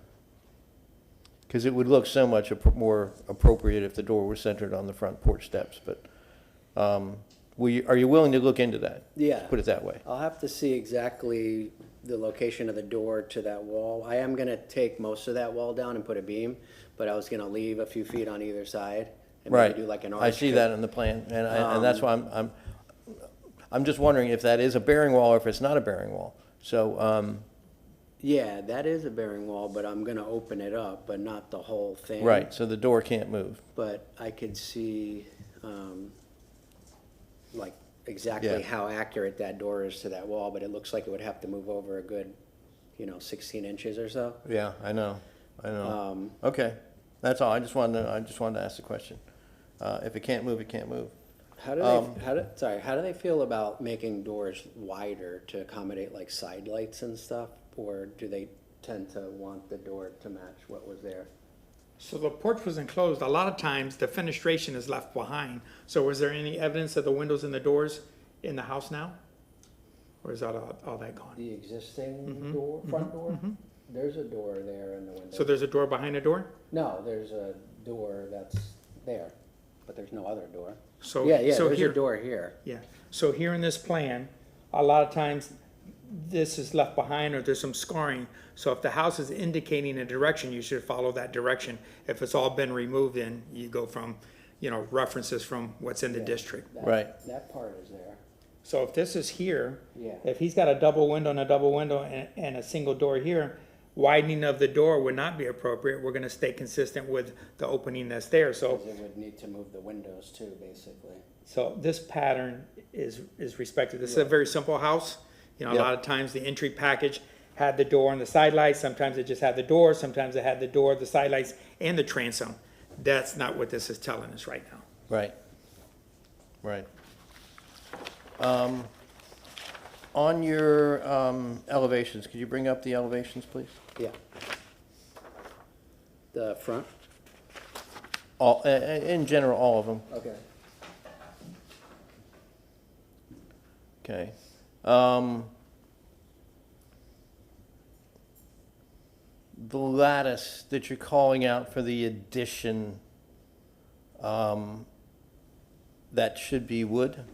Because it would look so much more appropriate if the door were centered on the front porch steps, but, are you willing to look into that? Yeah. Put it that way. I'll have to see exactly the location of the door to that wall. I am gonna take most of that wall down and put a beam, but I was gonna leave a few feet on either side. And maybe Right. do like an arch. I see that in the plan, and that's why I'm just wondering if that is a bearing wall or if it's not a bearing wall. So, Yeah, that is a bearing wall, but I'm gonna open it up, but not the whole thing. right, so the door can't move. But I could see, like exactly Yeah. how accurate that door is to that wall, but it looks like it would have to move over a good, 16 inches or so. Yeah, I know. Okay, that's all. I just wanted to ask the question. If it can't move, it can't move. How do how do they feel about making doors wider to accommodate like side lights and stuff? Or do they tend to want the door to match what was there? So the porch was enclosed. A lot of times, the fenestration is left behind. So was there any evidence of the windows and the doors in the house now? Or is that all that gone? The existing front door? There's a door there in the window. So there's a door behind the door? No, there's a door that's there, but there's no other door. So Yeah, so there's here, a door here. Yeah, so here in this plan, a lot of times, this is left behind or there's some scarring. So if the house is indicating a direction, you should follow that direction. If it's all been removed, then you go from, references from what's in the district. Right. That part is there. So if this is here, Yeah. if he's got a double window and a double window and a single door here, widening of the door would not be appropriate. We're gonna stay consistent with the opening that's there. So, Because it would need to move the windows too, basically. so this pattern is respected. This is a very simple house. A Yeah. lot of times the entry package had the door and the side lights. Sometimes it just had the door. Sometimes it had the door, the side lights, and the transom. That's not what this is telling us right now. Right. Right. On your elevations, could you bring up the elevations, please? Yeah. The front? All, in general, all of them. Okay. Okay. The lattice that you're calling out for the addition, that should be wood?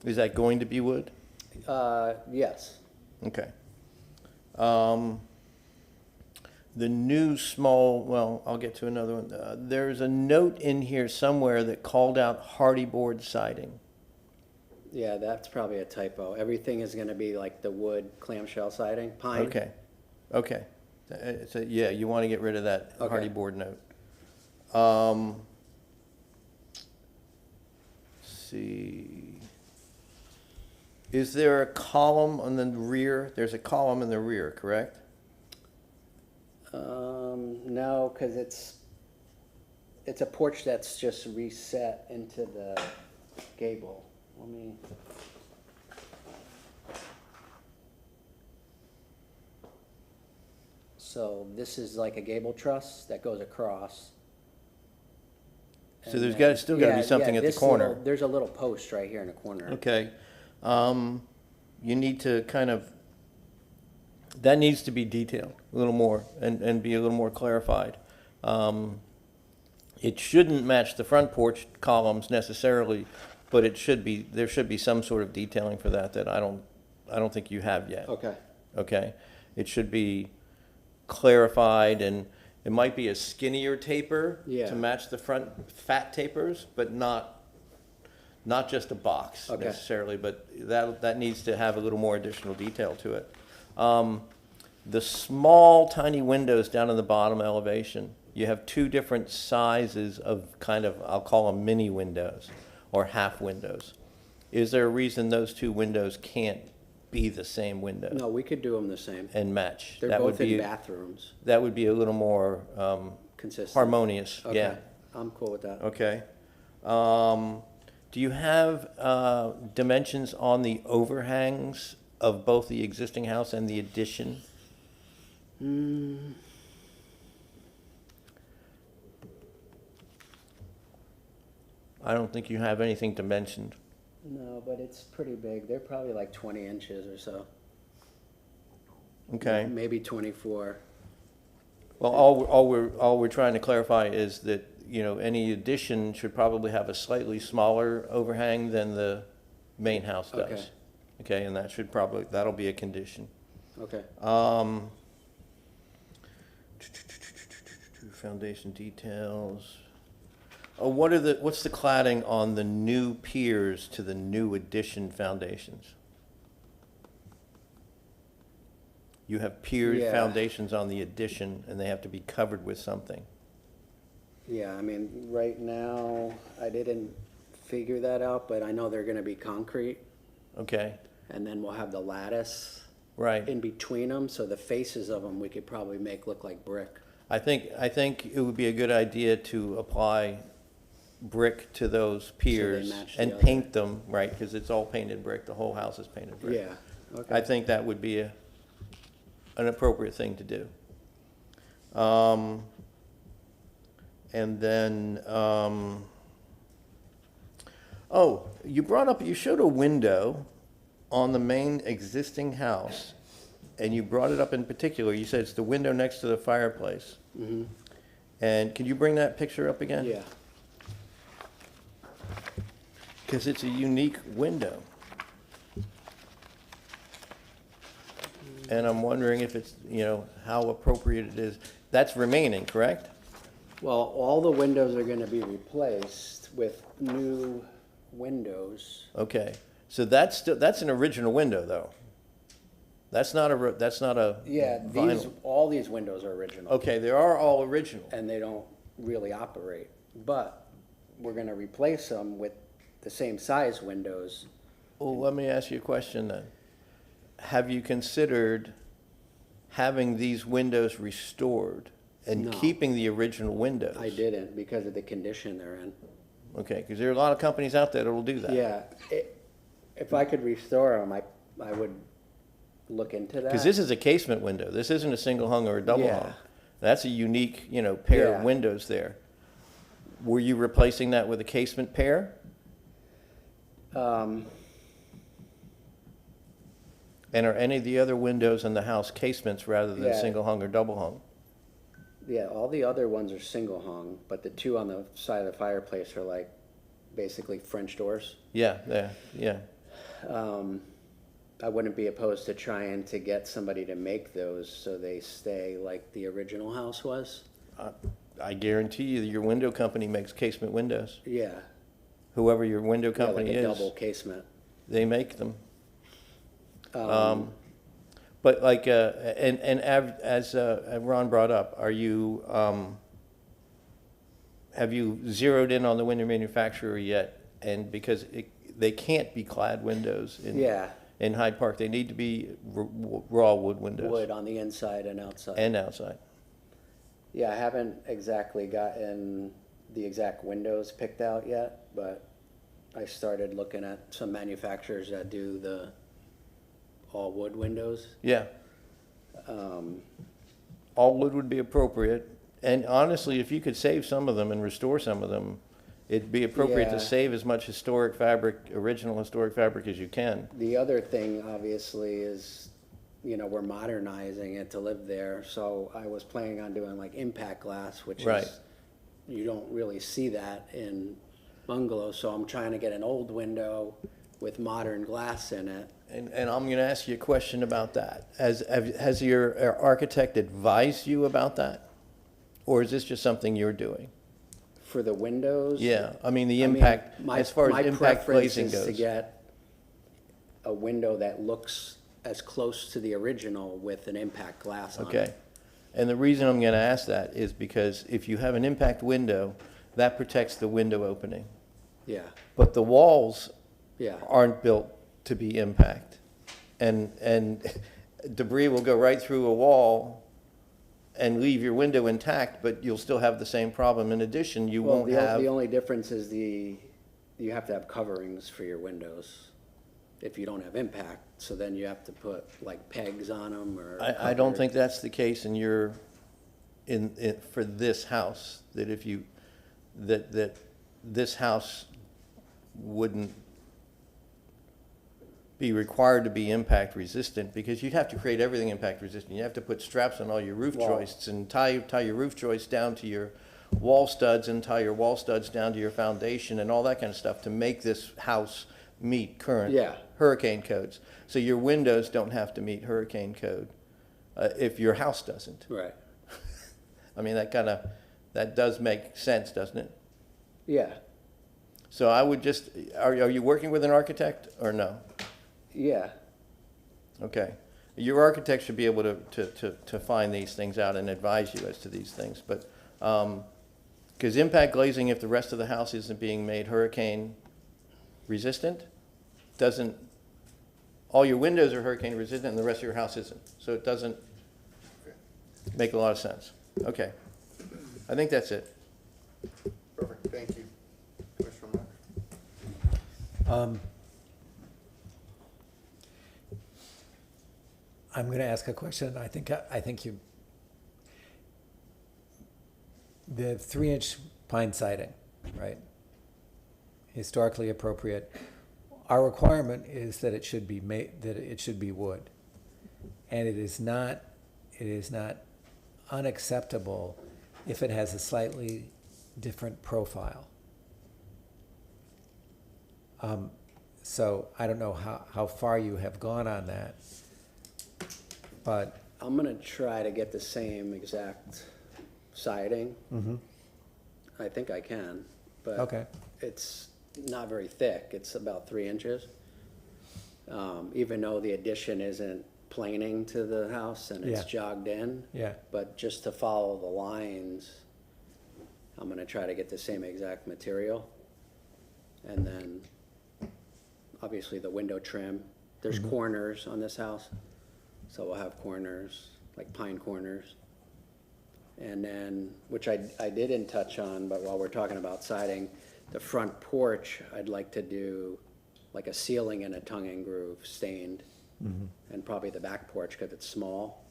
Is that going to be wood? Yes. Okay. The new small, well, I'll get to another one. There's a note in here somewhere that called out hardy board siding. Yeah, that's probably a typo. Everything is gonna be like the wood clamshell siding, pine. Okay, okay. So, yeah, you want to get rid of that Okay. hardy board note. Let's see. Is there a column on the rear? There's a column in the rear, correct? No, because it's a porch that's just reset into the gable. Let me. So this is like a gable truss that goes across. So And there's then- still got to be yeah, something yeah, at the this corner. there's a little post right here in the corner. Okay. You need to kind of, that needs to be detailed a little more and be a little more clarified. It shouldn't match the front porch columns necessarily, but it should be, there should be some sort of detailing for that I don't think you have yet. Okay. Okay? It should be clarified, and it might be a skinnier taper Yeah. to match the front fat tapers, but not just a box Okay. necessarily, but that needs to have a little more additional detail to it. The small, tiny windows down in the bottom elevation, you have two different sizes of kind of, I'll call them mini windows or half windows. Is there a reason those two windows can't be the same window No, we could do them the same. and match? They're That would both in be- bathrooms, That would be a little more consistent. harmonious, Okay, yeah. I'm cool with that. Okay. Do you have dimensions on the overhangs of both the existing house and the addition? I don't think you have anything dimensioned. No, but it's pretty big. They're probably like 20 inches or so. Okay. Maybe 24. Well, all we're trying to clarify is that, any addition should probably have a slightly smaller overhang than the main house does. Okay. Okay, and that'll be a condition. Okay. Foundation details. What's the cladding on the new piers to the new addition foundations? You have pier Yeah. foundations on the addition, and they have to be covered with something. Yeah, I mean, right now, I didn't figure that out, but I know they're gonna be concrete, Okay, and then we'll have the lattice right. in between them, so the faces of them we could probably make look like brick. I think it would be a good idea to apply brick to those piers match the and other. paint them, right, because it's all painted brick, the whole house is painted brick. Yeah, okay. I think that would be an appropriate thing to do. And then, oh, you showed a window on the main existing house, and you brought it up in particular. You said it's the window next to the fireplace. Mm-hmm. And can you bring that picture up again? Yeah. Because it's a unique window. And I'm wondering if it's, how appropriate it is. That's remaining, correct? Well, all the windows are gonna be replaced with new windows. Okay, so that's an original window, though. That's not a Yeah, vinyl. all these windows are original. Okay, they are all original. And they don't really operate, but we're gonna replace them with the same size windows. Well, let me ask you a question then. Have you considered having these windows restored and No. keeping the original windows? I didn't because of the condition they're in. Okay, because there are a lot of companies out there that will do that. Yeah, if I could restore them, I would look into that. Because this is a casement window. This isn't a single hung or a double Yeah. hung. That's a unique, pair of Yeah. windows there. Were you replacing that with a casement pair? And are any of the other windows in the house casements rather than Yeah. single hung or double hung? Yeah, all the other ones are single hung, but the two on the side of the fireplace are like basically French doors. Yeah, yeah. I wouldn't be opposed to trying to get somebody to make those so they stay like the original house was. I guarantee you that your window company makes casement windows. Yeah, Whoever your window yeah, like company a is, double casement. they make them. But like, as Ron brought up, have you zeroed in on the window manufacturer yet? And because they can't be clad windows Yeah, in Hyde Park, they need to be raw wood windows. wood on the inside and outside. And outside. Yeah, I haven't exactly gotten the exact windows picked out yet, but I started looking at some manufacturers that do the all wood windows. Yeah. All wood would be appropriate. And honestly, if you could save some of them and restore some of them, it'd be appropriate Yeah. to save as much historic fabric, original historic fabric as you can. The other thing, obviously, is, we're modernizing it to live there, so I was planning on doing like impact glass, which Right. is, you don't really see that in bungalows, so I'm trying to get an old window with modern glass in it. And I'm gonna ask you a question about that. Has your architect advised you about that? Or is this just something you're doing? For the windows? Yeah, I mean, the impact, my- as far as my impact preference glazing is to goes. get a window that looks as close to the original with an impact glass on it. Okay. And the reason I'm gonna ask that is because if you have an impact window, that protects the window opening. Yeah, But the walls yeah. aren't built to be impact. And debris will go right through a wall and leave your window intact, but you'll still have the same problem. In addition, you Well, won't the have, only difference is you have to have coverings for your windows if you don't have impact, so then you have to put like pegs on them or. I don't cover- think that's the case for this house, that if you, that this house wouldn't be required to be impact resistant, because you'd have to create everything impact resistant. You have to put straps on all your roof Well- joists and tie your roof joists down to your wall studs and tie your wall studs down to your foundation and all that kind of stuff to make this house meet current Yeah. hurricane codes. So your windows don't have to meet hurricane code, if your house doesn't. Right, I mean, that does make sense, doesn't it? yeah, So I would just, are you working with an architect or no? yeah, Okay. Your architect should be able to find these things out and advise you as to these things, but, because impact glazing, if the rest of the house isn't being made hurricane resistant, doesn't, all your windows are hurricane resistant and the rest of your house isn't. So it doesn't make a lot of sense. Okay. I think that's it. Perfect, thank you. Commissioner Mack? I'm going to ask a question. I think you, the 3-inch pine siding, right? Historically appropriate. Our requirement is that it should be that it should be wood. And it is not unacceptable if it has a slightly different profile. So I don't know how far you have gone on that, but. I'm gonna try to get the same exact siding. I think I can, but Okay. it's not very thick. It's about 3 inches. Even though the addition isn't planing to the house and it's Yeah. jogged in. Yeah. But just to follow the lines, I'm gonna try to get the same exact material. And then, obviously, the window trim. There's corners on this house, so we'll have corners, like pine corners. And then, which I didn't touch on, but while we're talking about siding, the front porch, I'd like to do like a ceiling and a tongue and groove stained. And probably the back porch, because it's small.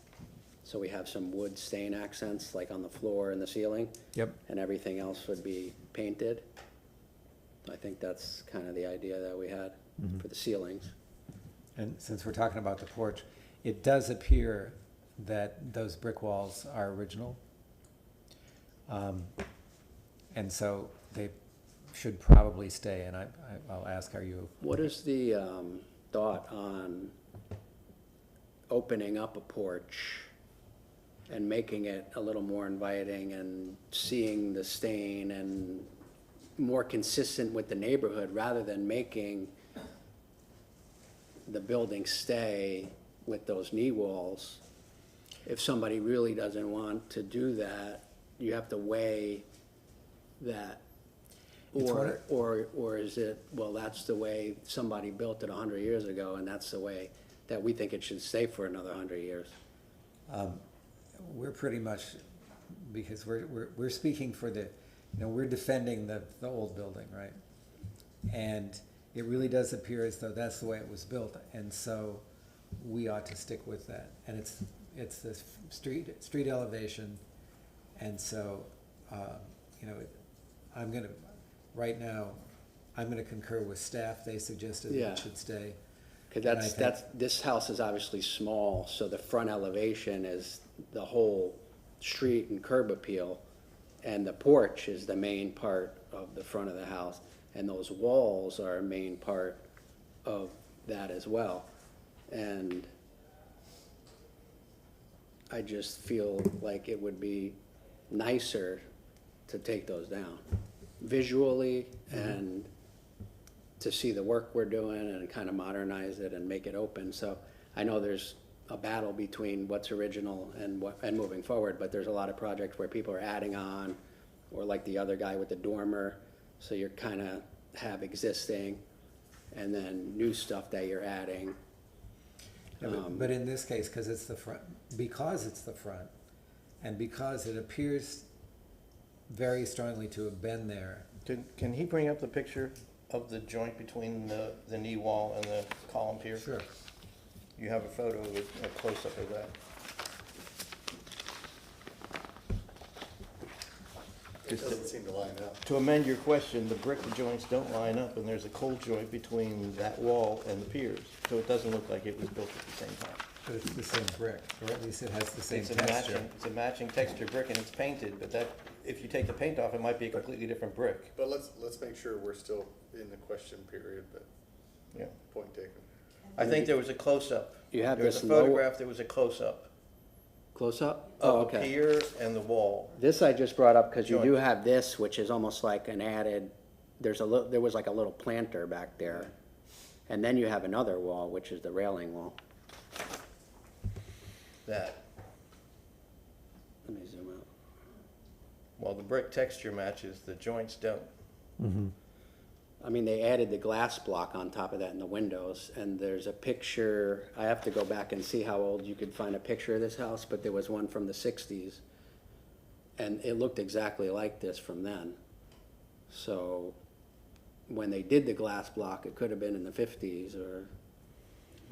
So we have some wood stain accents, like on the floor and the ceiling. Yep. And everything else would be painted. I think that's kind of the idea that we had for the ceilings. And since we're talking about the porch, it does appear that those brick walls are original. And so they should probably stay, and I'll ask, are you? What is the thought on opening up a porch and making it a little more inviting and seeing the stain and more consistent with the neighborhood rather than making the building stay with those knee walls? If somebody really doesn't want to do that, you have to weigh that. It's Or is it, well, that's the way somebody built it 100 years ago, and that's the way that we think it should stay for another 100 years? We're pretty much, because we're speaking for the, we're defending the old building, right? And it really does appear as though that's the way it was built, and so we ought to stick with that. And it's the street elevation, and so, right now, I'm gonna concur with staff. They suggested that Yeah. it should stay. Because And I think- this house is obviously small, so the front elevation is the whole street and curb appeal, and the porch is the main part of the front of the house, and those walls are a main part of that as well. And I just feel like it would be nicer to take those down visually and to see the work we're doing and kind of modernize it and make it open. So I know there's a battle between what's original and moving forward, but there's a lot of projects where people are adding on, or like the other guy with the dormer. So you're kind of have existing and then new stuff that you're adding. Yeah, but in this case, because it's the front, and because it appears very strongly to have been there. Can he bring up the picture of the joint between the knee wall and the column pier? Sure. You have a photo with a close-up of that. It doesn't seem to line up. To amend your question, the brick joints don't line up, and there's a cold joint between that wall and the piers, so it doesn't look like it was built at the same time. But it's the same brick, or at least it has the same It's a texture. it's a matching texture brick, and it's painted, but that, if you take the paint off, it might be a completely different brick. But let's make sure we're still in the question period, but Yeah. point taken. I think there was a close-up. You have There was this a lower- photograph, there was a close-up Close up? Oh, of the okay. pier and the wall. This I just brought up because you do Joint. have this, which is almost like an added, there was like a little planter back there. And then you have another wall, which is the railing wall. That, Let me zoom out. while the brick texture matches, the joints don't. I mean, they added the glass block on top of that in the windows, and there's a picture, I have to go back and see how old you could find a picture of this house, but there was one from the sixties. And it looked exactly like this from then. So when they did the glass block, it could have been in the fifties or,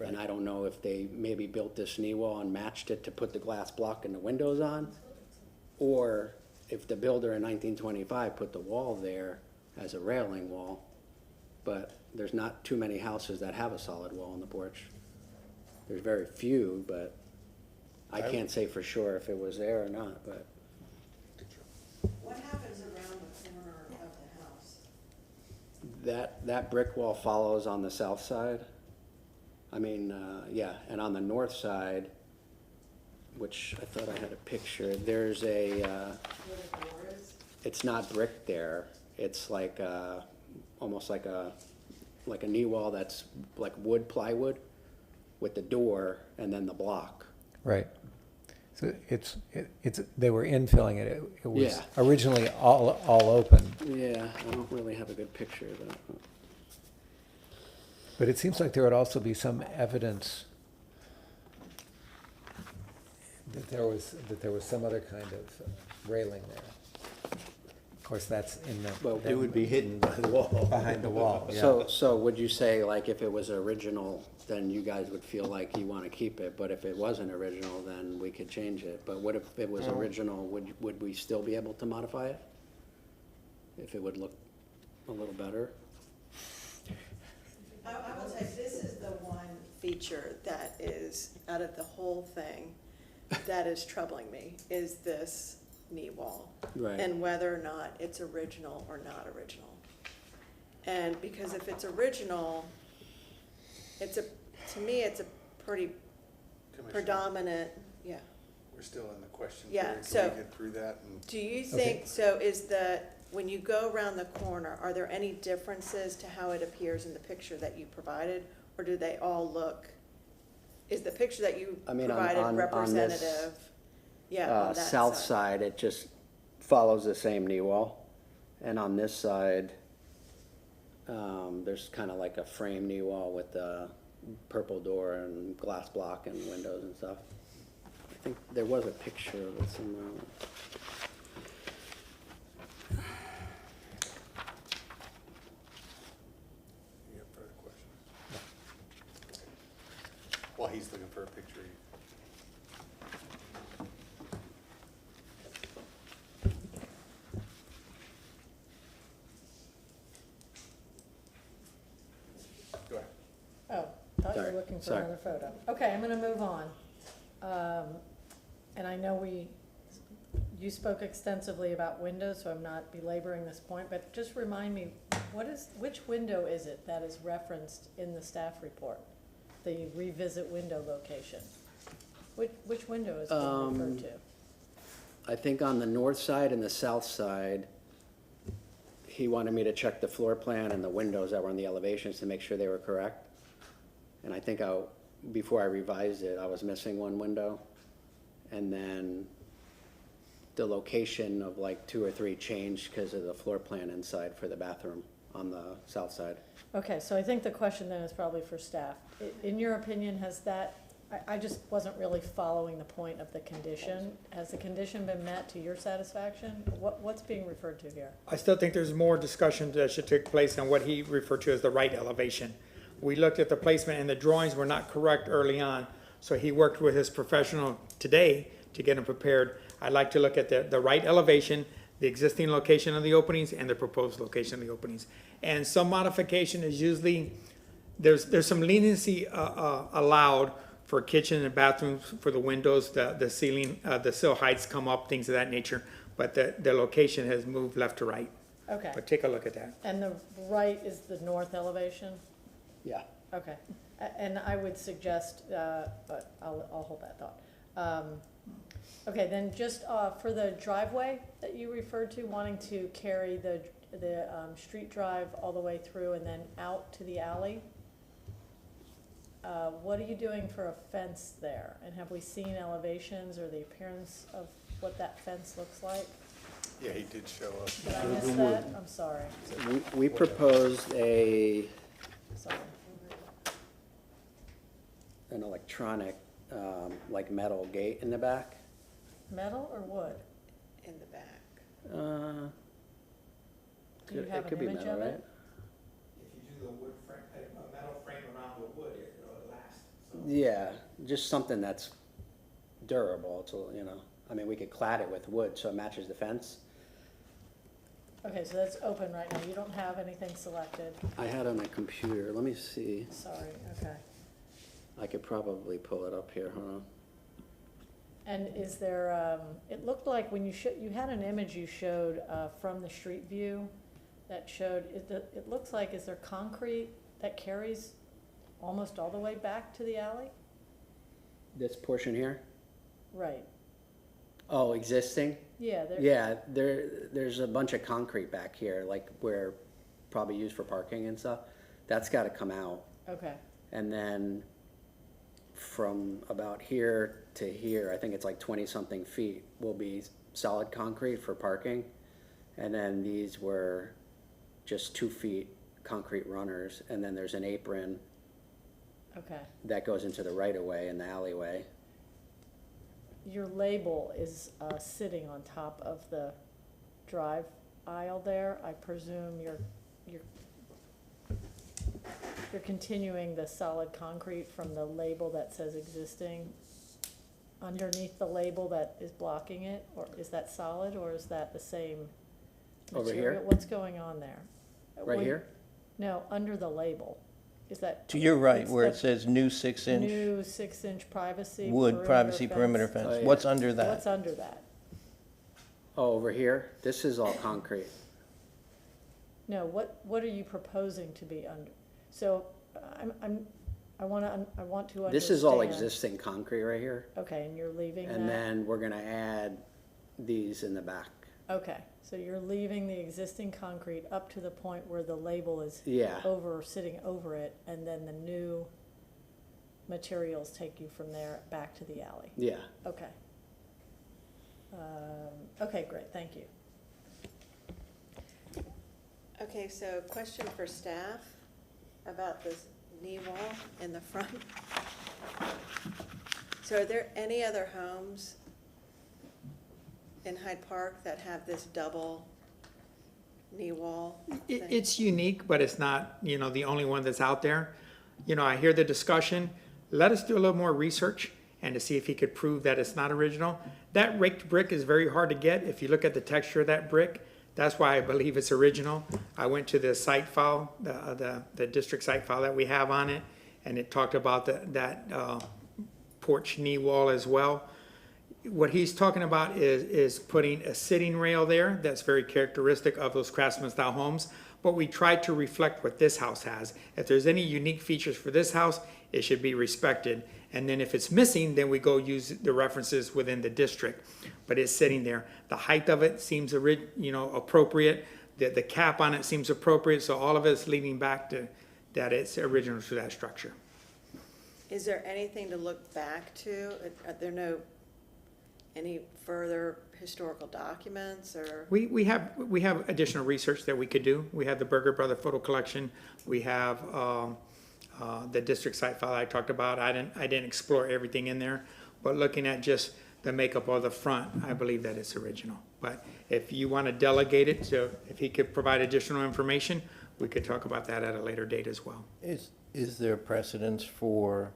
and I don't know if they maybe built this knee wall and matched it to put the glass block and the windows on, or if the builder in 1925 put the wall there as a railing wall. But there's not too many houses that have a solid wall on the porch. There's very few, but I can't say for sure if it was there or not, but. What happens around the corner of the house? That brick wall follows on the south side. I mean, yeah, and on the north side, which I thought I had a picture, there's a, Where the door is? it's not brick there. It's like, almost like a knee wall that's like wood, plywood, with the door and then the block. Right. So it's, they were infilling it. It was Yeah. originally all open. Yeah, I don't really have a good picture of that. But it seems like there would also be some evidence that there was some other kind of railing there. Of course, that's in the. Well, It would be hidden by the wall. Behind the wall, yeah. So would you say, like, if it was original, then you guys would feel like you want to keep it, but if it wasn't original, then we could change it? But what if it was original, would we still be able to modify it? If it would look a little better? I will say, this is the one feature that is, out of the whole thing, that is troubling me, is this knee wall. Right. And whether or not it's original or not original. And because if it's original, to me, it's a pretty predominant, yeah. We're still in the question Yeah, period. so- Can we get through that? And Do you think, so when you go around the corner, are there any differences to how it appears in the picture that you provided? Or do they all look, is the picture that you I mean, provided on this, representative? Yeah, on that south side, it just follows the same knee wall. And on this side, there's kind of like a frame knee wall with the purple door and glass block and windows and stuff. I think there was a picture of it somewhere. you have further questions? While he's looking for a picture. Go ahead. Oh, thought you were Sorry, looking for sorry. another photo. Okay, I'm gonna move on. And I know you spoke extensively about windows, so I'm not belaboring this point, but just remind me, which window is it that is referenced in the staff report? The revisit window location? Which window is being referred to? I think on the north side and the south side, he wanted me to check the floor plan and the windows that were on the elevations to make sure they were correct. And I think before I revised it, I was missing one window. And then the location of like 2 or 3 changed because of the floor plan inside for the bathroom on the south side. Okay, so I think the question then is probably for staff. In your opinion, has that, I just wasn't really following the point of the condition. Has the condition been met to your satisfaction? What's being referred to here? I still think there's more discussion that should take place on what he referred to as the right elevation. We looked at the placement and the drawings were not correct early on, so he worked with his professional today to get him prepared. I'd like to look at the right elevation, the existing location of the openings, and the proposed location of the openings. And some modification is usually, there's some leniency allowed for kitchen and bathrooms, for the windows, the ceiling, the sill heights come up, things of that nature, but the location has moved left to right. Okay, But take a look at that. and the right is the north elevation? Yeah. Okay, and I would suggest, but I'll hold that thought. Okay, then just for the driveway that you referred to, wanting to carry the street drive all the way through and then out to the alley, what are you doing for a fence there? And have we seen elevations or the appearance of what that fence looks like? Yeah, he did show up. Did I miss that? I'm sorry, We proposed sorry. an electronic, like metal gate in the back. Metal or wood? In the back. Do you It have could an be image metal, of right? it? If you do the wood frame, a metal frame around the wood, it'll last. Yeah, just something that's durable, you know, I mean, we could clad it with wood so it matches the fence. Okay, so that's open right now. You don't have anything selected. I had on my computer, let me see, Sorry, okay. I could probably pull it up here, hold on. And is there, it looked like when you had an image you showed from the street view that showed, it looks like, is there concrete that carries almost all the way back to the alley? This portion here? Right, Oh, existing? yeah, there, Yeah, there's a bunch of concrete back here, like where, probably used for parking and stuff. That's gotta come out. okay, And then from about here to here, I think it's like 20-something feet, will be solid concrete for parking. And then these were just 2 feet concrete runners, and then there's an apron okay. that goes into the right-of-way in the alleyway. Your label is sitting on top of the drive aisle there. I presume you're continuing the solid concrete from the label that says existing underneath the label that is blocking it, or is that solid, or is that the same Over material? here? What's going on there? Right here? No, under the label. Is that? To your right, it's where it the says new 6-inch New 6-inch privacy. wood privacy perimeter Oh, fence. yeah. What's under that? What's under that? Oh, over here? This is all concrete. No, what are you proposing to be under? So, I want to understand. This is all existing concrete right here. Okay, and you're leaving that? And then we're gonna add these in the back. Okay, so you're leaving the existing concrete up to the point where the label is Yeah. sitting over it, and then the new materials take you from there back to the alley? Yeah. Okay. Okay, great, thank you. Okay, so question for staff about this knee wall in the front. So are there any other homes in Hyde Park that have this double knee wall thing? It's unique, but it's not, the only one that's out there. I hear the discussion. Let us do a little more research and to see if he could prove that it's not original. That raked brick is very hard to get. If you look at the texture of that brick, that's why I believe it's original. I went to the site file, the district site file that we have on it, and it talked about that porch knee wall as well. What he's talking about is putting a sitting rail there that's very characteristic of those craftsman style homes. But we tried to reflect what this house has. If there's any unique features for this house, it should be respected. And then if it's missing, then we go use the references within the district. But it's sitting there. The height of it seems appropriate. The cap on it seems appropriate. So all of it's leading back to that it's original to that structure. Is there anything to look back to? Are there any further historical documents or? We have additional research that we could do. We have the Berger Brother photo collection. We have the district site file I talked about. I didn't explore everything in there, but looking at just the makeup of the front, I believe that it's original. But if you want to delegate it, so if he could provide additional information, we could talk about that at a later date as well. Is there precedence for,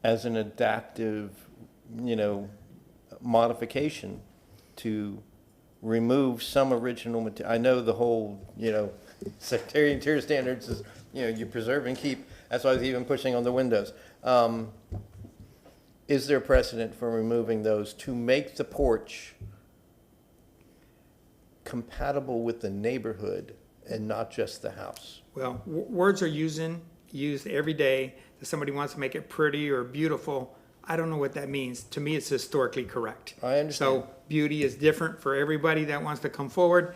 as an adaptive, modification to remove some original material? I know the whole, Secretary of Interior standards is, you preserve and keep. That's why I was even pushing on the windows. Is there precedent for removing those to make the porch compatible with the neighborhood and not just the house? Well, words are used every day. If somebody wants to make it pretty or beautiful, I don't know what that means. To me, it's historically correct. I understand. So beauty is different for everybody that wants to come forward.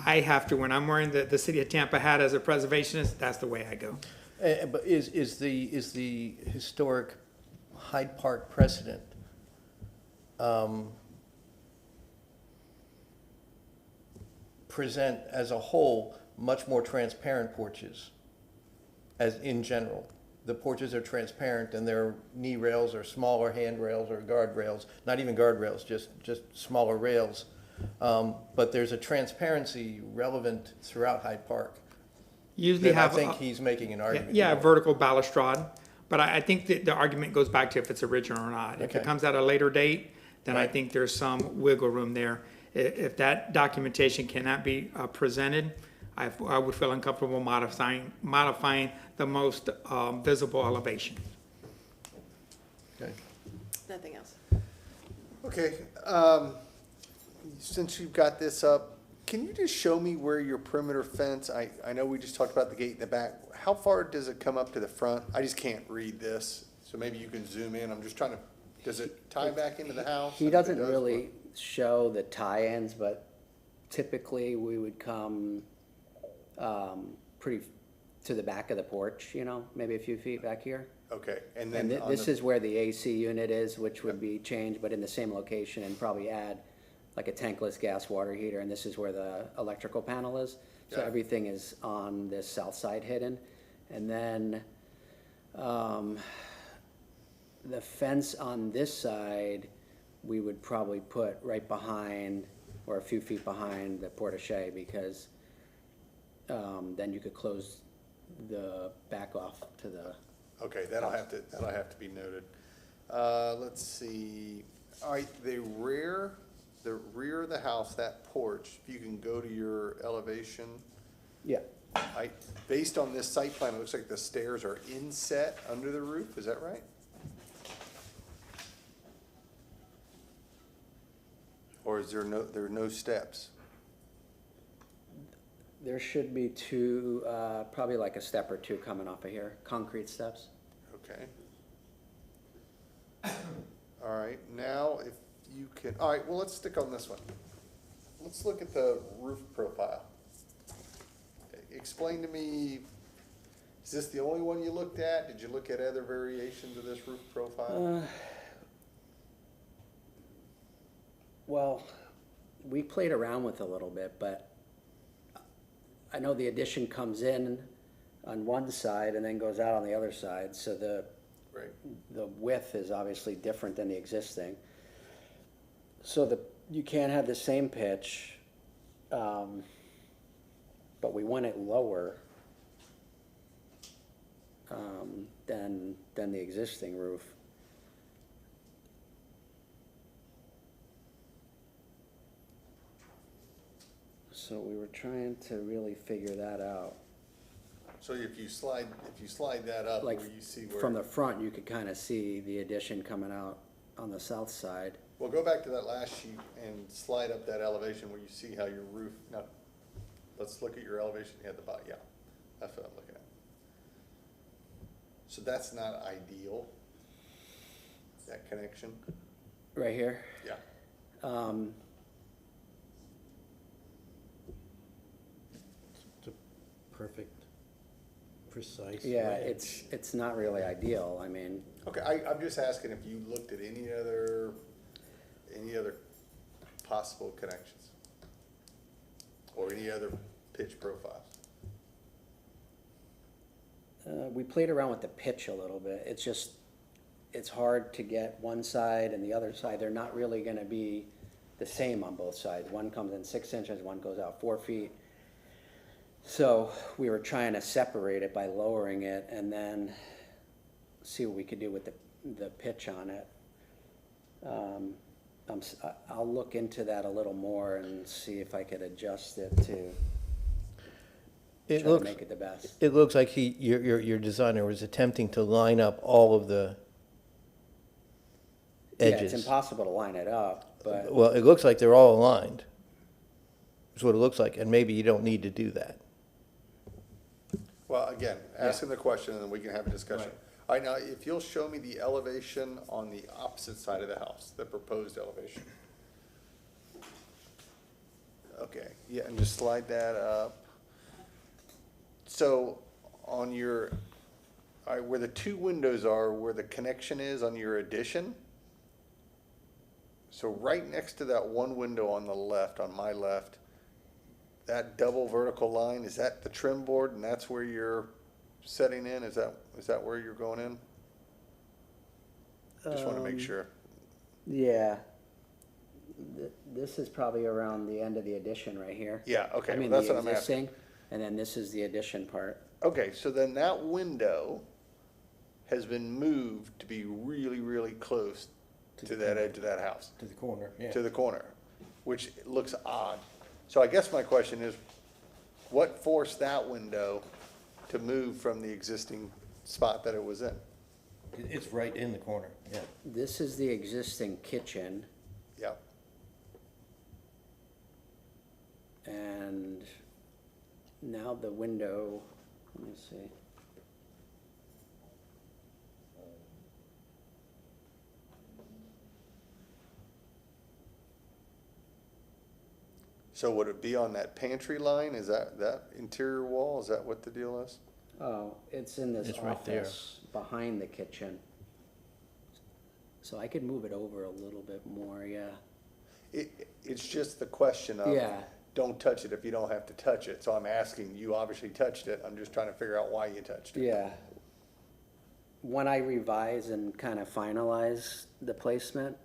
I have to, when I'm wearing the City of Tampa hat as a preservationist, that's the way I go. But is the historic Hyde Park precedent present as a whole much more transparent porches, as in general. The porches are transparent and their knee rails are smaller handrails or guardrails, not even guardrails, just smaller rails. But there's a transparency relevant throughout Hyde Park. Usually That I have. think he's making an argument. Yeah, for. vertical balustrade, but I think that the argument goes back to if it's original or not. If it Okay. comes at a later date, then I Right. think there's some wiggle room there. If that documentation cannot be presented, I would feel uncomfortable modifying the most visible elevation. Okay. Nothing else. Okay, since you've got this up, can you just show me where your perimeter fence, I know we just talked about the gate in the back. How far does it come up to the front? I just can't read this, so maybe you can zoom in. I'm just trying to, does it tie back into the house? He And if it doesn't does, really show the tie-ins, but typically we would come pretty to the back of the porch, you know, maybe a few feet back here. Okay, and And then on this the, is where the AC unit is, which would be changed, but in the same location, and probably add like a tankless gas water heater, and this is where the electrical panel is. So Yeah. everything is on this south side hidden. And then the fence on this side, we would probably put right behind, or a few feet behind the porte-cochere, because then you could close the back off to the, okay, that'll have to be noted. Let's see, all right, the rear of the house, that porch, if you can go to your elevation. yeah. Based on this site plan, it looks like the stairs are inset under the roof, is that right? Or is there are no steps? There should be two, probably like a step or two coming off of here, concrete steps. Okay. All right, now if you can, all right, well, let's stick on this one. Let's look at the roof profile. Explain to me, is this the only one you looked at? Did you look at other variations of this roof profile? Well, we played around with it a little bit, but I know the addition comes in on one side and then goes out on the other side, so Right. the width is obviously different than the existing. So you can't have the same pitch, but we want it lower than the existing roof. So we were trying to really figure that out. So if you slide that up, where Like, you see where. from the front, you could kind of see the addition coming out on the south side. Well, go back to that last sheet and slide up that elevation where you see how your roof, now, let's look at your elevation at the bottom, yeah, that's what I'm looking at. So that's not ideal, that connection, Right here. yeah. Perfect, precise. Yeah, wedge. it's not really ideal, I mean, Okay, I'm just asking if you looked at any other possible connections? Or any other pitch profiles? we played around with the pitch a little bit. It's hard to get one side and the other side, they're not really gonna be the same on both sides. One comes in 6 inches, one goes out 4 feet. So we were trying to separate it by lowering it and then see what we could do with the pitch on it. I'll look into that a little more and see if I could adjust it to It try to looks, make it the best. it looks like your designer was attempting to line up all of the Yeah, edges. it's impossible to line it up, but Well, it looks like they're all aligned. That's what it looks like, and maybe you don't need to do that. Well, again, ask him the question and then we can have a discussion. All right, now, if you'll show me the elevation on the opposite side of the house, the proposed elevation. Okay, yeah, and just slide that up. So on your, all right, where the two windows are, where the connection is on your addition. So right next to that one window on the left, on my left, that double vertical line, is that the trim board and that's where you're setting in? Is that where you're going in? Just want to make sure. Yeah. This is probably around the end of the addition right here. Yeah, okay, I mean, well, that's the what I'm asking. existing, and then this is the addition part. Okay, so then that window has been moved to be really, really close to that edge of that house, To the corner, yeah. to the corner, which looks odd. So I guess my question is, what forced that window to move from the existing spot that it was in? It's right in the corner, yeah. This is the existing kitchen, Yeah, and now the window, let me see. so would it be on that pantry line? Is that interior wall? Is that what the deal is? Oh, it's in this It's right there. office behind the kitchen. So I could move it over a little bit more, yeah. It's just the question of, Yeah. don't touch it if you don't have to touch it. So I'm asking, you obviously touched it, I'm just trying to figure out why you touched it. Yeah. When I revise and kind of finalize the placement,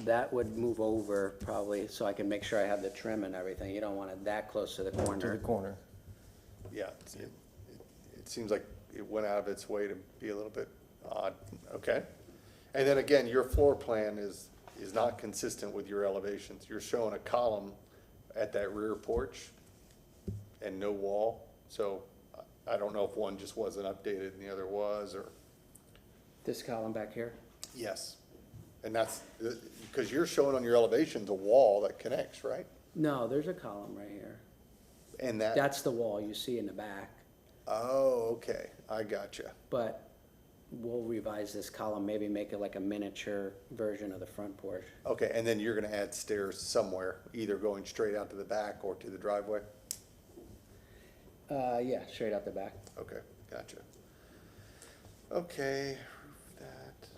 that would move over probably, so I can make sure I have the trim and everything. You don't want it that close to the To the corner. corner. Yeah, it seems like it went out of its way to be a little bit odd, okay? And then again, your floor plan is not consistent with your elevations. You're showing a column at that rear porch and no wall, so I don't know if one just wasn't updated and the other was, or, This column back here? yes. And that's, because you're showing on your elevations a wall that connects, right? No, there's a column right here. And that, That's the wall you see in the back, oh, okay, I gotcha. but we'll revise this column, maybe make it like a miniature version of the front porch. Okay, and then you're gonna add stairs somewhere, either going straight out to the back or to the driveway? Yeah, straight out the back. Okay, gotcha. Okay, roof that,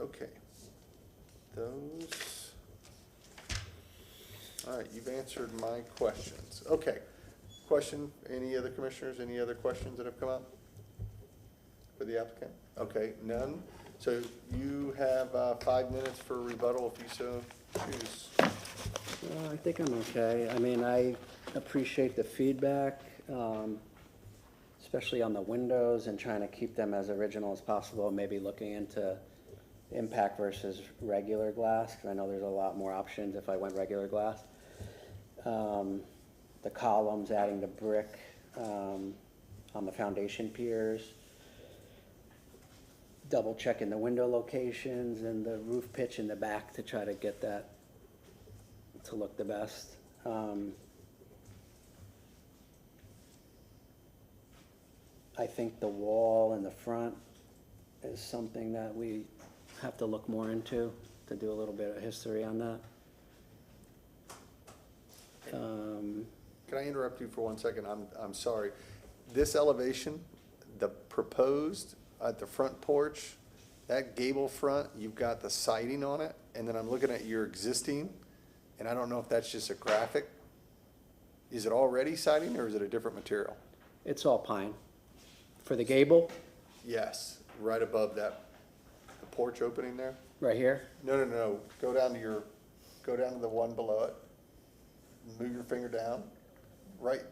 okay. Those, all right, you've answered my questions. Okay, question, any other commissioners, any other questions that have come up for the applicant? Okay, none. So you have 5 minutes for rebuttal if you so choose. I think I'm okay. I mean, I appreciate the feedback, especially on the windows and trying to keep them as original as possible, maybe looking into impact versus regular glass, because I know there's a lot more options if I went regular glass. The columns, adding the brick on the foundation piers, double checking the window locations and the roof pitch in the back to try to get that to look the best. I think the wall in the front is something that we have to look more into, to do a little bit of history on that. Can I interrupt you for 1 second? I'm sorry. This elevation, the proposed at the front porch, that gable front, you've got the siding on it, and then I'm looking at your existing, and I don't know if that's just a graphic. Is it already siding or is it a different material? It's all pine. For the gable, Yes, right above that, the porch opening there? right here, No. Go down to the one below it. Move your finger down. Right.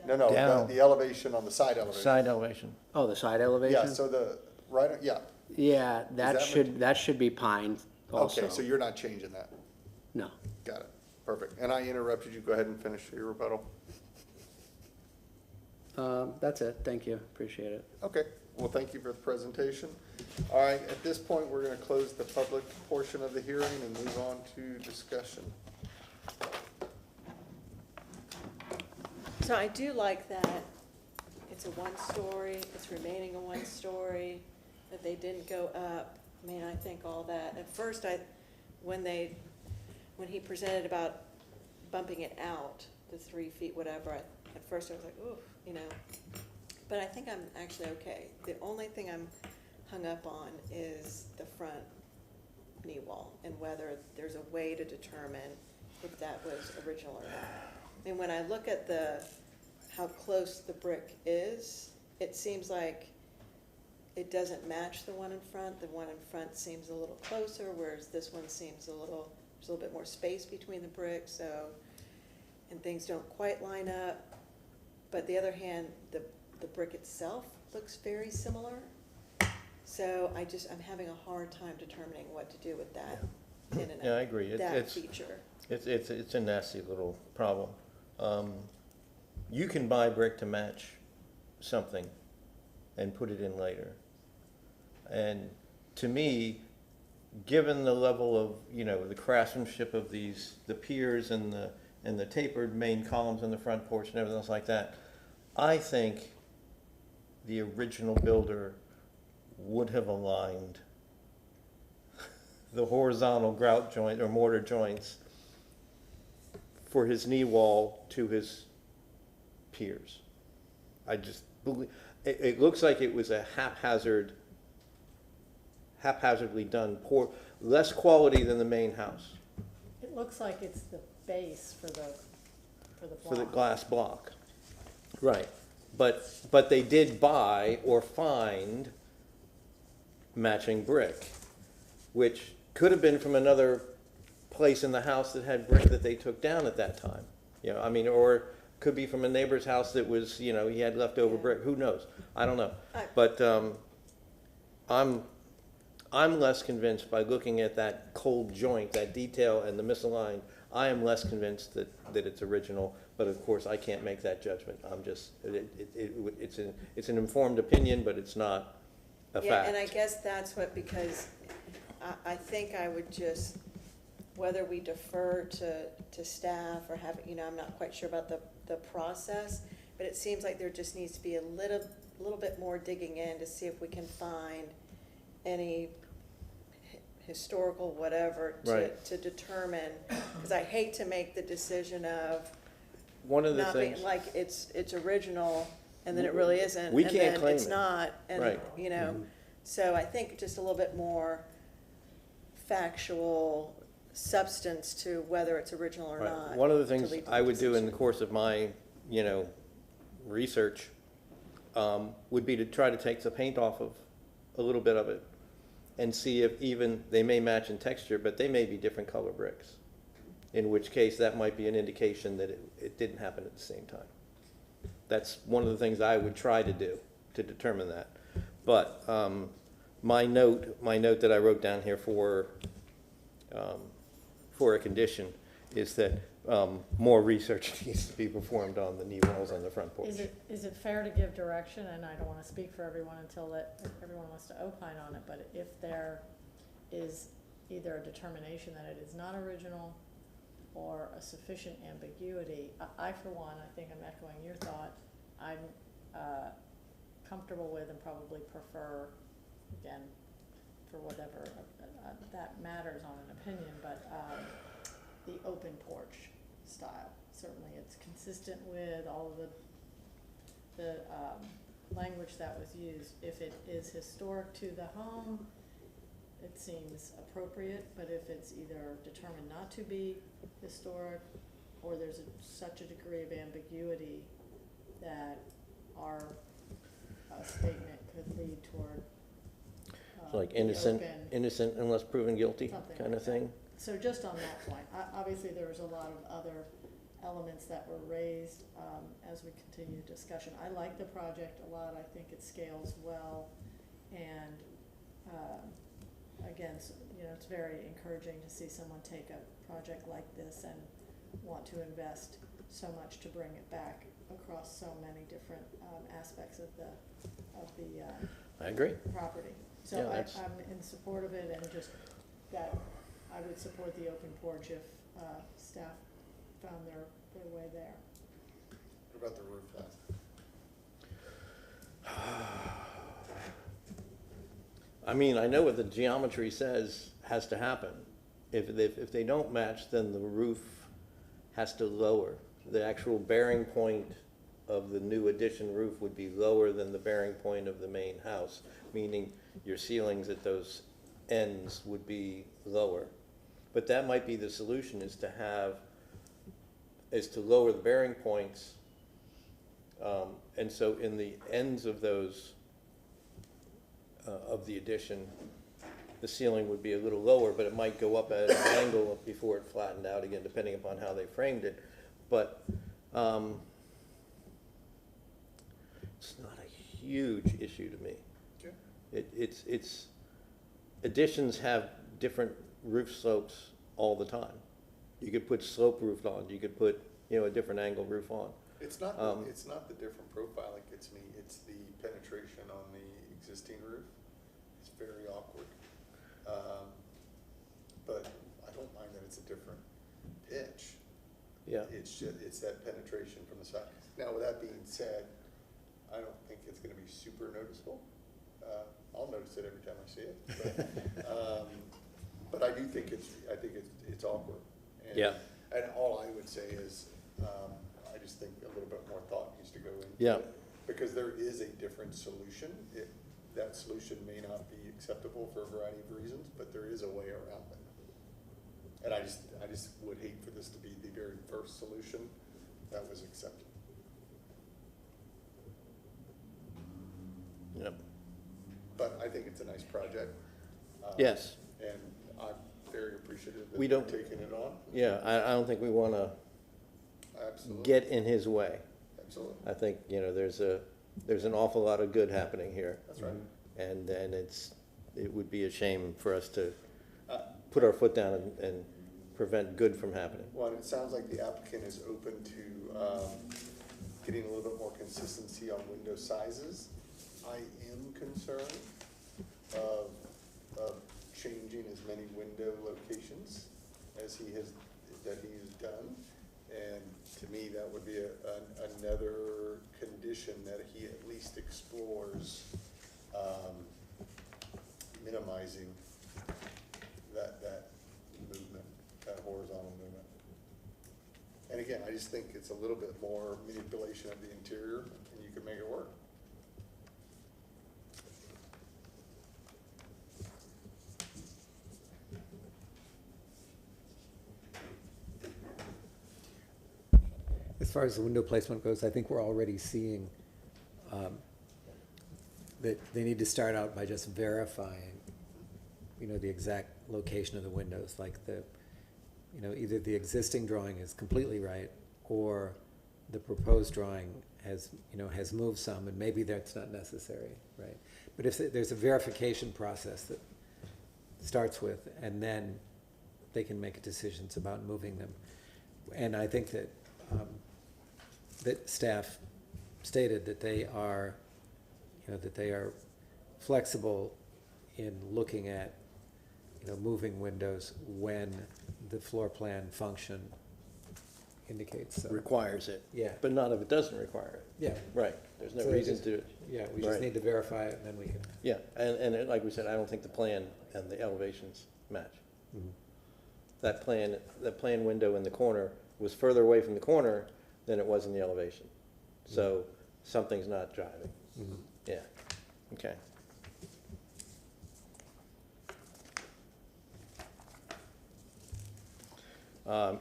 No, Down. the elevation on the side elevation. Side elevation. oh, the side elevation? Yeah, so yeah. Yeah, that that should be pine also. Okay, so you're not changing that. No. Got it. Perfect. And I interrupted you. Go ahead and finish your rebuttal. That's it. Thank you. Appreciate it. Okay. Well, thank you for the presentation. All right, at this point, we're going to close the public portion of the hearing and move on to discussion. So I do like that it's a one-story, it's remaining a one-story, that they didn't go up. I mean, I think all that, at first when he presented about bumping it out to 3 feet, whatever, at first I was like, ooh, you know. But I think I'm actually okay. The only thing I'm hung up on is the front knee wall and whether there's a way to determine if that was original or not. I mean, when I look at how close the brick is, it seems like it doesn't match the one in front. The one in front seems a little closer, whereas this one seems there's a little bit more space between the bricks, so, and things don't quite line up. But the other hand, the brick itself looks very similar. So I'm having a hard time determining what to do with that in and Yeah, I agree. that feature. It's a nasty little problem. You can buy brick to match something and put it in later. And to me, given the level of, the craftsmanship of the piers and the tapered main columns in the front porch and everything else like that, I think the original builder would have aligned the horizontal grout joint or mortar joints for his knee wall to his piers. I just believe, it looks like it was a haphazardly done, less quality than the main house, It looks like it's the base for the block. for the glass block. Right, but they did buy or find matching brick, which could have been from another place in the house that had brick that they took down at that time. Or could be from a neighbor's house that was, he had leftover brick, who knows? I don't know. But I'm less convinced by looking at that cold joint, that detail and the misaligned, I am less convinced that it's original, but of course I can't make that judgment. I'm just, it's an informed opinion, but it's not a fact. Yeah, and I guess that's because I think I would just, whether we defer to staff or have, I'm not quite sure about the process, but it seems like there just needs to be a little bit more digging in to see if we can find any historical whatever to determine, because I hate to make the decision of One of the not things, being, like, it's original, and then it really isn't. We can't and then claim it's it. not, and, Right. So I think just a little bit more factual substance to whether it's original or right. not. One of the to things lead to I the would do in the decision. course of my, research, would be to try to take the paint off of a little bit of it and see if even, they may match in texture, but they may be different color bricks. In which case, that might be an indication that it didn't happen at the same time. That's one of the things I would try to do to determine that. But my note that I wrote down here for a condition is that more research needs to be performed on the knee walls on the front porch. Is it fair to give direction, and I don't wanna speak for everyone until everyone wants to opine on it, but if there is either a determination that it is not original or a sufficient ambiguity, I for one, I think I'm echoing your thought, I'm comfortable with and probably prefer, again, for whatever that matters on an opinion, but the open porch style. Certainly it's consistent with all of the language that was used. If it is historic to the home, it seems appropriate, but if it's either determined not to be historic or there's such a degree of ambiguity that our statement could lead toward Like the innocent open, unless proven guilty something kind like of thing. that. So just on that point, obviously there was a lot of other elements that were raised as we continue discussion. I like the project a lot. I think it scales well, and again, it's very encouraging to see someone take a project like this and want to invest so much to bring it back across so many different aspects of the I agree. property. So Yeah, I'm in support of it, and just that I would support the open porch if staff found their way there. What about the roof line? I mean, I know what the geometry says has to happen. If they don't match, then the roof has to lower. The actual bearing point of the new addition roof would be lower than the bearing point of the main house, meaning your ceilings at those ends would be lower. But that might be the solution, is to have is to lower the bearing points. And so in the ends of those, of the addition, the ceiling would be a little lower, but it might go up at an angle before it flattened out again, depending upon how they framed it. But it's not a huge issue to me. It's additions have different roof slopes all the time. You could put slope roof on, you could put, a different angle roof on. It's not the different profile that gets me, it's the penetration on the existing roof. It's very awkward. But I don't mind that it's a different pitch. Yeah. It's that penetration from the side. Now, with that being said, I don't think it's gonna be super noticeable. I'll notice it every time I see it, but I do think it's awkward. And- Yeah. And all I would say is, I just think a little bit more thought needs to go into Yeah. it. Because there is a different solution. That solution may not be acceptable for a variety of reasons, but there is a way around it. And I just would hate for this to be the very first solution that was accepted. Yep. But I think it's a nice project. Yes. And I'm very appreciative that We you're don't- taking it on. Yeah, I don't think we want to Absolutely. get in his way. Absolutely. I think, there's an awful lot of good happening here. That's right. And it would be a shame for us to put our foot down and prevent good from happening. Well, and it sounds like the applicant is open to getting a little bit more consistency on window sizes. I am concerned of changing as many window locations as he has done. And to me, that would be another condition that he at least explores, minimizing that movement, that horizontal movement. And again, I just think it's a little bit more manipulation of the interior, and you can make it work. As far as the window placement goes, I think we're already seeing that they need to start out by just verifying, the exact location of the windows, like either the existing drawing is completely right, or the proposed drawing has moved some, and maybe that's not necessary, right? But if there's a verification process that starts with, and then they can make decisions about moving them. And I think that that staff stated that they are, flexible in looking at, moving windows when the floor plan function indicates so. Requires it. Yeah. But not if it doesn't require it. Yeah. Right, there's no So reason just- to. Yeah, we just Right. need to verify it, and then we can. Yeah, and like we said, I don't think the plan and the elevations match. Mhm. That plan window in the corner was further away from the corner than it was in the elevation. So something's not driving. Mhm. Yeah, okay.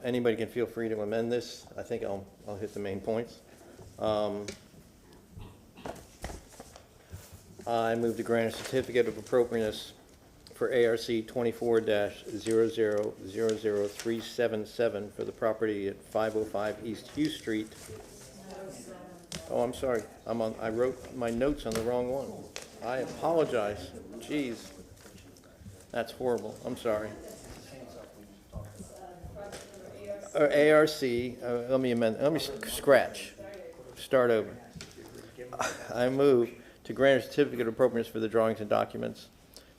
Anybody can feel free to amend this. I think I'll hit the main points. I move to grant a certificate of appropriateness for ARC 24-0000377 for the property at 505 East Hugh Street. Oh, I'm sorry. I wrote my notes on the wrong one. I apologize. Jeez. That's horrible. I'm sorry. ARC, let me amend, let me scratch. Start over. I move to grant a certificate of appropriateness for the drawings and documents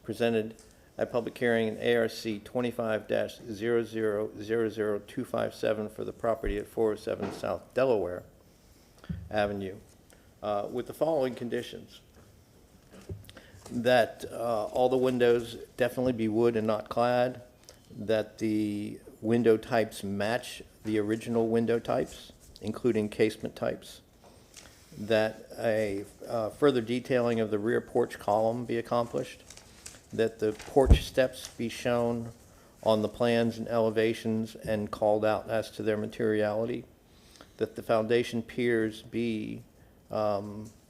presented at public hearing in ARC 25-0000257 for the property at 407 South Delaware Avenue, with the following conditions. That all the windows definitely be wood and not clad, that the window types match the original window types, including casement types, that a further detailing of the rear porch column be accomplished, that the porch steps be shown on the plans and elevations and called out as to their materiality, that the foundation piers be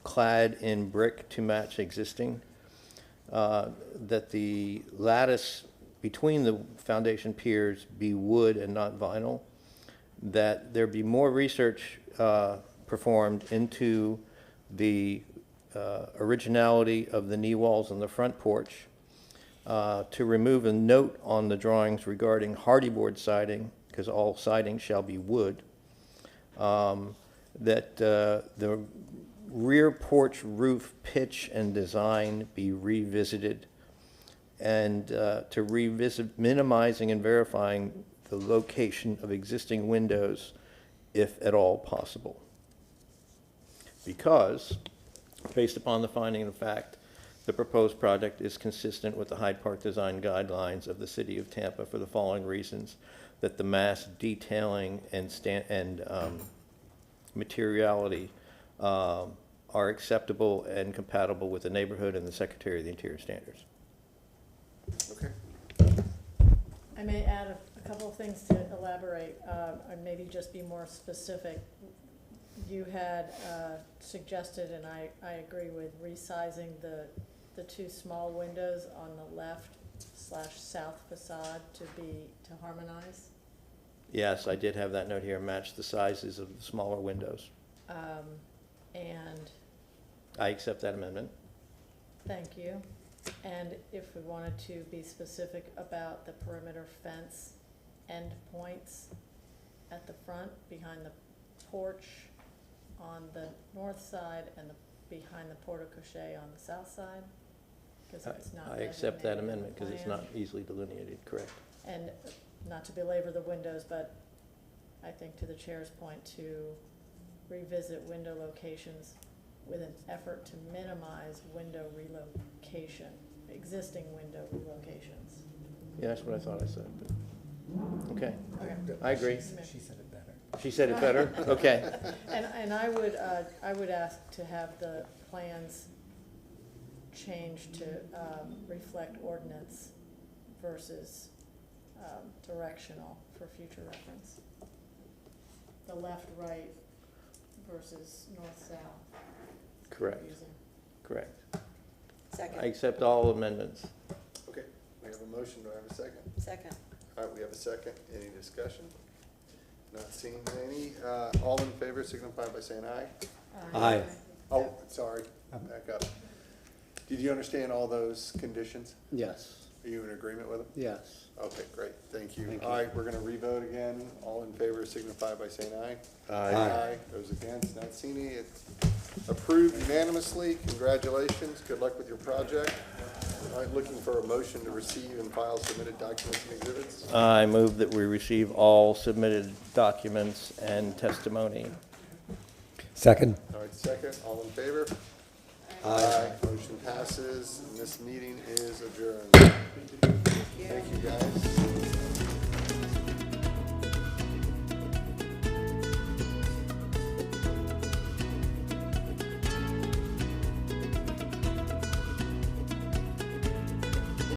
clad in brick to match existing, that the lattice between the foundation piers be wood and not vinyl, that there be more research performed into the originality of the knee walls on the front porch, to remove a note on the drawings regarding hardyboard siding, because all siding shall be wood, that the rear porch roof pitch and design be revisited, and to revisit minimizing and verifying the location of existing windows, if at all possible. Because, based upon the finding of fact, the proposed project is consistent with the Hyde Park design guidelines of the City of Tampa for the following reasons: that the mass detailing and materiality are acceptable and compatible with the neighborhood and the Secretary of the Interior standards. Okay. I may add a couple of things to elaborate, or maybe just be more specific. You had suggested, and I agree with, resizing the two small windows on the left/south facade to harmonize. Yes, I did have that note here, match the sizes of the smaller windows. And I accept that amendment. thank you. And if we wanted to be specific about the perimeter fence end points at the front, behind the porch on the north side and behind the porte cochere on the south side, because it's not I accept that designated in the amendment because it's plan. not easily delineated, correct. And not to belabor the windows, but I think to the chair's point, to revisit window locations with an effort to minimize window relocation, existing window relocations. Yeah, that's what I thought I said, but, okay, Okay. I agree. She said it better. She said it better? Okay. And I would ask to have the plans changed to reflect ordinance versus directional for future reference. The left-right versus north-south. Correct, Using. correct. Second. I accept all amendments. Okay, we have a motion, do I have a second? Second. All right, we have a second, any discussion? Not seeing any, all in favor signify by saying aye. Aye. Oh, sorry, back up. Did you understand all those conditions? Yes, Are you in agreement with them? yes. Okay, great, thank you. Thank you. All right, we're gonna revote again, all in favor signify by saying aye. Aye. Those against, not seeing any, it's approved unanimously, congratulations, good luck with your project. All right, looking for a motion to receive and file submitted documents and exhibits. I move that we receive all submitted documents and testimony. Second. All right, second, all in favor? Motion passes, and this meeting is adjourned. Thank you, guys.